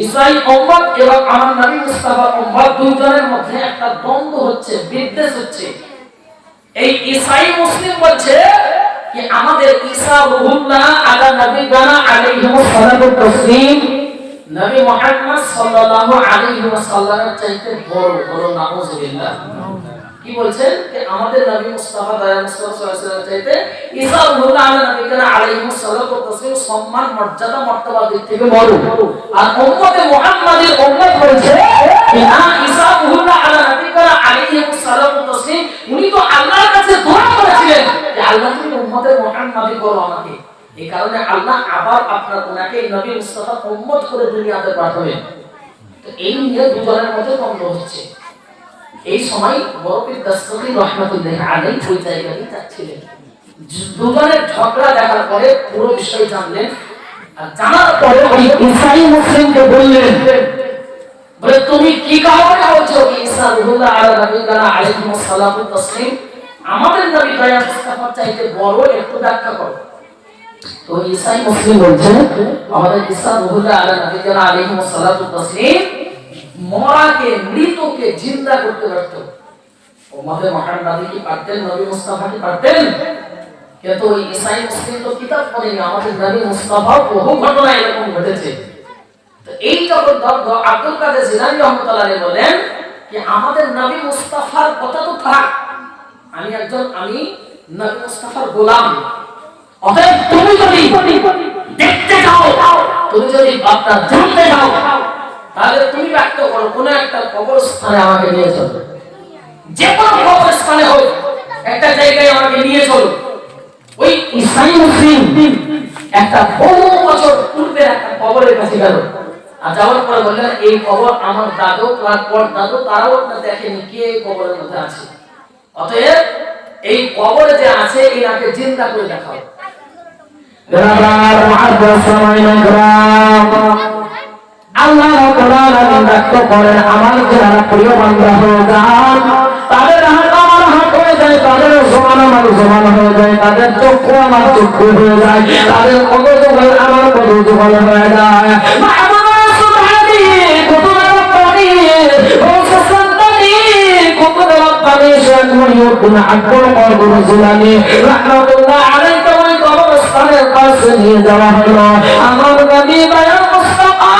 ঈসাই উম্মত এবং আমার নবী মুস্তাফার উম্মত দুইজনের মধ্যে একটা দ্বন্দ্ব হচ্ছে, বিদ্বেষ হচ্ছে। এই ঈসাই মুসলিম বলছে যে আমাদের ঈসা রূহুল্লাহ আলা নবিয়ানা আলাইহিস সালাতু তাসলিম নবী মুহাম্মদ সাল্লাল্লাহু আলাইহি ওয়াসাল্লামের চাইতে বড়। বড় নাউজুবিল্লাহ। কি বলছেন যে আমাদের নবী মুস্তাফা দয়াল মুস্তাফা সাল্লাল্লাহু আলাইহি ওয়াসাল্লামের চাইতে ঈসা রূহুল্লাহ আলা নবিয়ানা আলাইহিস সালাতু তাসলিম সম্মান মর্যাদা মর্তবার দিক থেকে বড়। আর উম্মতে মুহাম্মাদের উম্মত বলছে যে না, ঈসা রূহুল্লাহ আলা নবিয়ানা আলাইহিস সালাতু তাসলিম উনি তো আল্লাহর কাছে দোয়া করেছিলেন যে আল্লাহ তুমি উম্মতে মুহাম্মাদি করো আমাকে। এই কারণে আল্লাহ আবার আপনার ওনাকে নবী মুস্তাফা উম্মত করে দুনিয়াতে পাঠাবেন। তো এই নিয়ে দুজনের মধ্যে দ্বন্দ্ব হচ্ছে। এই সময় বরকত দাসতগী রাহমাতুল্লাহি আলাইহি ওই জায়গায় যাচ্ছিলেন। দুজনের ঝগড়া দেখার পরে পুরো বিষয় জানলেন, আর জানার পরে ওই ঈসাই মুসলিমকে বললেন, বলে তুমি কি কারণে বলছো ঈসা রূহুল্লাহ আলা নবিয়ানা আলাইহিস সালাতু তাসলিম আমাদের নবী দয়াল মুস্তাফার চাইতে বড়, একটু ব্যাখ্যা করো। তো ঈসাই মুসলিম বলছে আমাদের ঈসা রূহুল্লাহ আলা নবিয়ানা আলাইহিস সালাতু তাসলিম মরাকে, মৃতকে জিন্দা করতে পারত। উম্মতে মুহাম্মাদি কি পারতেন? নবী মুস্তাফা কি পারতেন? কিন্তু ওই ঈসাই মুসলিম তো কিতাব পড়েনি। আমাদের নবী মুস্তাফা বহু ঘটনা এরকম ঘটেছে। তো এই যখন আব্দুল কাদের জিলানী রাহমাতুল্লাহ আলাইহি বলেন যে আমাদের নবী মুস্তাফার কথা তো থাক, আমি নবী মুস্তাফার গোলাম। অতএব তুমি যদি দেখতে চাও, তুমি যদি আপনার জানতে চাও, তাহলে তুমি ব্যক্ত করো, কোন একটা কবরস্থানে আমাকে নিয়ে চলো, যে কোনো কবরস্থানে হোক, একটা জায়গায় আমাকে নিয়ে চলো। ওই ঈসাই মুসলিম একটা বহু বছর পূর্বে একটা কবরের কাছে গেল, আর যাওয়ার পরে বললেন এই কবর আমার দাদু আর পরদাদু তারাও দেখেনি কে কবরের মধ্যে আছে। অতএব এই কবরে যে আছে এনাকে জিন্দা করে দেখাও। আল্লাহ রাব্বুল আলামিন ব্যক্ত করেন আমার যারা প্রিয় বান্দা হয়ে যান, তাদের হাত আমার হাত হয়ে যায়, তাদের জবান আমার জবান হয়ে যায়, তাদের চক্ষু আমার চক্ষু হয়ে যায়, তাদের কদজবান আমার কদজবান হয়ে যায়। মাহমুদ সুবহানি কুতুবের পানি ও সুসন্তনি ছিলেন মহিউদ্দিন আব্দুল কাদের জিলানী রাহমাতুল্লাহ আলাইহি। ওই কবরস্থানের কাছে নিয়ে যাওয়া হলো। আমার নবী দয়াল মুস্তাফা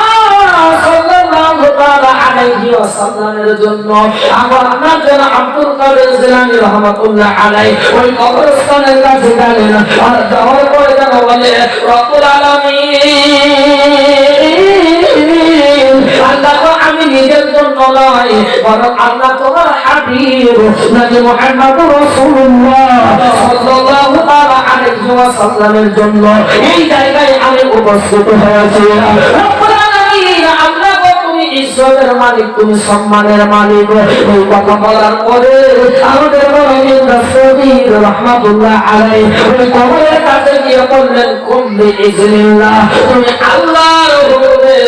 সাল্লাল্লাহু তাআলা আলাইহি ওয়াসাল্লামের জন্য আমার নাজান আব্দুল কাদের জিলানী রাহমাতুল্লাহ আলাইহি ওই কবরস্থানের কাছে গেলেন। আর যাওয়ার পরে যেন বলে রব্বুল আলামিন, আল্লাহ তো আমি নিজের জন্য নয়, বরং আল্লাহ তোমার হাবিব নবী মুহাম্মদুর রাসূলুল্লাহ সাল্লাল্লাহু তাআলা আলাইহি ওয়াসাল্লামের জন্য এই জায়গায় আমি উপস্থিত হয়েছি। রব্বুল আলামিন, আল্লাহ গো তুমি ইজ্জতের মালিক, তুমি সম্মানের মালিক। এই কথা বলার পরে আমাদের নবী রাসূল রাহমাতুল্লাহ আলাইহি ওই কবরের কাছে গিয়ে বললেন কুম বিইজনিল্লাহ, তুমি আল্লাহর হুকুমে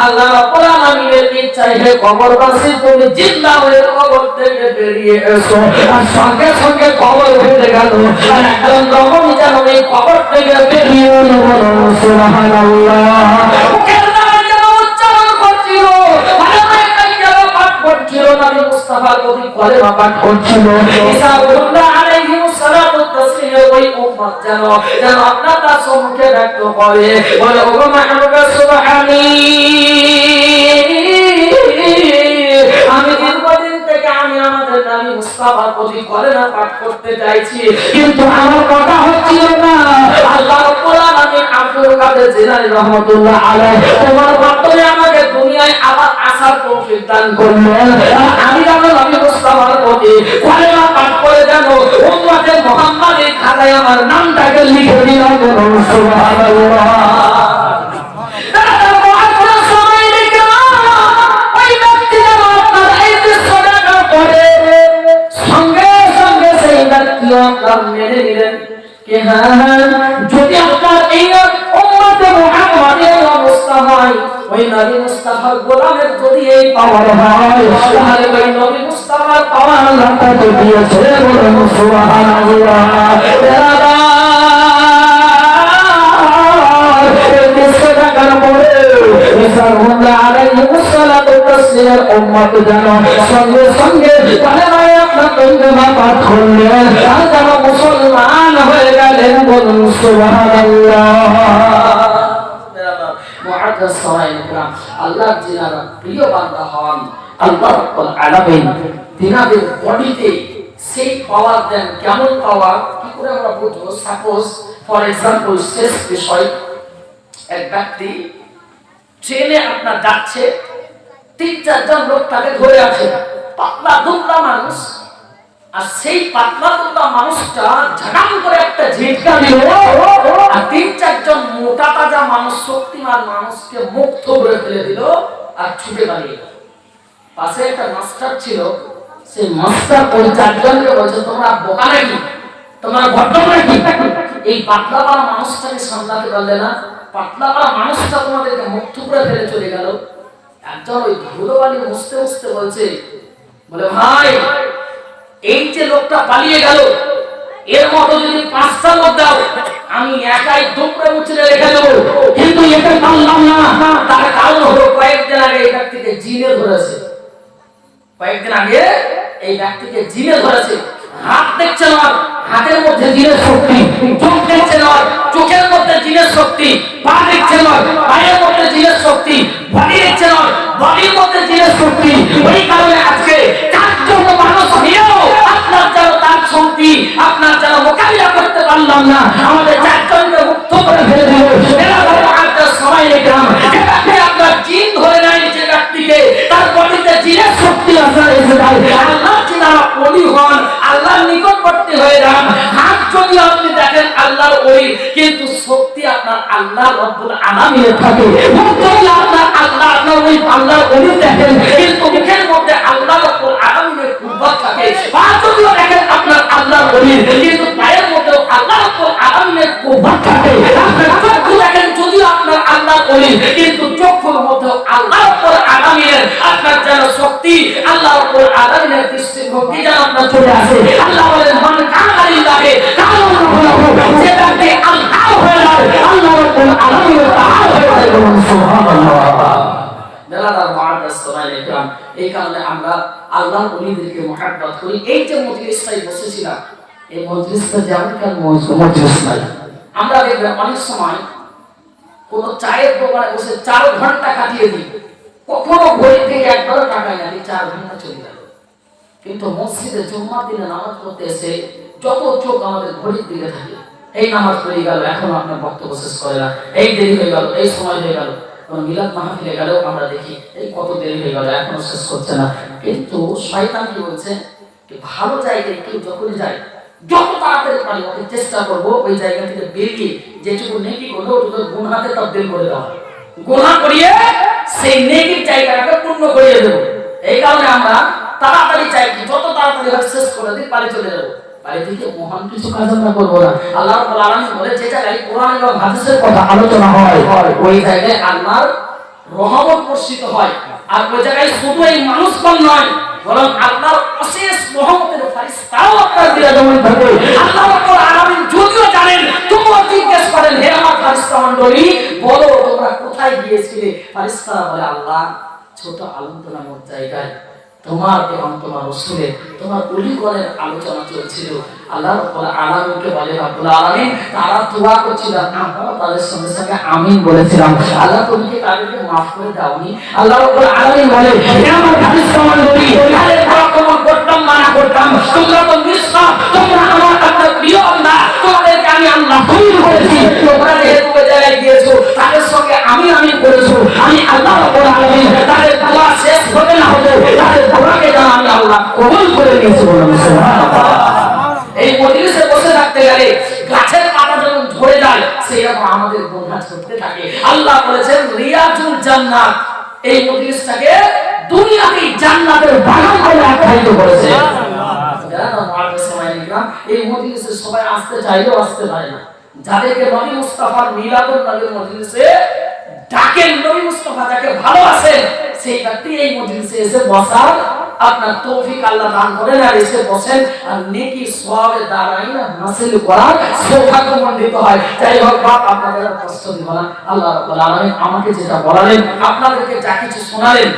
আল্লাহ রাব্বুল আলামিনের ইচ্ছায় হে কবরবাসী তুমি জিন্দা হয়ে কবর থেকে বেরিয়ে এসো। আর সঙ্গে সঙ্গে কবর হয়ে গেল। আর একজন রকম যেন এই কবর থেকে বেরিয়ে এলো। সুবহানাল্লাহ। মুখের দ্বারা যেন উচ্চারণ করছিল, করছিল নবী মুস্তাফা কবি কলেমা পাঠ করছিল। ঈসা আলাইহিস সালাতু তাসলিমের ওই উম্মত যেন আপনার তার সম্মুখে ব্যক্ত করে বলে ওগো মাহবুব সুবহানি, আমি দীর্ঘদিন থেকে আমি আমাদের নবী মুস্তাফা কবি কলেমা পাঠ করতে চাইছি, কিন্তু আমার কথা হচ্ছিল না। আল্লাহ রাব্বুল আলামিন আব্দুল কাদের জিলানী রাহমাতুল্লাহ আলাইহি তোমার মাধ্যমে আমাকে দুনিয়ায় আবার আসার তৌফিক দান করলেন। আমি যেন নবী মুস্তাফার প্রতি কলেমা পাঠ করে যেন উম্মতে মুহাম্মাদের খাতায় আমার নামটাকে লিখে দিলাম। সুবহানাল্লাহ। মেনে নিলেন যে হ্যাঁ, যদি আপনার এই উম্মতে মুহাম্মাদের অবস্থা হয়, ওই নবী মুস্তাফার গোলামের যদি এই পাওয়ার হয়, তাহলে ওই নবী মুস্তাফার পাওয়ার আল্লাহ তাকে দিয়েছে। বলুন সুবহানাল্লাহ। সঙ্গে সঙ্গে মুসলমান হয়ে গেলেন। বলুন সুবহানাল্লাহ। আল্লাহর জিনারা প্রিয় বান্দা হন, আল্লাহ রাব্বুল আলামিন তিনাদের বডিতে সেই পাওয়ার দেন। কেমন পাওয়ার, কি করে আমরা বুঝবো? সাপোজ ফর এক্সাম্পল, শেষ বিষয়, এক ব্যক্তি ট্রেনে আপনার যাচ্ছে, ৩-৪ জন লোক তাকে ধরে আছে, পাতলা দুবলা মানুষ। আর সেই পাতলা দুবলা মানুষটা ঝাঁকাম করে একটা ঝিটকা দিল, আর ৩-৪ জন মোটা তাজা মানুষ, শক্তিমান মানুষকে মুখ থুবড়ে ফেলে দিল আর ছুটে পালিয়ে গেল। পাশে একটা মাস্টার ছিল, সেই মাস্টার ওই ৪ জনকে বলছে তোমরা বোকা নাকি, তোমরা ভদ্র নাকি, এই পাতলা পাড়া মানুষটাকে সামলাতে পারলে না, পাতলা পাড়া মানুষটা তোমাদেরকে মুখ থুবড়ে ফেলে চলে গেল। একজন ওই ধুলোবালি মুছতে মুছতে বলছে, বলে ভাই এই যে লোকটা পালিয়ে গেল, এর মতো যদি ৫টা লোক দাও আমি একাই দুপুরে মুছে রেখে দেবো, কিন্তু এটা পারলাম না। তার কারণ হলো কয়েকদিন আগে এই ব্যক্তিকে জিনে ধরেছে, কয়েকদিন আগে এই ব্যক্তিকে জিনে ধরেছে। হাত দেখছেন আর হাতের মধ্যে জিনের শক্তি, চোখ দেখছেন আর চোখের মধ্যে জিনের শক্তি, পা দেখছেন আর পায়ের মধ্যে জিনের শক্তি, বডি দেখছেন আর বডির মধ্যে জিনের শক্তি। ওই কারণে আজকে ৪ জন মানুষ নিয়েও আপনার যেন তার শক্তি আপনার যেন মোকাবিলা করতে পারলাম না, আমাদের ৪ জনকে মুক্ত করে ফেলে দিল। সবাই দেখলাম আপনার জিন ধরে নেয় যে ব্যক্তিকে, তার বডিতে জিনের শক্তি আছে। আল্লাহ যারা ওলি হন, আল্লাহর নিকটবর্তী হয়ে যান, হাত যদি আপনি দেখেন আল্লাহর ওলি, কিন্তু শক্তি আপনার আল্লাহ রব্বুল আলামিনের থাকে। যদি আপনার আল্লাহ আপনার ওই আল্লাহর ওলি দেখেন, কিন্তু মুখের মধ্যে আল্লাহ রব্বুল আলামিনের কুরবাত থাকে। পা যদি দেখেন আপনার আল্লাহর ওলি, কিন্তু পায়ের মধ্যে আল্লাহ রব্বুল আলামিনের কুরবাত থাকে। আপনার চক্ষু দেখেন যদি আপনার আল্লাহর ওলি, কিন্তু চক্ষুর মধ্যে আল্লাহ রব্বুল আলামিনের আপনার যেন শক্তি, আল্লাহ রব্বুল আলামিনের দৃষ্টিভঙ্গি যেন আপনার চলে আসে। আল্লাহ বলেন মান কানা লিল্লাহি কানা লাহু, যে ব্যক্তি আল্লাহ হয়ে যায় আল্লাহ রব্বুল আলামিনের তাআলা হয়ে যায়। সুবহানাল্লাহ। মেলাদার মুআদ্দাস সালাম, এই কারণে আমরা আল্লাহ ওলিদেরকে মহব্বত করি। এই যে মজলিসটাই বসেছিলাম, এই মজলিসটা যেমনকার মজলিস নাই। আমরা দেখবেন অনেক সময় কোন চায়ের দোকানে বসে 4 ঘন্টা কাটিয়ে দিই, কখনো ঘড়ি থেকে একবারও টাকা নেই, 4 ঘন্টা চলে গেল। কিন্তু মসজিদে জুম্মার দিনে নামাজ পড়তে এসে যত চোখ আমাদের ঘড়ির দিকে থাকে, এই নামাজ পড়ে গেল, এখনো আপনার বক্তব্য শেষ করে না, এই দেরি হয়ে গেল, এই সময় হয়ে গেল। মিলাদ মাহফিলে গেলেও আমরা দেখি এই কত দেরি হয়ে গেল, এখনো শেষ করছে না। কিন্তু শয়তান কি বলছে, ভালো জায়গায় কেউ যখনই যায় যত তাড়াতাড়ি পারি ওকে চেষ্টা করবো ওই জায়গা থেকে বেরিয়ে যেটুকু নেকি করলো ওটুকু গুনাহতে তবদীল করে দাও, গুনাহ করিয়ে সেই নেকির জায়গাটাকে পূর্ণ করিয়ে দেবো। এই কারণে আমরা তাড়াতাড়ি চাই কি যত তাড়াতাড়ি হয় শেষ করে দিই, বাড়ি চলে যাবো। বাড়ি থেকে মহান কিছু কাজ আমরা করবো না। আল্লাহ রাব্বুল আলামিন বলে যে জায়গায় কোরআন এবং হাদিসের কথা আলোচনা হয় ওই জায়গায় আল্লাহর রহমত বর্ষিত হয়। আর ওই জায়গায় শুধু এই মানুষগণ নয়, বরং আল্লাহর অশেষ রহমতের ফেরেশতাও আপনার বিরাজমান থাকে। আল্লাহ রাব্বুল আলামিন যদিও জানেন, তোমরা জিজ্ঞেস করেন হে আমার ফেরেশতা মণ্ডলী, বলো তোমরা কোথায় গিয়েছিলে? ফেরেশতারা বলে আল্লাহ ছোট আলোচনা নামক জায়গায় তোমার এবং তোমার রাসূলের তোমার ওলিগণের আলোচনা চলছিল। আল্লাহ রাব্বুল আলামিনকে বলে রাব্বুল আলামিন তারা দোয়া করছিল, আমরা তাদের সঙ্গে সঙ্গে আমিন বলেছিলাম। আল্লাহ তুমি কি তাদেরকে maaf করে দাওনি? আল্লাহ রাব্বুল আলামিন বলে হে আমার ফেরেশতা মণ্ডলী, আরে দোয়া কবুল করতাম মানা করতাম, তোমরা তো নিষ্পাপ, তোমরা আমার কাছে প্রিয় না, তোমাদেরকে আমি আল্লাহ কবুল করেছি। তোমরা যেহেতু ওই জায়গায় গিয়েছো তাদের সঙ্গে আমি আমিন করেছো, আমি আল্লাহ রাব্বুল আলামিন তাদের দোয়া শেষ হবে না হবে তাদের দোয়াকে জানা আমি আল্লাহ কবুল করে নিয়েছি। বলুন সুবহানাল্লাহ। এই মজলিসে বসে থাকতে গেলে গাছের পাতা যেমন ঝরে যায় সেই রকম আমাদের গুনাহ ঝরতে থাকে। আল্লাহ বলেছেন রিয়াজুল জান্নাত, এই মজলিসটাকে দুনিয়াতে জান্নাতের বাগান বলে আখ্যায়িত করেছে। এই মজলিসে সবাই আসতে চাইলেও আসতে পারে না। যাদেরকে নবী মুস্তাফার মিলাদুন নবীর মজলিসে ডাকেন, নবী মুস্তাফা যাকে ভালোবাসেন, সেই ব্যক্তি এই মজলিসে এসে বসার আপনার তৌফিক আল্লাহ দান করেন আর এসে বসেন আর নেকি সওয়াবের দারাইন হাসিল করার সৌভাগ্যমণ্ডিত হয়। যাই হোক বাপ আপনাদের কষ্ট দিব না। আল্লাহ রাব্বুল আলামিন আমাকে যেটা বলালেন, আপনাদেরকে যা কিছু শোনালেন,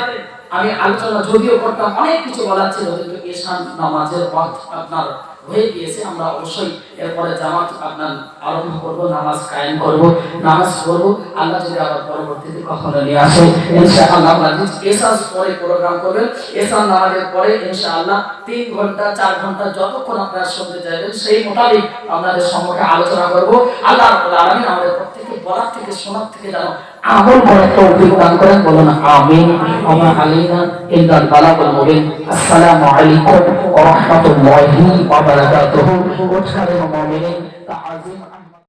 আমি আলোচনা যদিও করতাম অনেক কিছু বলার ছিল, কিন্তু ঈশান নামাজের ওয়াক্ত আপনার হয়ে গিয়েছে। আমরা অবশ্যই এরপরে জামাত আপনার আরম্ভ করব, নামাজ কায়েম করব, নামাজ পড়ব। আল্লাহ যদি আবার পরবর্তীতে কখনো নিয়ে আসে ইনশাআল্লাহ আমরা এসার পরে প্রোগ্রাম করবেন। এসার নামাজের পরে ইনশাআল্লাহ 3 ঘন্টা 4 ঘন্টা যতক্ষণ আপনারা শুনতে চাইবেন সেই মোতাবেক আপনাদের সম্মুখে আলোচনা করব। আল্লাহ রাব্বুল আলামিন আমাদের প্রত্যেককে বলার থেকে শোনার থেকে যেন আমল করার তৌফিক দান করেন। বলুন আমিন। ওয়া আলাইনা ইল্লাল বালাগুল মুবিন। আসসালামু আলাইকুম ওয়া রাহমাতুল্লাহি ওয়া বারাকাতুহু।